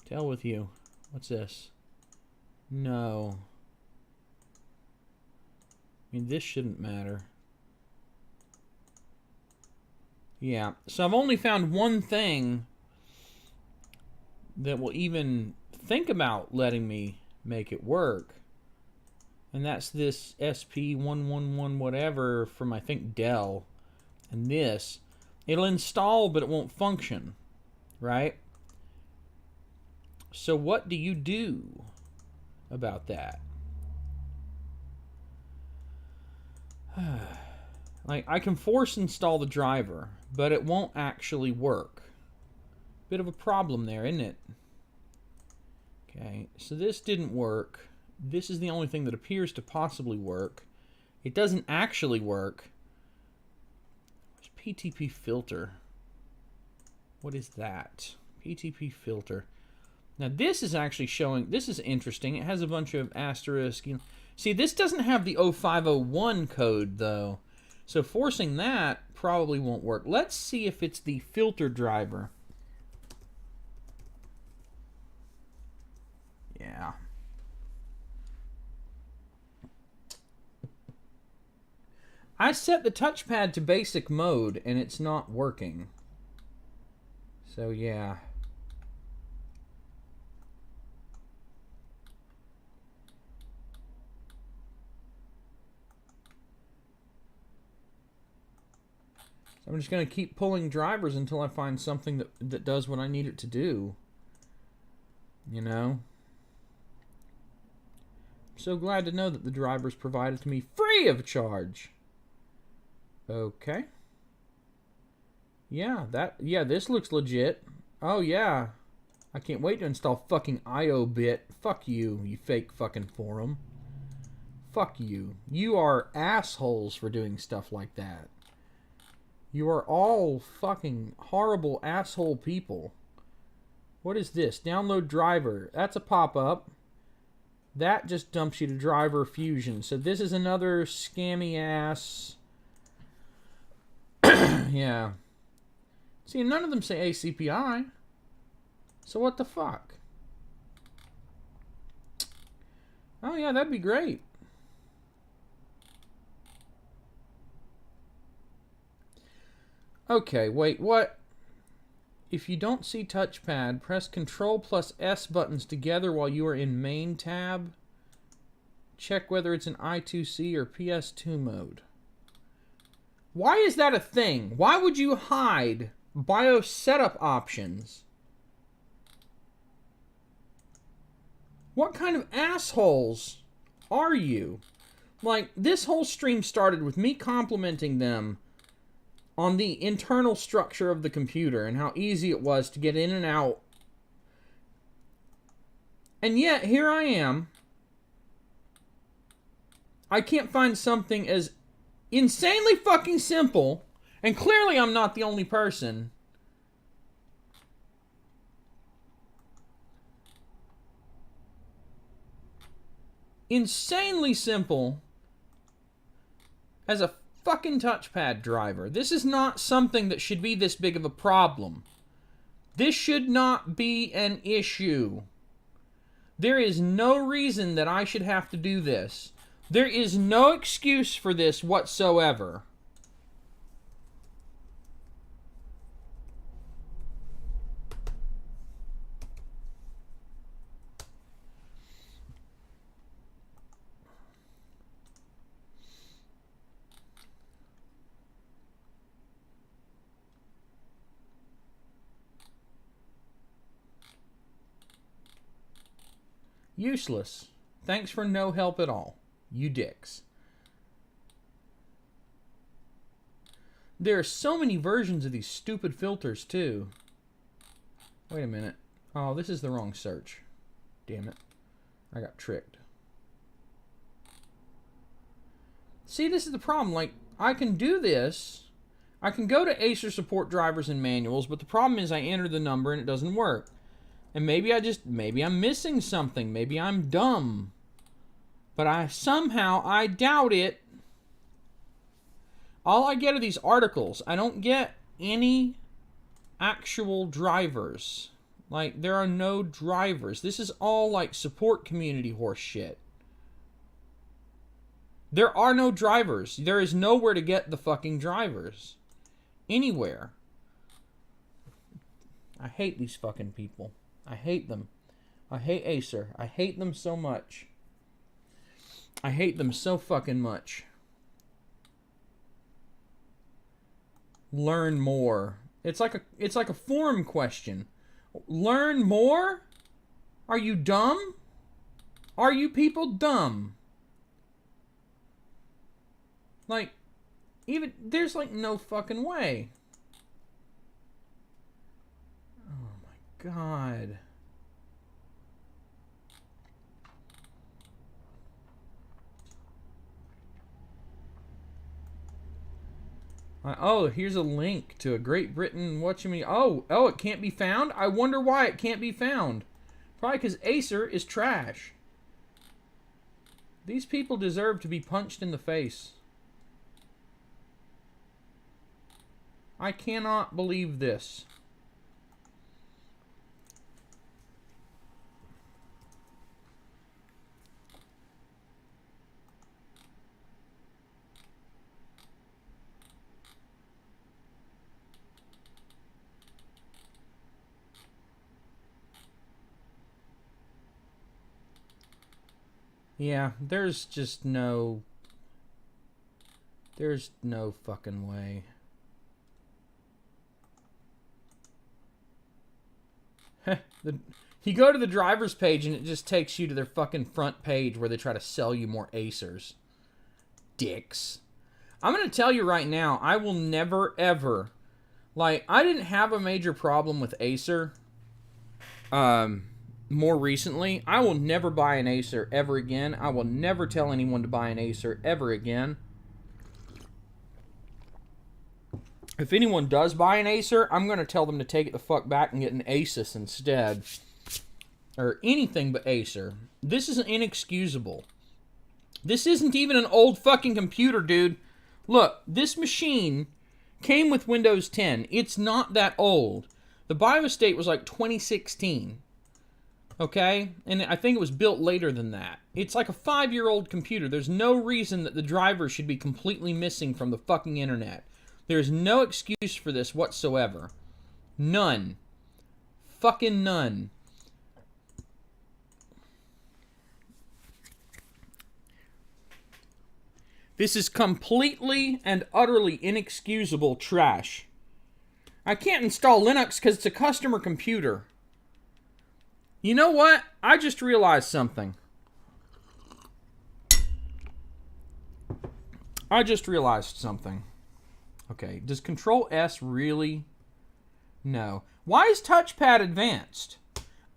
To hell with you. What's this? No. I mean, this shouldn't matter. Yeah, so I've only found one thing that will even think about letting me make it work. And that's this SP111 whatever from, I think, Dell. And this, it'll install, but it won't function, right? So what do you do about that? Like, I can force install the driver, but it won't actually work. Bit of a problem there, isn't it? Okay, so this didn't work. This is the only thing that appears to possibly work. It doesn't actually work. Where's PTP filter? What is that? PTP filter. Now this is actually showing, this is interesting. It has a bunch of asterisk. You know. See, this doesn't have the E5-575 code though. So forcing that probably won't work. Let's see if it's the filter driver. Yeah. I set the touchpad to basic mode and it's not working. So yeah. So I'm just going to keep pulling drivers until I find something that does what I need it to do. You know? I'm so glad to know that the driver's provided to me free of charge. Okay. Yeah, this looks legit. Oh, yeah. I can't wait to install fucking IO-bit. Fuck you, you fake fucking forum. Fuck you. You are assholes for doing stuff like that. You are all fucking horrible asshole people. What is this? Download driver. That's a pop-up. That just dumps you to driver fusion. So this is another scammy ass. Yeah. See, none of them say ACPI. So what the fuck? Oh yeah, that'd be great. Okay, wait, what? If you don't see touchpad, press Control plus S buttons together while you are in main tab. Check whether it's in I2C or PS2 mode. Why is that a thing? Why would you hide BIOS setup options? What kind of assholes are you? Like, this whole stream started with me complimenting them on the internal structure of the computer and how easy it was to get in and out. And yet, here I am. I can't find something as insanely fucking simple, and clearly I'm not the only person. Insanely simple as a fucking touchpad driver. This is not something that should be this big of a problem. This should not be an issue. There is no reason that I should have to do this. There is no excuse for this whatsoever. Useless. Thanks for no help at all. You dicks. There are so many versions of these stupid filters, too. Wait a minute. Oh, this is the wrong search. Damn it. I got tricked. See, this is the problem. Like, I can do this. I can go to Acer support drivers and manuals, but the problem is I enter the number and it doesn't work. And maybe I'm missing something. Maybe I'm dumb. But I doubt it. All I get are these articles. I don't get any actual drivers. Like, there are no drivers. This is all like support community horse shit. There are no drivers. There is nowhere to get the fucking drivers. Anywhere. I hate these fucking people. I hate them. I hate Acer. I hate them so much. I hate them so fucking much. Learn more. It's like a forum question. Learn more? Are you dumb? Are you people dumb? Like, even there's like no fucking way. Oh my god. Oh, here's a link to a Great Britain watching me. Oh, it can't be found? I wonder why it can't be found. Probably because Acer is trash. These people deserve to be punched in the face. I cannot believe this. Yeah, there's no fucking way. You go to the driver's page and it just takes you to their fucking front page where they try to sell you more Acers. Dicks. I'm going to tell you right now, I will never ever, like, I didn't have a major problem with Acer more recently. I will never buy an Acer ever again. I will never tell anyone to buy an Acer ever again. If anyone does buy an Acer, I'm going to tell them to take it the fuck back and get an Asus instead. Or anything but Acer. This is inexcusable. This isn't even an old fucking computer, dude. Look, this machine came with Windows 10. It's not that old. The BIOS date was like 2016. Okay? And I think it was built later than that. It's like a 5-year-old computer. There's no reason that the driver should be completely missing from the fucking internet. There's no excuse for this whatsoever. None. Fucking none. This is completely and utterly inexcusable trash. I can't install Linux because it's a customer computer. You know what? I just realized something. Okay, does Control S really? No. Why is touchpad advanced?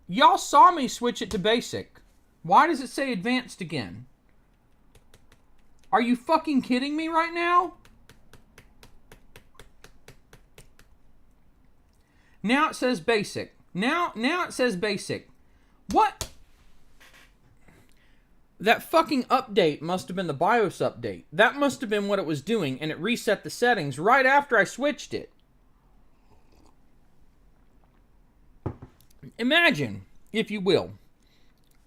Y'all saw me switch it to basic. Why does it say advanced again? Are you fucking kidding me right now? Now it says basic. Now it says basic. What? That fucking update must have been the BIOS update. That must have been what it was doing, and it reset the settings right after I switched it. Imagine, if you will,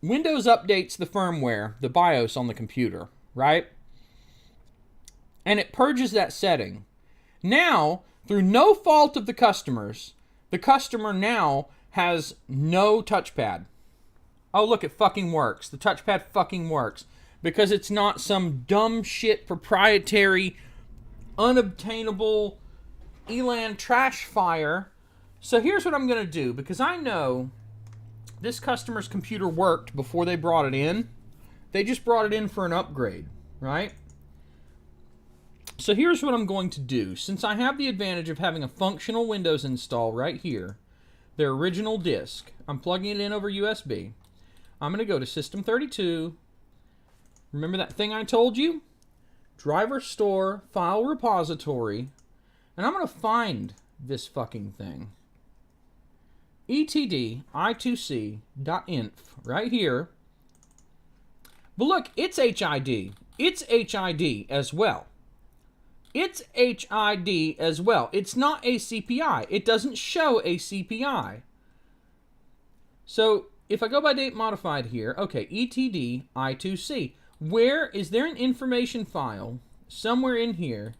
Windows updates the firmware, the BIOS on the computer, right? And it purges that setting. Now, through no fault of the customers, the customer now has no touchpad. Oh, look, it fucking works. The touchpad fucking works. Because it's not some dumb shit proprietary, unobtainable ELAN trash fire. So here's what I'm going to do. Because I know this customer's computer worked before they brought it in. They just brought it in for an upgrade, right? So here's what I'm going to do. Since I have the advantage of having a functional Windows install right here, their original disk, I'm plugging it in over USB. I'm going to go to System 32. Remember that thing I told you? Driver Store, File Repository. And I'm going to find this fucking thing. etdi2c.inf right here. But look, it's HID. It's HID as well. It's HID as well. It's not ACPI. It doesn't show ACPI. So if I go by date modified here, okay, etdi2c. Where is there an information file somewhere in here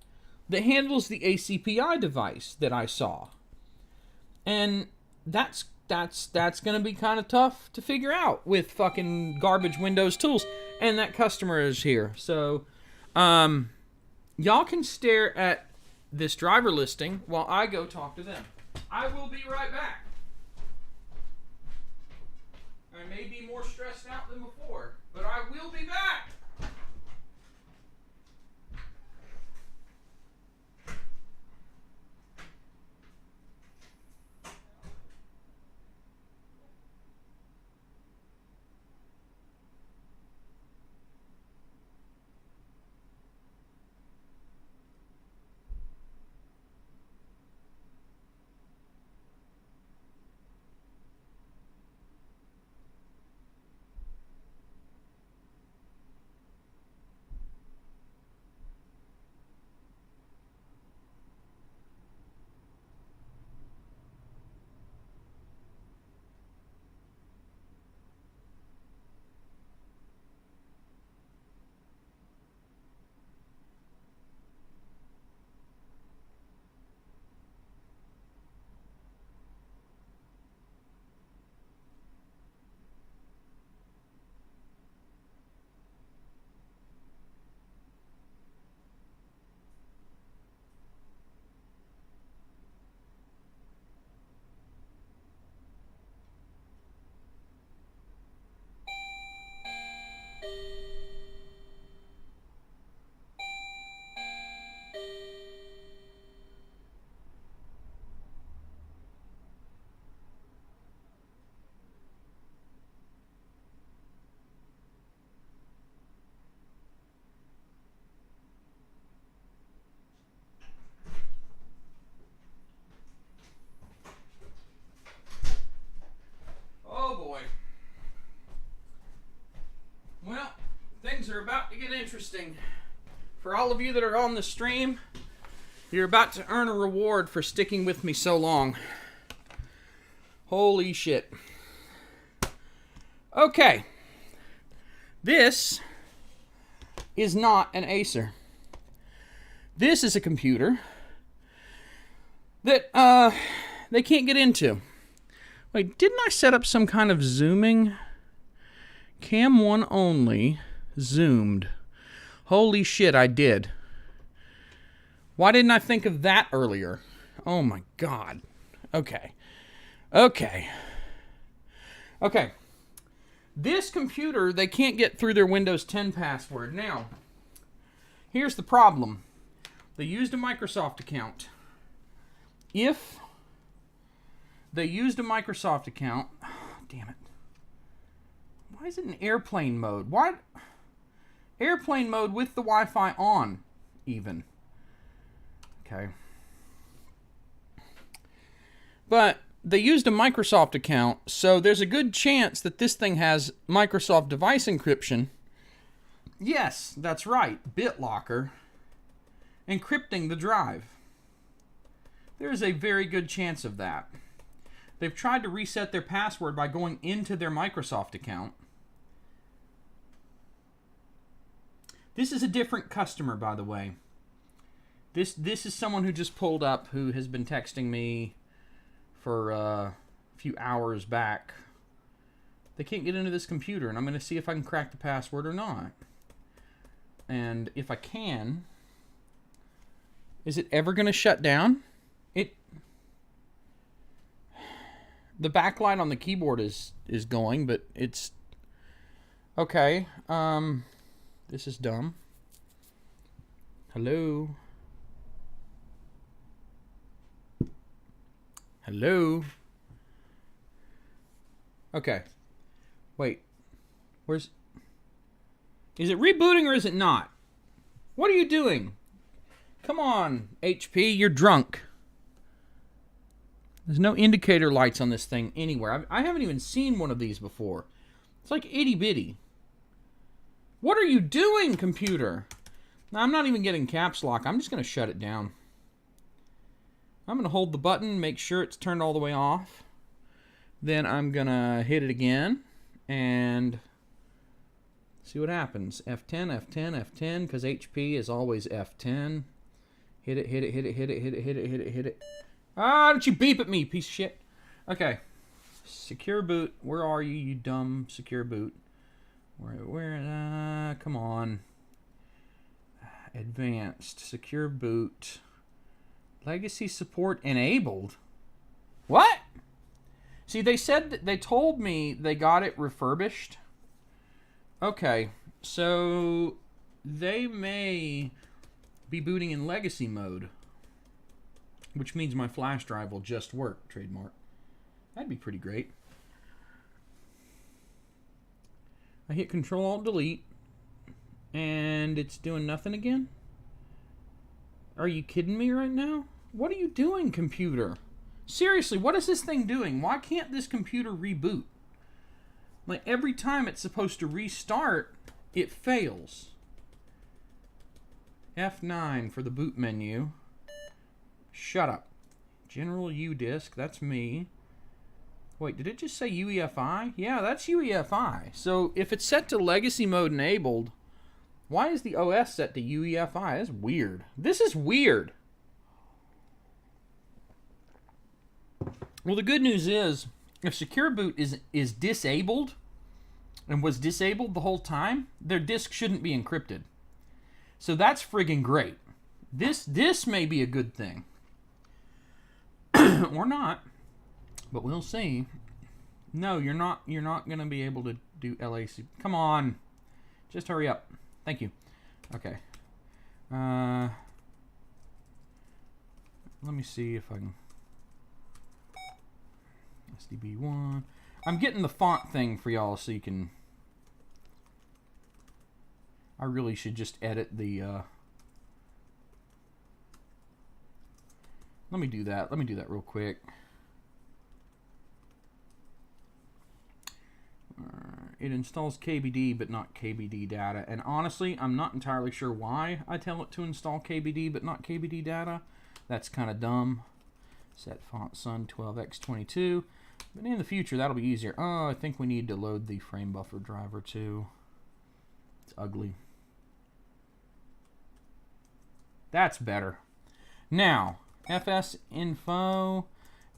that handles the ACPI device that I saw? And that's going to be kind of tough to figure out with fucking garbage Windows tools. And that customer is here. So, y'all can stare at this driver listing while I go talk to them. I will be right back. I may be more stressed out than before, but I will be back. about to get interesting. For all of you that are on the stream, you're about to earn a reward for sticking with me so long. Holy shit. Okay. This is not an Acer. This is a computer that they can't get into. Wait, didn't I set up some kind of zooming? Cam 1 only, zoomed. Holy shit, I did. Why didn't I think of that earlier? Oh my god. Okay. This computer, they can't get through their Windows 10 password. Now, here's the problem. They used a Microsoft account. If they used a Microsoft account... Oh, damn it. Why is it in airplane mode? Why? Airplane mode with the Wi-Fi on, even. Okay. But they used a Microsoft account, so there's a good chance that this thing has Microsoft device encryption. Yes, that's right. BitLocker. Encrypting the drive. There's a very good chance of that. They've tried to reset their password by going into their Microsoft account. This is a different customer, by the way. This is someone who just pulled up, who has been texting me for a few hours back. They can't get into this computer, and I'm going to see if I can crack the password or not. And if I can, is it ever going to shut down? The backlight on the keyboard is going, but it's okay. This is dumb. Hello. Hello. Okay. Wait. Is it rebooting or is it not? What are you doing? Come on, HP, you're drunk. There's no indicator lights on this thing anywhere. I haven't even seen one of these before. It's like itty bitty. What are you doing, computer? Now, I'm not even getting caps lock. I'm just going to shut it down. I'm going to hold the button, make sure it's turned all the way off. Then I'm going to hit it again and see what happens. F10, F10, F10, because HP is always F10. Hit it, hit it, hit it, hit it, hit it, hit it, hit it, hit it. Ah, don't you beep at me, piece of shit. Okay. Secure boot. Where are you, you dumb secure boot? Come on. Advanced. Secure boot. Legacy support enabled? What? See, they told me they got it refurbished. Okay. So, they may be booting in legacy mode. Which means my flash drive will just work, trademark. That'd be pretty great. I hit Control-Alt-Delete, and it's doing nothing again? Are you kidding me right now? What are you doing, computer? Seriously, what is this thing doing? Why can't this computer reboot? Like, every time it's supposed to restart, it fails. F9 for the boot menu. Shut up. General U disk, that's me. Wait, did it just say UEFI? Yeah, that's UEFI. So if it's set to legacy mode enabled, why is the OS set to UEFI? That's weird. This is weird. Well, the good news is, if Secure Boot is disabled, and was disabled the whole time, their disk shouldn't be encrypted. So that's friggin' great. This may be a good thing. Or not. But we'll see. No, you're not gonna be able to do LAC. Come on. Just hurry up. Thank you. Okay. Let me see if I can. SDB1. I'm getting the font thing for y'all so you can. I really should just edit the. Let me do that. Let me do that real quick. Alright. it installs KBD but not KBD data. And honestly, I'm not entirely sure why I tell it to install KBD but not KBD data. That's kind of dumb. Set font sun 12x22. But in the future, that'll be easier. Oh, I think we need to load the frame buffer driver too. It's ugly. That's better. Now, FS info,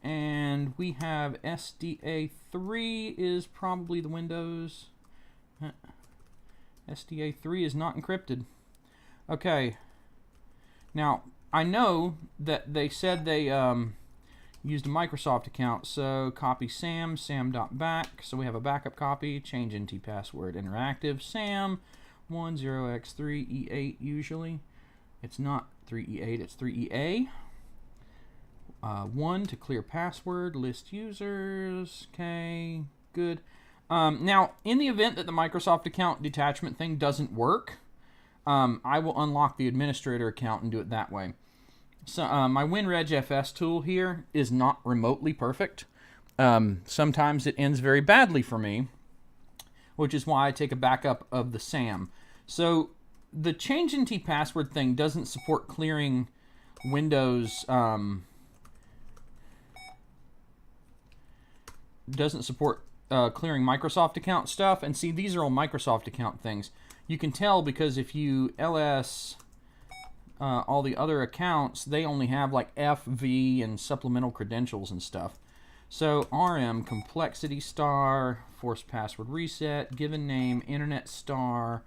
and we have SDA3 is probably the Windows. SDA3 is not encrypted. Okay. Now, I know that they said they used a Microsoft account, so copy sam, sam.back, so we have a backup copy, change NT password interactive, sam 10x3e8 usually. It's not 3e8, it's 3ea. 1 to clear password, list users, okay, good. Now, in the event that the Microsoft account detachment thing doesn't work, I will unlock the administrator account and do it that way. So my WinRegFS tool here is not remotely perfect. Sometimes it ends very badly for me, which is why I take a backup of the SAM. So the change NT password thing doesn't support clearing Windows, doesn't support clearing Microsoft account stuff. And see, these are all Microsoft account things. You can tell because if you ls all the other accounts, they only have like F, V, and supplemental credentials and stuff. So RM complexity star, force password reset, given name, internet star.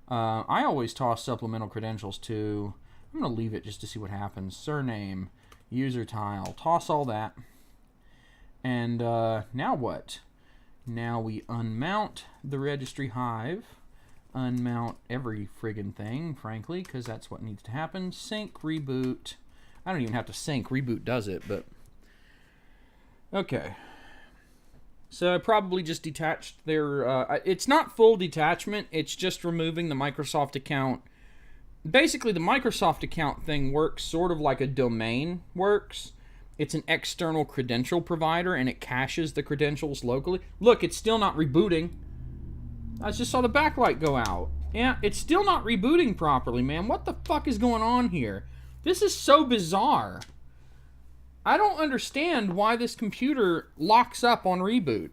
I always toss supplemental credentials too. I'm going to leave it just to see what happens. Surname, user tile, toss all that. And now what? Now we unmount the registry hive. Unmount every friggin' thing, frankly, because that's what needs to happen. Sync, reboot. I don't even have to sync. Reboot does it, but... Okay. So I probably just detached their... it's not full detachment. It's just removing the Microsoft account. Basically, the Microsoft account thing works sort of like a domain works. It's an external credential provider, and it caches the credentials locally. Look, it's still not rebooting. I just saw the backlight go out. Yeah, it's still not rebooting properly, man. What the fuck is going on here? This is so bizarre. I don't understand why this computer locks up on reboot.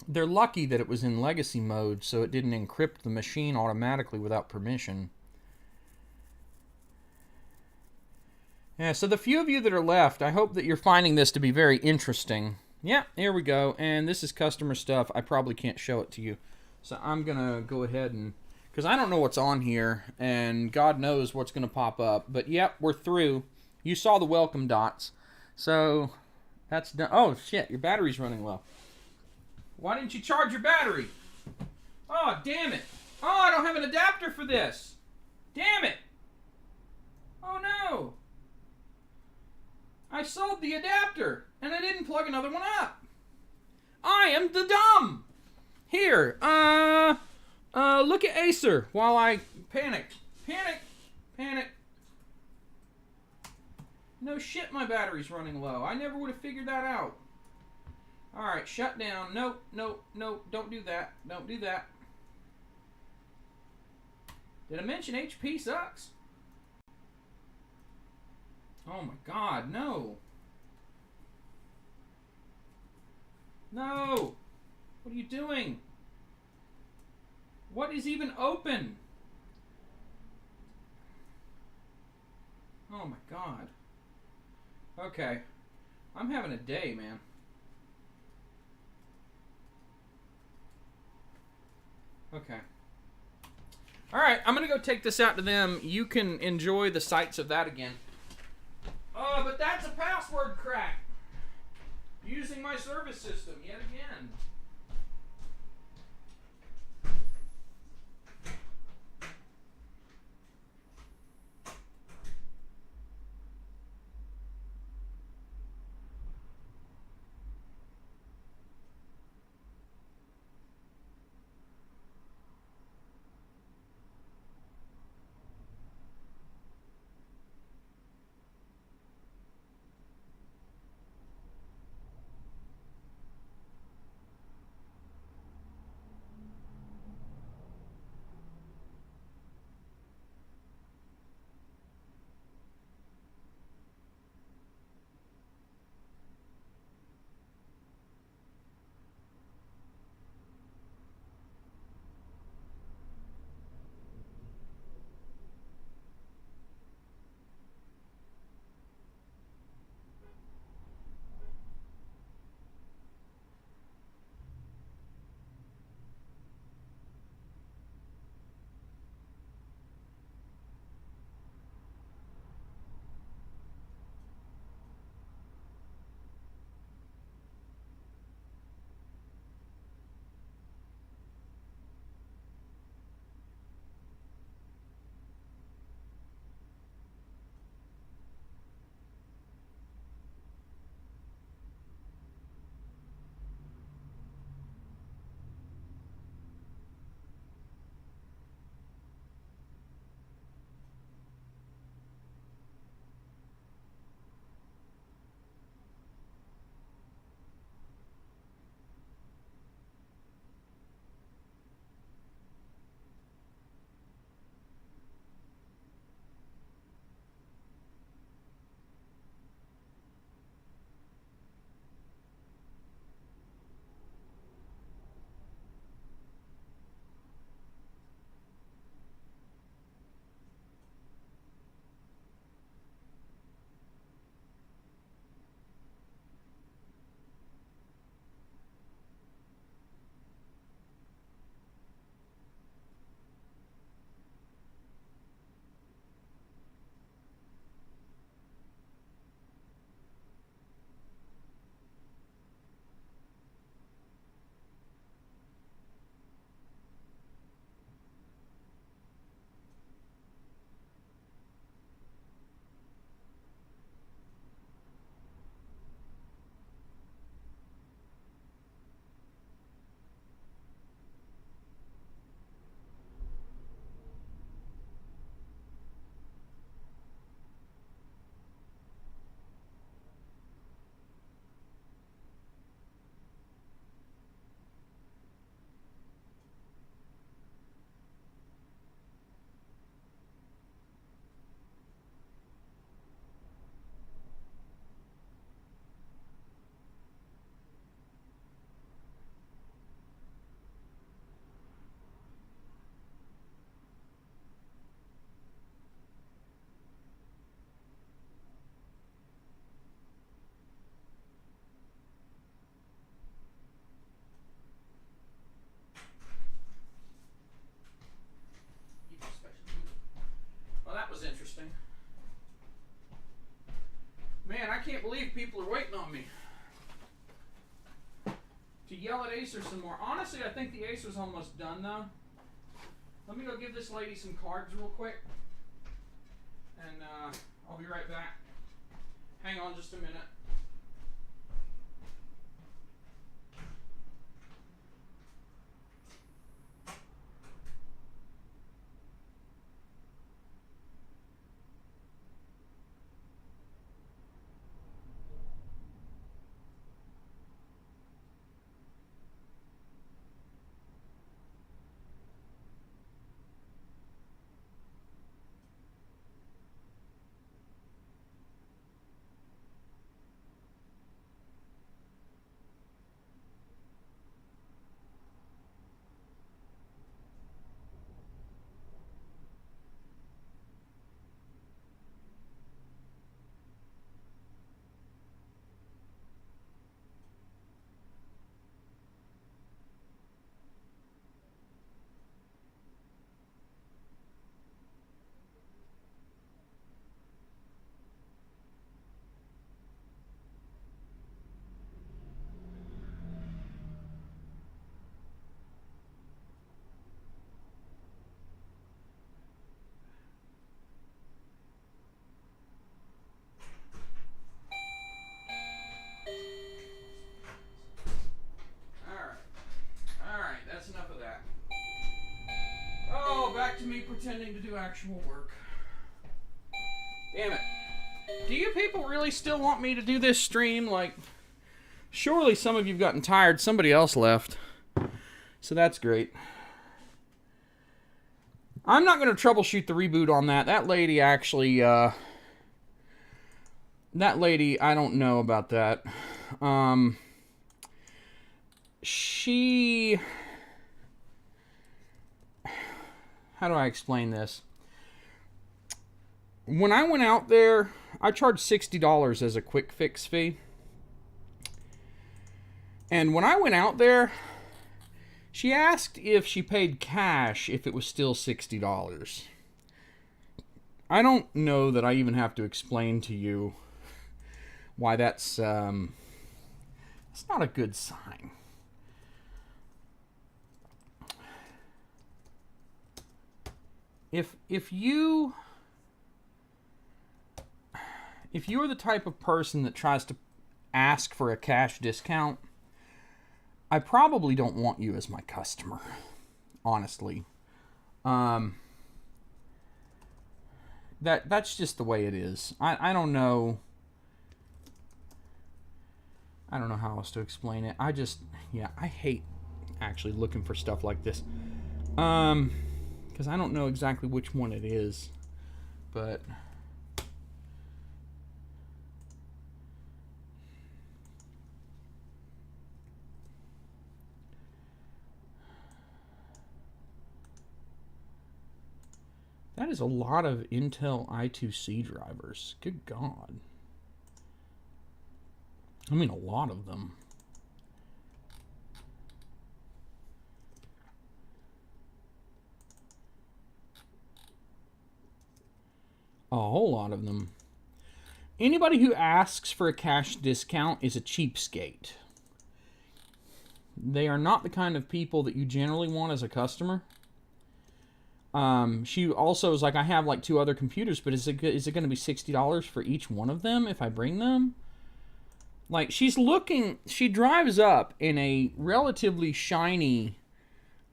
They're lucky that it was in legacy mode, so it didn't encrypt the machine automatically without permission. Yeah, so the few of you that are left, I hope that you're finding this to be very interesting. Yeah, here we go. And this is customer stuff. I probably can't show it to you. So I'm going to go ahead and... because I don't know what's on here, and God knows what's going to pop up. But yep, we're through. You saw the welcome dots. So that's done. Oh, shit, your battery's running low. Why didn't you charge your battery? Oh, damn it. Oh, I don't have an adapter for this. Damn it. Oh, no. I sold the adapter, and I didn't plug another one up. I am the dumb. Here, look at Acer while I panic. Panic. No shit, my battery's running low. I never would have figured that out. All right, shut down. Nope, don't do that. Don't do that. Did I mention HP sucks? Oh my God, no. No. What are you doing? What is even open? Oh my God. Okay. I'm having a day, man. Okay. All right, I'm going to go take this out to them. You can enjoy the sights of that again. Oh, but that's a password crack. Using my service system yet again. you people are waiting on me to yell at Acer some more. Honestly, I think the Acer's almost done, though. Let me go give this lady some cards real quick, and I'll be right back. Hang on just a minute. To me pretending to do actual work. Damn it. Do you people really still want me to do this stream? Like, surely some of you've gotten tired. Somebody else left. So that's great. I'm not going to troubleshoot the reboot on that. That lady actually, that lady, I don't know about that. She... How do I explain this? When I went out there, I charged $60 as a quick fix fee. And when I went out there, she asked if she paid cash if it was still $60. I don't know that I even have to explain to you why that's not a good sign. If you're the type of person that tries to ask for a cash discount, I probably don't want you as my customer, honestly. That's just the way it is. I don't know. I don't know how else to explain it. I hate actually looking for stuff like this. Because I don't know exactly which one it is, but that is a lot of Intel I2C drivers. Good God. I mean, a lot of them. A whole lot of them. Anybody who asks for a cash discount is a cheapskate. They are not the kind of people that you generally want as a customer. She also is like, I have like 2 other computers, but is it going to be $60 for each one of them if I bring them? Like, she drives up in a relatively shiny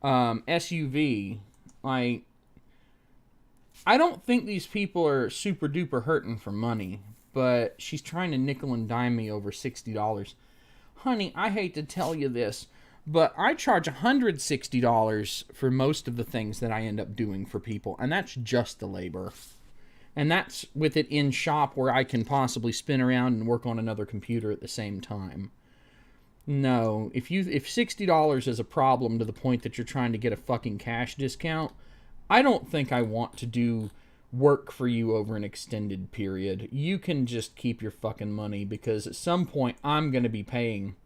SUV. Like, I don't think these people are super duper hurting for money, but she's trying to nickel and dime me over $60. Honey, I hate to tell you this, but I charge $160 for most of the things that I end up doing for people, and that's just the labor. And that's with it in shop where I can possibly spin around and work on another computer at the same time. No, if $60 is a problem to the point that you're trying to get a fucking cash discount, I don't think I want to do work for you over an extended period. You can just keep your fucking money, because at some point I'm going to be paying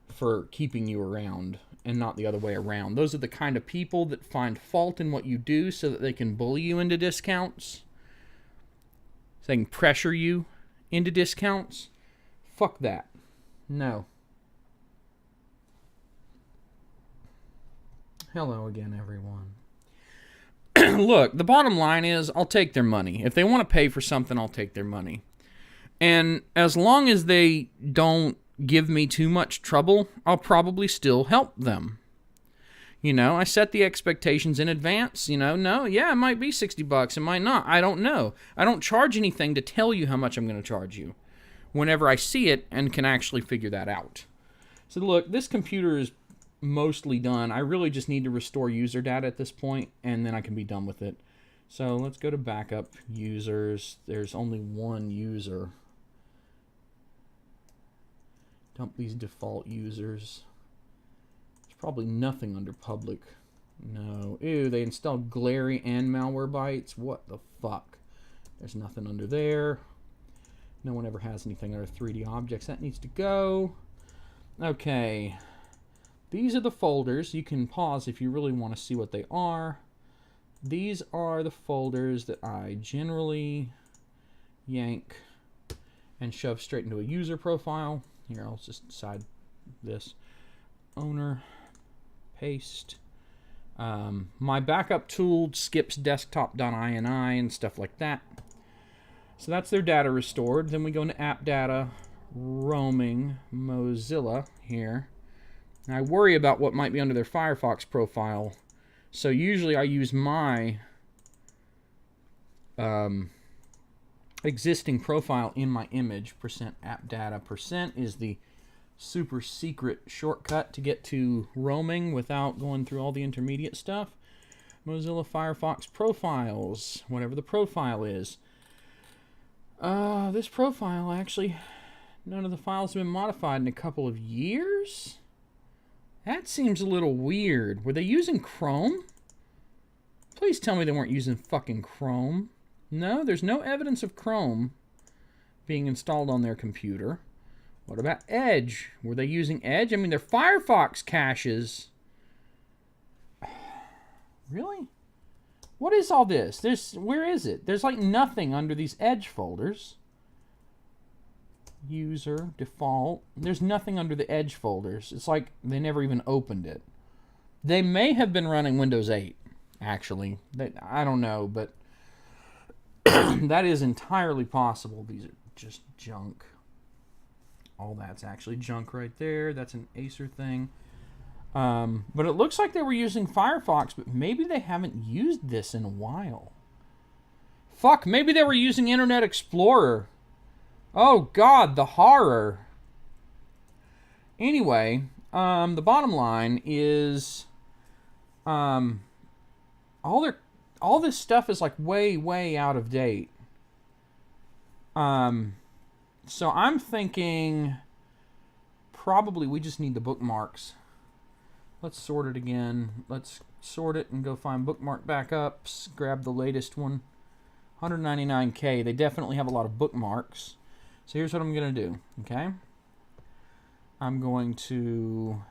for keeping you around and not the other way around. Those are the kind of people that find fault in what you do so that they can bully you into discounts. So they can pressure you into discounts. Fuck that. No. Hello again, everyone. Look, the bottom line is I'll take their money. If they want to pay for something, I'll take their money. And as long as they don't give me too much trouble, I'll probably still help them. You know, I set the expectations in advance. You know, no, yeah, it might be $60. It might not. I don't know. I don't charge anything to tell you how much I'm going to charge you whenever I see it and can actually figure that out. So look, this computer is mostly done. I really just need to restore user data at this point, and then I can be done with it. So let's go to backup users. There's only one user. Dump these default users. There's probably nothing under public. No. Ew, they installed Glary and Malwarebytes. What the fuck? There's nothing under there. No one ever has anything under 3D objects. That needs to go. Okay. These are the folders. You can pause if you really want to see what they are. These are the folders that I generally yank and shove straight into a user profile. Here, I'll just side this. Owner, paste. My backup tool skips desktop.ini and stuff like that. So that's their data restored. Then we go into app data, roaming, Mozilla here. And I worry about what might be under their Firefox profile. So usually I use my existing profile in my image. %appdata. % is the super secret shortcut to get to roaming without going through all the intermediate stuff. Mozilla Firefox profiles, whatever the profile is. This profile, actually, none of the files have been modified in a couple of years. That seems a little weird. Were they using Chrome? Please tell me they weren't using fucking Chrome. No, there's no evidence of Chrome being installed on their computer. What about Edge? Were they using Edge? I mean, their Firefox caches. Really? What is all this? Where is it? There's like nothing under these Edge folders. User, default. There's nothing under the Edge folders. It's like they never even opened it. They may have been running Windows 8, actually. I don't know, but that is entirely possible. These are just junk. All that's actually junk right there. That's an Acer thing. But it looks like they were using Firefox, but maybe they haven't used this in a while. Fuck, maybe they were using Internet Explorer. Oh God, the horror. Anyway, the bottom line is, all this stuff is like way out of date. So I'm thinking probably we just need the bookmarks. Let's sort it again. Let's sort it and go find bookmark backups. Grab the latest one. 199K. They definitely have a lot of bookmarks. So here's what I'm going to do, okay? I'm going to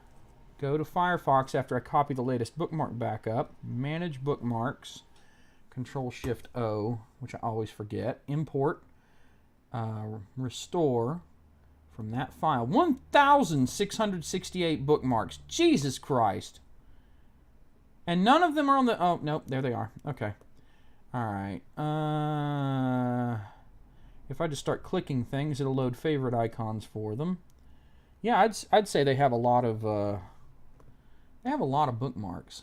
go to Firefox after I copy the latest bookmark backup. Manage bookmarks. Control-Shift-O, which I always forget. Import. Restore from that file. 1,668 bookmarks. Jesus Christ. And none of them are on the... Oh, nope, there they are. Okay. All right. If I just start clicking things, it'll load favorite icons for them. Yeah, I'd say they have a lot of bookmarks.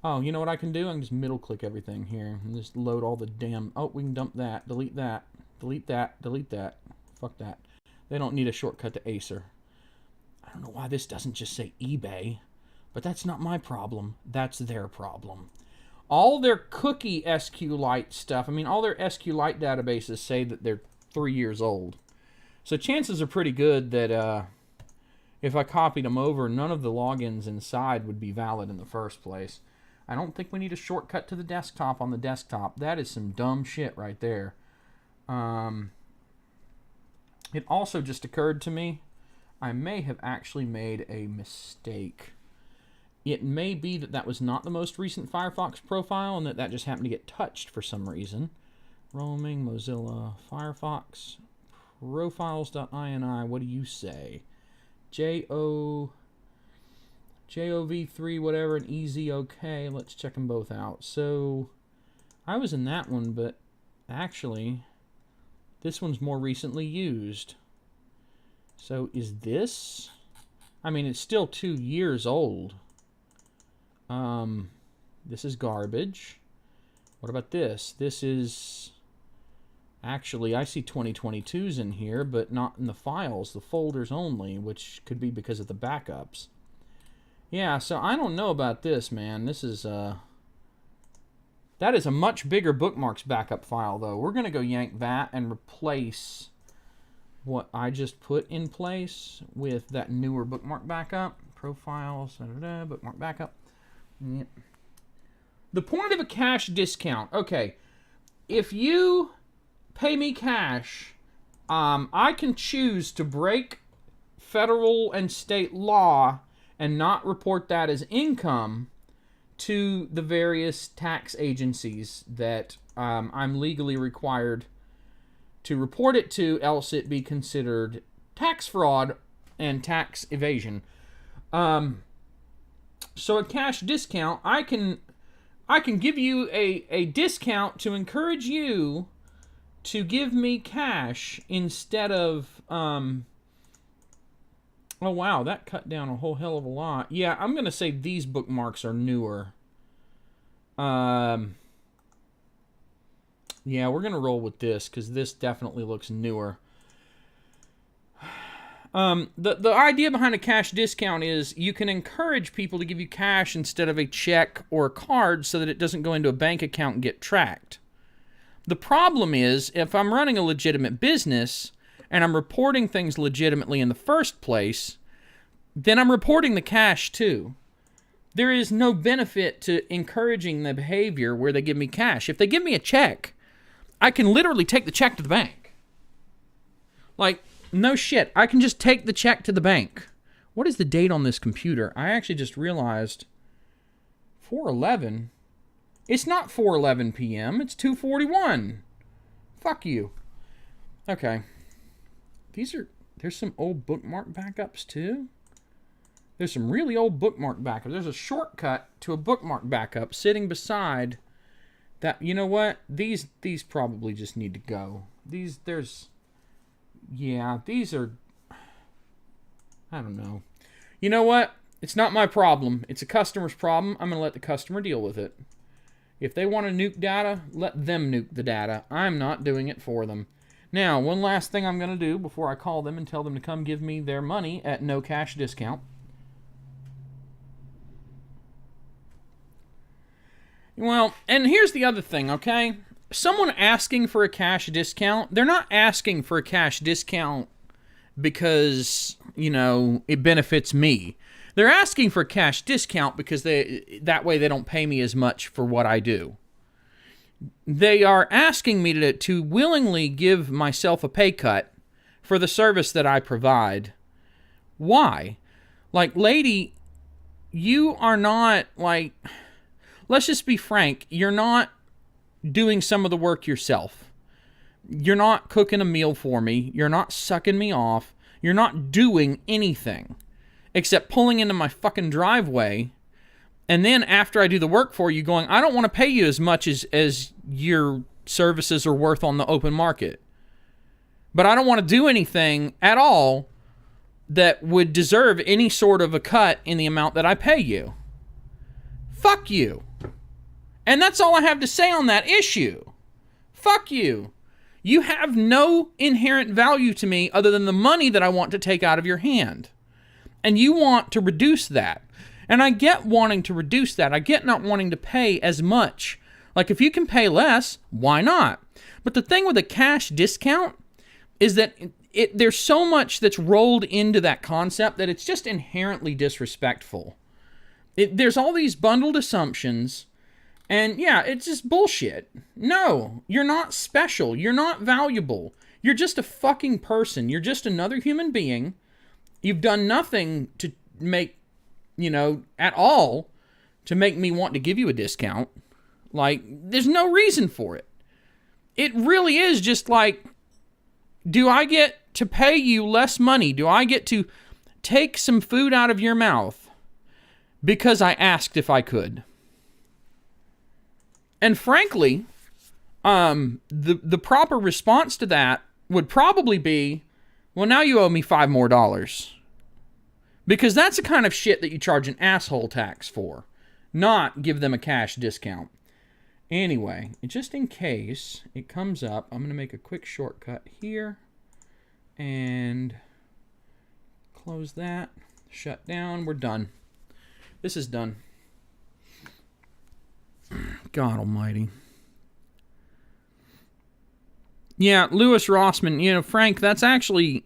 Oh, you know what I can do? I can just middle click everything here and just load all the damn... Oh, we can dump that, delete that, delete that, delete that. Fuck that. They don't need a shortcut to Acer. I don't know why this doesn't just say eBay, but that's not my problem. That's their problem. All their cookie SQLite stuff, I mean, all their SQLite databases say that they're 3 years old. So chances are pretty good that if I copied them over, none of the logins inside would be valid in the first place. I don't think we need a shortcut to the desktop on the desktop. That is some dumb shit right there. It also just occurred to me, I may have actually made a mistake. It may be that that was not the most recent Firefox profile and that just happened to get touched for some reason. Roaming, Mozilla, Firefox Profiles.ini, what do you say? JOV3, whatever, and easy, okay. Let's check them both out. So, I was in that one, but actually, this one's more recently used. So, is this? I mean, it's still 2 years old. This is garbage. What about this? This is... Actually, I see 2022s in here, but not in the files, the folders only, which could be because of the backups. Yeah, so I don't know about this, man. This is, that is a much bigger bookmarks backup file, though. We're going to go yank that and replace what I just put in place with that newer bookmark backup. Profiles, bookmark backup. Yep. The point of a cash discount. Okay, if you pay me cash, I can choose to break federal and state law and not report that as income to the various tax agencies that I'm legally required to report it to, else it be considered tax fraud and tax evasion. So a cash discount, I can give you a discount to encourage you to give me cash instead of, oh wow, that cut down a whole hell of a lot. Yeah, I'm going to say these bookmarks are newer. Yeah, we're going to roll with this because this definitely looks newer. The idea behind a cash discount is you can encourage people to give you cash instead of a check or a card so that it doesn't go into a bank account and get tracked. The problem is, if I'm running a legitimate business and I'm reporting things legitimately in the first place, then I'm reporting the cash too. There is no benefit to encouraging the behavior where they give me cash. If they give me a check, I can literally take the check to the bank. Like, no shit, I can just take the check to the bank. What is the date on this computer? I actually just realized 4/11. It's not 4:11 p.m. It's 2:41. Fuck you. Okay. There's some old bookmark backups too. There's some really old bookmark backups. There's a shortcut to a bookmark backup sitting beside that. You know what? These probably just need to go. These are, I don't know. You know what? It's not my problem. It's a customer's problem. I'm going to let the customer deal with it. If they want to nuke data, let them nuke the data. I'm not doing it for them. Now, one last thing I'm going to do before I call them and tell them to come give me their money at no cash discount. Well, and here's the other thing, okay? Someone asking for a cash discount, they're not asking for a cash discount because, you know, it benefits me. They're asking for a cash discount because that way they don't pay me as much for what I do. They are asking me to willingly give myself a pay cut for the service that I provide. Why? Like, lady, you are not, like, let's just be frank, you're not doing some of the work yourself. You're not cooking a meal for me. You're not sucking me off. You're not doing anything except pulling into my fucking driveway, and then after I do the work for you going, I don't want to pay you as much as your services are worth on the open market. But I don't want to do anything at all that would deserve any sort of a cut in the amount that I pay you. Fuck you. And that's all I have to say on that issue. Fuck you. You have no inherent value to me other than the money that I want to take out of your hand. And you want to reduce that. And I get wanting to reduce that. I get not wanting to pay as much. Like, if you can pay less, why not? But the thing with a cash discount is that there's so much that's rolled into that concept that it's just inherently disrespectful. There's all these bundled assumptions, and yeah, it's just bullshit. No, you're not special. You're not valuable. You're just a fucking person. You're just another human being. You've done nothing to make, at all, to make me want to give you a discount. Like, there's no reason for it. It really is just like, Do I get to pay you less money? Do I get to take some food out of your mouth because I asked if I could? And frankly, the proper response to that would probably be, well, now you owe me $5 more. Because that's the kind of shit that you charge an asshole tax for, not give them a cash discount. Anyway, just in case it comes up, I'm going to make a quick shortcut here and close that, shut down, we're done. This is done. God almighty. Yeah, Louis Rossman, Frank, that's actually...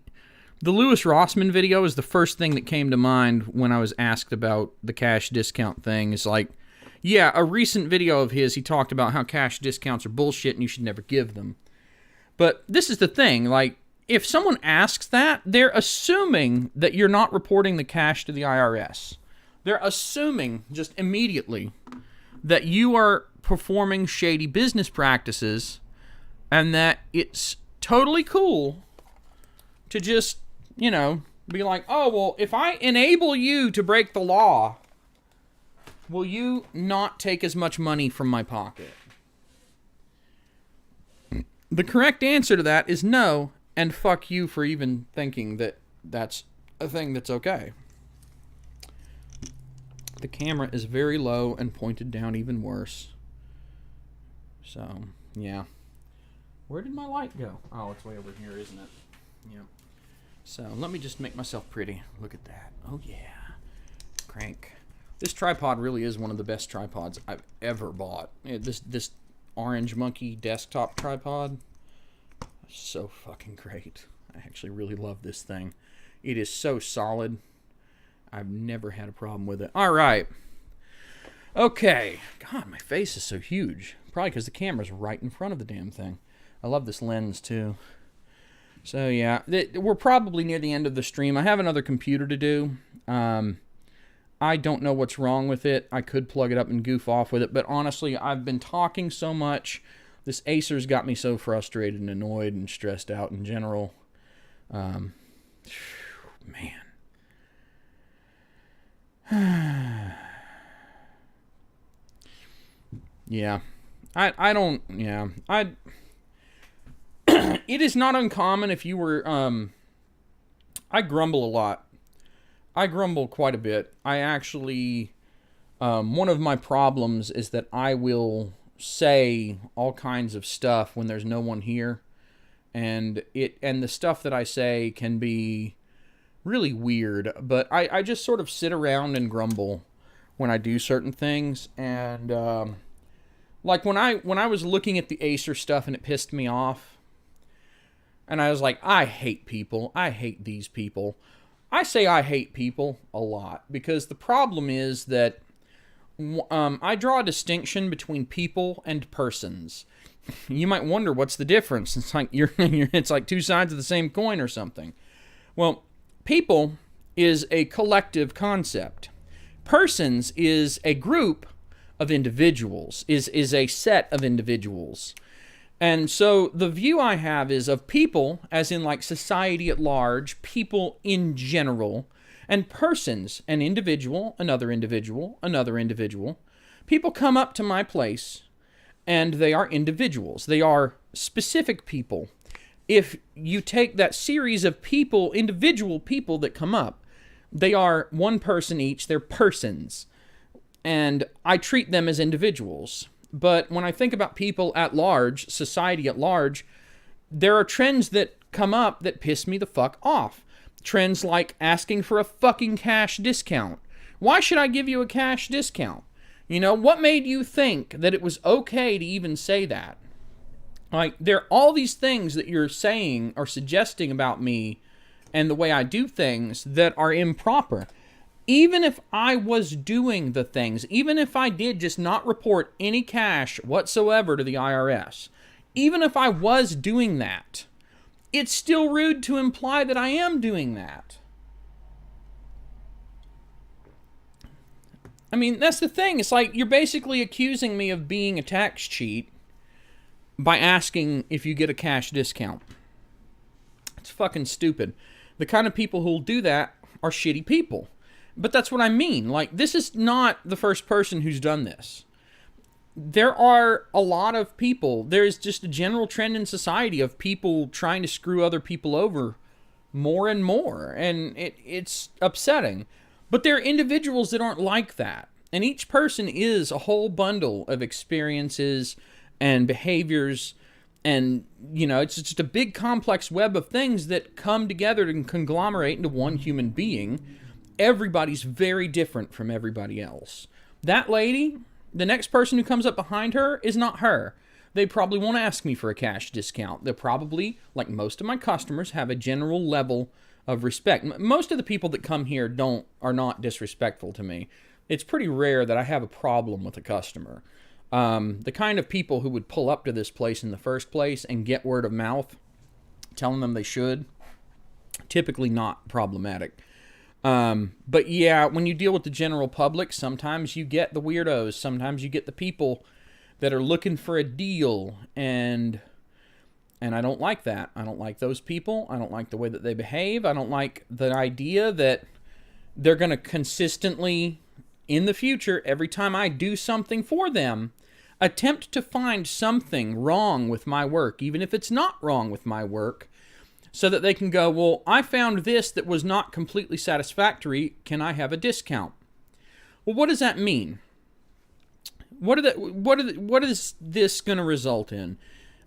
The Louis Rossman video is the first thing that came to mind when I was asked about the cash discount thing. It's like, yeah, a recent video of his, he talked about how cash discounts are bullshit and you should never give them. But this is the thing, like, if someone asks that, they're assuming that you're not reporting the cash to the IRS. They're assuming just immediately that you are performing shady business practices and that it's totally cool to just, be like, oh, well, if I enable you to break the law, will you not take as much money from my pocket? The correct answer to that is no, and fuck you for even thinking that that's a thing that's okay. The camera is very low and pointed down even worse. So, yeah. Where did my light go? Oh, it's way over here, isn't it? Yeah. So, let me just make myself pretty. Look at that. Oh, yeah. Crank. This tripod really is one of the best tripods I've ever bought. This Orange Monkey desktop tripod, so fucking great. I actually really love this thing. It is so solid. I've never had a problem with it. All right. Okay. God, my face is so huge. Probably because the camera's right in front of the damn thing. I love this lens, too. So, yeah. We're probably near the end of the stream. I have another computer to do. I don't know what's wrong with it. I could plug it up and goof off with it. But honestly, I've been talking so much. This Acer's got me so frustrated and annoyed and stressed out in general. Man. Yeah. I don't... Yeah. It is not uncommon if you were... I grumble a lot. I grumble quite a bit. I actually... one of my problems is that I will say all kinds of stuff when there's no one here. And the stuff that I say can be really weird. But I just sort of sit around and grumble when I do certain things. And like when I was looking at the Acer stuff and it pissed me off. And I was like, I hate people. I hate these people. I say I hate people a lot because the problem is that I draw a distinction between people and persons. You might wonder what's the difference. It's like it's like two sides of the same coin or something. Well, people is a collective concept. Persons is a group of individuals, is a set of individuals. And so the view I have is of people, as in like society at large, people in general, and persons, an individual, another individual, another individual. People come up to my place, and they are individuals. They are specific people. If you take that series of people, individual people that come up, they are one person each, they're persons. And I treat them as individuals. But when I think about people at large, society at large, there are trends that come up that piss me the fuck off. Trends like asking for a fucking cash discount. Why should I give you a cash discount? What made you think that it was okay to even say that? Like, there are all these things that you're saying or suggesting about me and the way I do things that are improper. Even if I was doing the things, even if I did just not report any cash whatsoever to the IRS, even if I was doing that, it's still rude to imply that I am doing that. I mean, that's the thing. It's like you're basically accusing me of being a tax cheat by asking if you get a cash discount. It's fucking stupid. The kind of people who'll do that are shitty people. But that's what I mean. Like, this is not the first person who's done this. There are a lot of people. There's just a general trend in society of people trying to screw other people over more and more. And it's upsetting. But there are individuals that aren't like that. And each person is a whole bundle of experiences and behaviors. And, you know, it's just a big complex web of things that come together and conglomerate into one human being. Everybody's very different from everybody else. That lady, the next person who comes up behind her is not her. They probably won't ask me for a cash discount. They'll probably, like most of my customers, have a general level of respect. Most of the people that come here are not disrespectful to me. It's pretty rare that I have a problem with a customer. The kind of people who would pull up to this place in the first place and get word of mouth telling them they should, typically not problematic. But yeah, when you deal with the general public, sometimes you get the weirdos. Sometimes you get the people that are looking for a deal, and I don't like that. I don't like those people. I don't like the way that they behave. I don't like the idea that they're going to consistently, in the future, every time I do something for them, attempt to find something wrong with my work, even if it's not wrong with my work, so that they can go, well, I found this that was not completely satisfactory. Can I have a discount? Well, what does that mean? What is this going to result in?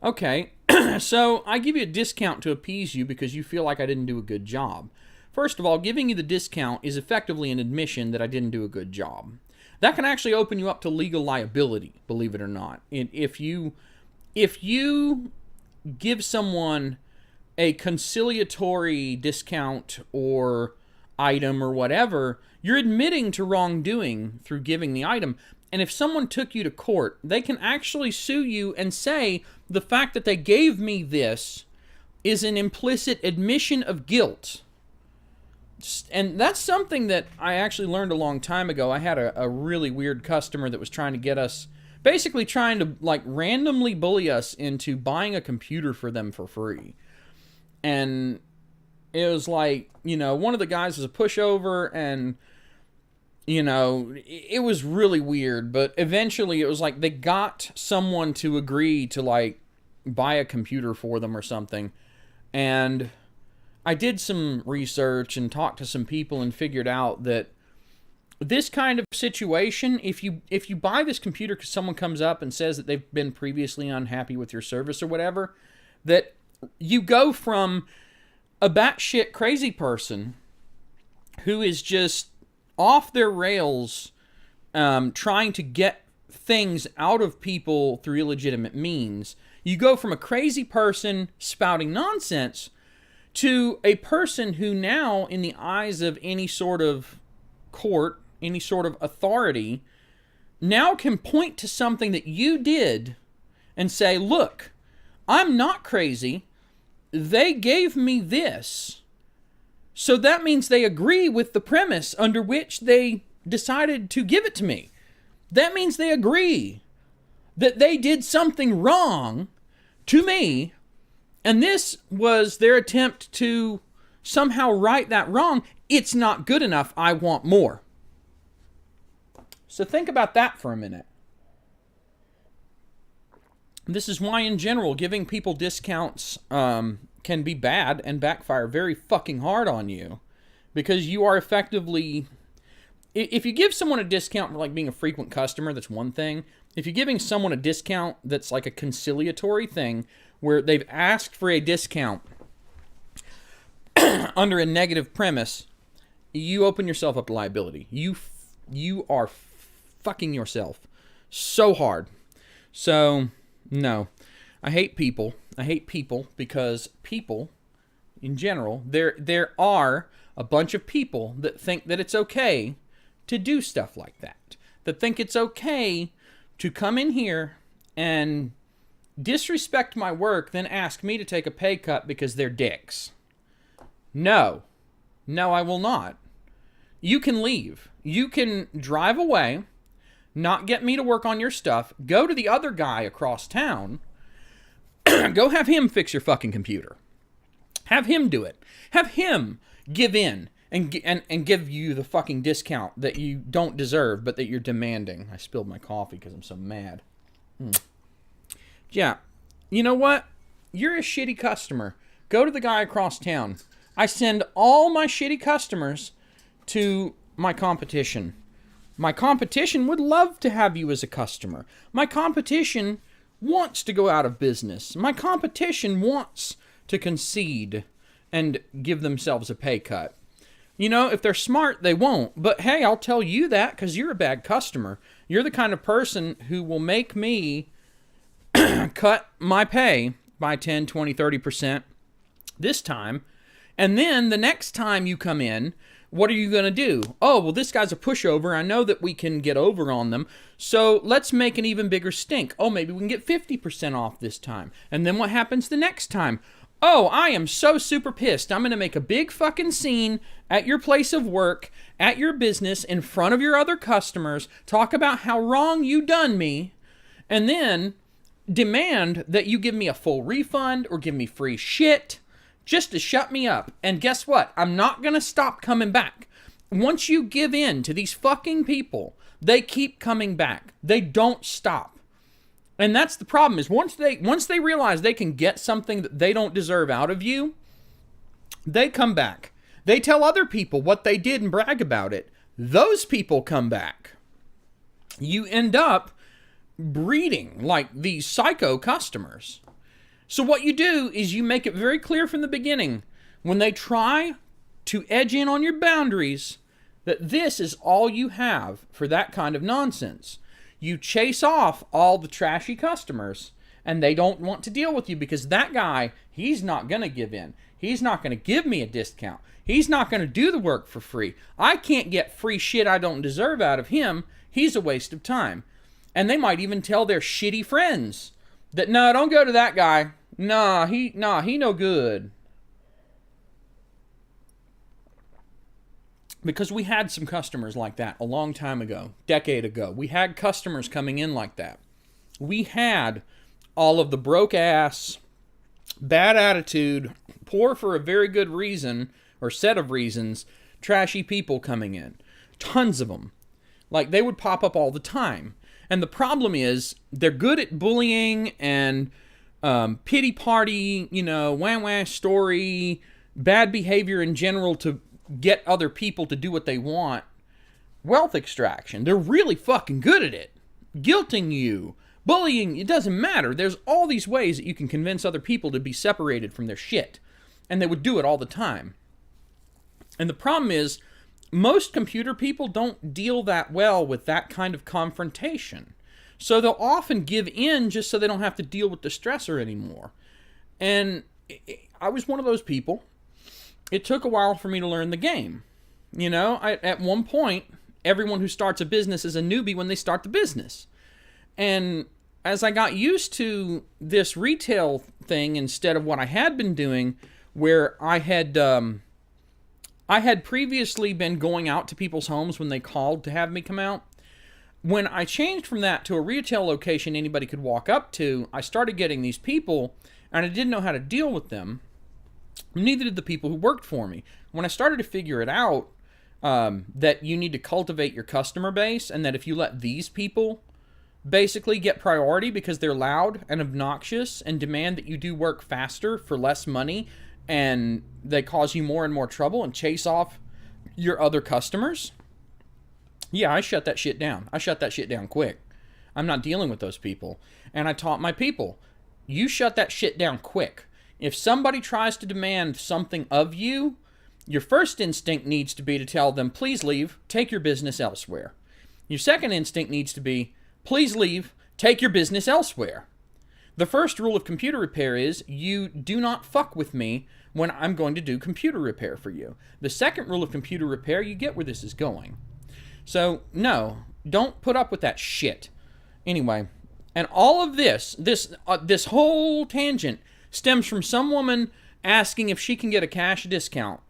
Okay, so I give you a discount to appease you because you feel like I didn't do a good job. First of all, giving you the discount is effectively an admission that I didn't do a good job. That can actually open you up to legal liability, believe it or not. If you give someone a conciliatory discount or item or whatever, you're admitting to wrongdoing through giving the item. And if someone took you to court, they can actually sue you and say the fact that they gave me this is an implicit admission of guilt. And that's something that I actually learned a long time ago. I had a really weird customer that was trying to get us, basically trying to like randomly bully us into buying a computer for them for free. And it was like, you know, one of the guys was a pushover, and, you know, it was really weird. But eventually it was like they got someone to agree to like buy a computer for them or something. And I did some research and talked to some people and figured out that this kind of situation, if you buy this computer because someone comes up and says that they've been previously unhappy with your service or whatever, that you go from a batshit crazy person who is just off their rails, trying to get things out of people through illegitimate means. You go from a crazy person spouting nonsense to a person who now, in the eyes of any sort of court, any sort of authority, now can point to something that you did and say, look, I'm not crazy. They gave me this. So that means they agree with the premise under which they decided to give it to me. That means they agree that they did something wrong to me, and this was their attempt to somehow right that wrong. It's not good enough. I want more. So think about that for a minute. This is why, in general, giving people discounts can be bad and backfire very fucking hard on you. Because you are effectively... If you give someone a discount for like being a frequent customer, that's one thing. If you're giving someone a discount that's like a conciliatory thing, where they've asked for a discount under a negative premise, you open yourself up to liability. You are fucking yourself so hard. So... no, I hate people. I hate people because people, in general, there are a bunch of people that think that it's okay to do stuff like that. That think it's okay to come in here and disrespect my work, then ask me to take a pay cut because they're dicks. No. No, I will not. You can leave. You can drive away, not get me to work on your stuff, go to the other guy across town, go have him fix your fucking computer. Have him do it. Have him give in and give you the fucking discount that you don't deserve, but that you're demanding. I spilled my coffee because I'm so mad. Yeah. You know what? You're a shitty customer. Go to the guy across town. I send all my shitty customers to my competition. My competition would love to have you as a customer. My competition wants to go out of business. My competition wants to concede and give themselves a pay cut. You know, if they're smart, they won't. But hey, I'll tell you that because you're a bad customer. You're the kind of person who will make me cut my pay by 10, 20, 30% this time. And then the next time you come in, what are you going to do? Oh, well, this guy's a pushover. I know that we can get over on them. So let's make an even bigger stink. Oh, maybe we can get 50% off this time. And then what happens the next time? Oh, I am so super pissed. I'm going to make a big fucking scene at your place of work, at your business, in front of your other customers, talk about how wrong you done me, and then demand that you give me a full refund or give me free shit just to shut me up. And guess what? I'm not going to stop coming back. Once you give in to these fucking people, they keep coming back. They don't stop. And that's the problem, is once they realize they can get something that they don't deserve out of you, they come back. They tell other people what they did and brag about it. Those people come back. You end up breeding like these psycho customers. So what you do is you make it very clear from the beginning, when they try to edge in on your boundaries, that this is all you have for that kind of nonsense. You chase off all the trashy customers, and they don't want to deal with you because that guy, he's not going to give in. He's not going to give me a discount. He's not going to do the work for free. I can't get free shit I don't deserve out of him. He's a waste of time. And they might even tell their shitty friends that, no, don't go to that guy. He no good. Because we had some customers like that a long time ago, decade ago. We had customers coming in like that. We had all of the broke ass, bad attitude, poor for a very good reason, or set of reasons, trashy people coming in. Tons of them. Like, they would pop up all the time. And the problem is, they're good at bullying and pity party, wah-wah story, bad behavior in general to get other people to do what they want. Wealth extraction. They're really fucking good at it. Guilting you, bullying, it doesn't matter. There's all these ways that you can convince other people to be separated from their shit. And they would do it all the time. And the problem is, most computer people don't deal that well with that kind of confrontation. So they'll often give in just so they don't have to deal with the stressor anymore. And I was one of those people. It took a while for me to learn the game. At one point, everyone who starts a business is a newbie when they start the business. And as I got used to this retail thing instead of what I had been doing, where I had previously been going out to people's homes when they called to have me come out. When I changed from that to a retail location anybody could walk up to, I started getting these people, and I didn't know how to deal with them. Neither did the people who worked for me. When I started to figure it out, that you need to cultivate your customer base, and that if you let these people basically get priority because they're loud and obnoxious and demand that you do work faster for less money, and they cause you more and more trouble and chase off your other customers, yeah, I shut that shit down. I shut that shit down quick. I'm not dealing with those people. And I taught my people, you shut that shit down quick. If somebody tries to demand something of you, your first instinct needs to be to tell them, please leave, take your business elsewhere. Your second instinct needs to be, please leave, take your business elsewhere. The first rule of computer repair is, you do not fuck with me when I'm going to do computer repair for you. The second rule of computer repair, you get where this is going. So, no, don't put up with that shit. Anyway, and all of this whole tangent stems from some woman asking if she can get a cash discount.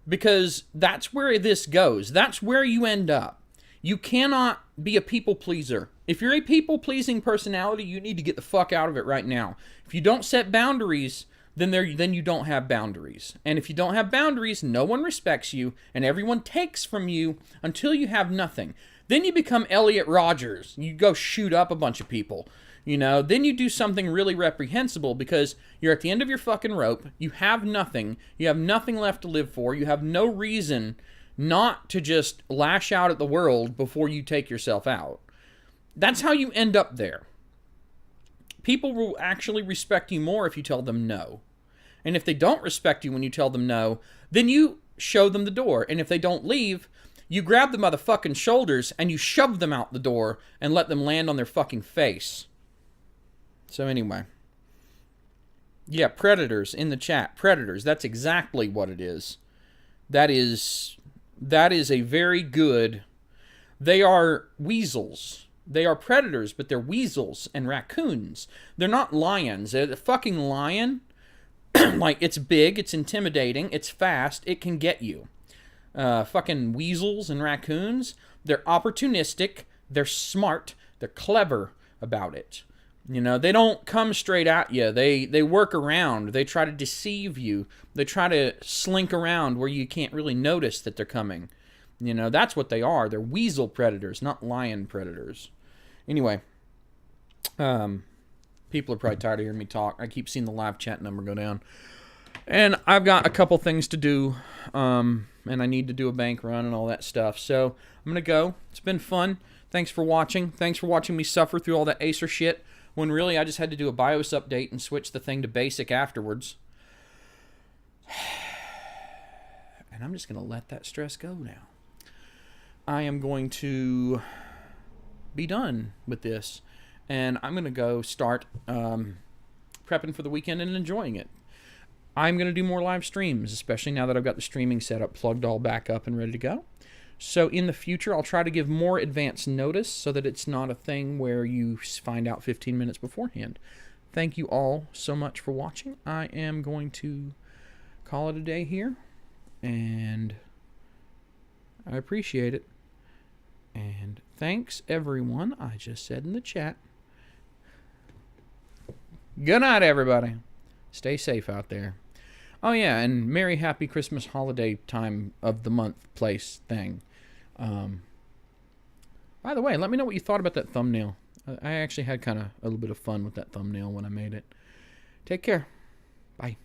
Because that's where this goes. That's where you end up. You cannot be a people pleaser. If you're a people pleasing personality, you need to get the fuck out of it right now. If you don't set boundaries, then you don't have boundaries. And if you don't have boundaries, no one respects you, and everyone takes from you until you have nothing. Then you become Elliot Rodgers. You go shoot up a bunch of people. Then you do something really reprehensible because you're at the end of your fucking rope. You have nothing. You have nothing left to live for. You have no reason not to just lash out at the world before you take yourself out. That's how you end up there. People will actually respect you more if you tell them no. And if they don't respect you when you tell them no, then you show them the door. And if they don't leave, you grab them by the fucking shoulders and you shove them out the door and let them land on their fucking face. So anyway. Yeah, predators in the chat. Predators. That's exactly what it is. That is a very good... They are weasels. They are predators, but they're weasels and raccoons. They're not lions. A fucking lion, like, it's big, it's intimidating, it's fast, it can get you. Fucking weasels and raccoons, they're opportunistic, they're smart, they're clever about it. They don't come straight at you. They work around. They try to deceive you. They try to slink around where you can't really notice that they're coming. That's what they are. They're weasel predators, not lion predators. Anyway, people are probably tired of hearing me talk. I keep seeing the live chat number go down. And I've got a couple things to do, and I need to do a bank run and all that stuff. So I'm going to go. It's been fun. Thanks for watching. Thanks for watching me suffer through all that Acer shit, when really I just had to do a BIOS update and switch the thing to basic afterwards. And I'm just going to let that stress go now. I am going to be done with this, and I'm going to go start prepping for the weekend and enjoying it. I'm going to do more live streams, especially now that I've got the streaming setup plugged all back up and ready to go. So in the future, I'll try to give more advance notice so that it's not a thing where you find out 15 minutes beforehand. Thank you all so much for watching. I am going to call it a day here, and I appreciate it. And thanks, everyone. I just said in the chat. Good night, everybody. Stay safe out there. Oh, yeah, and Merry Happy Christmas holiday time of the month place thing. By the way, let me know what you thought about that thumbnail. I actually had kind of a little bit of fun with that thumbnail when I made it. Take care. Bye.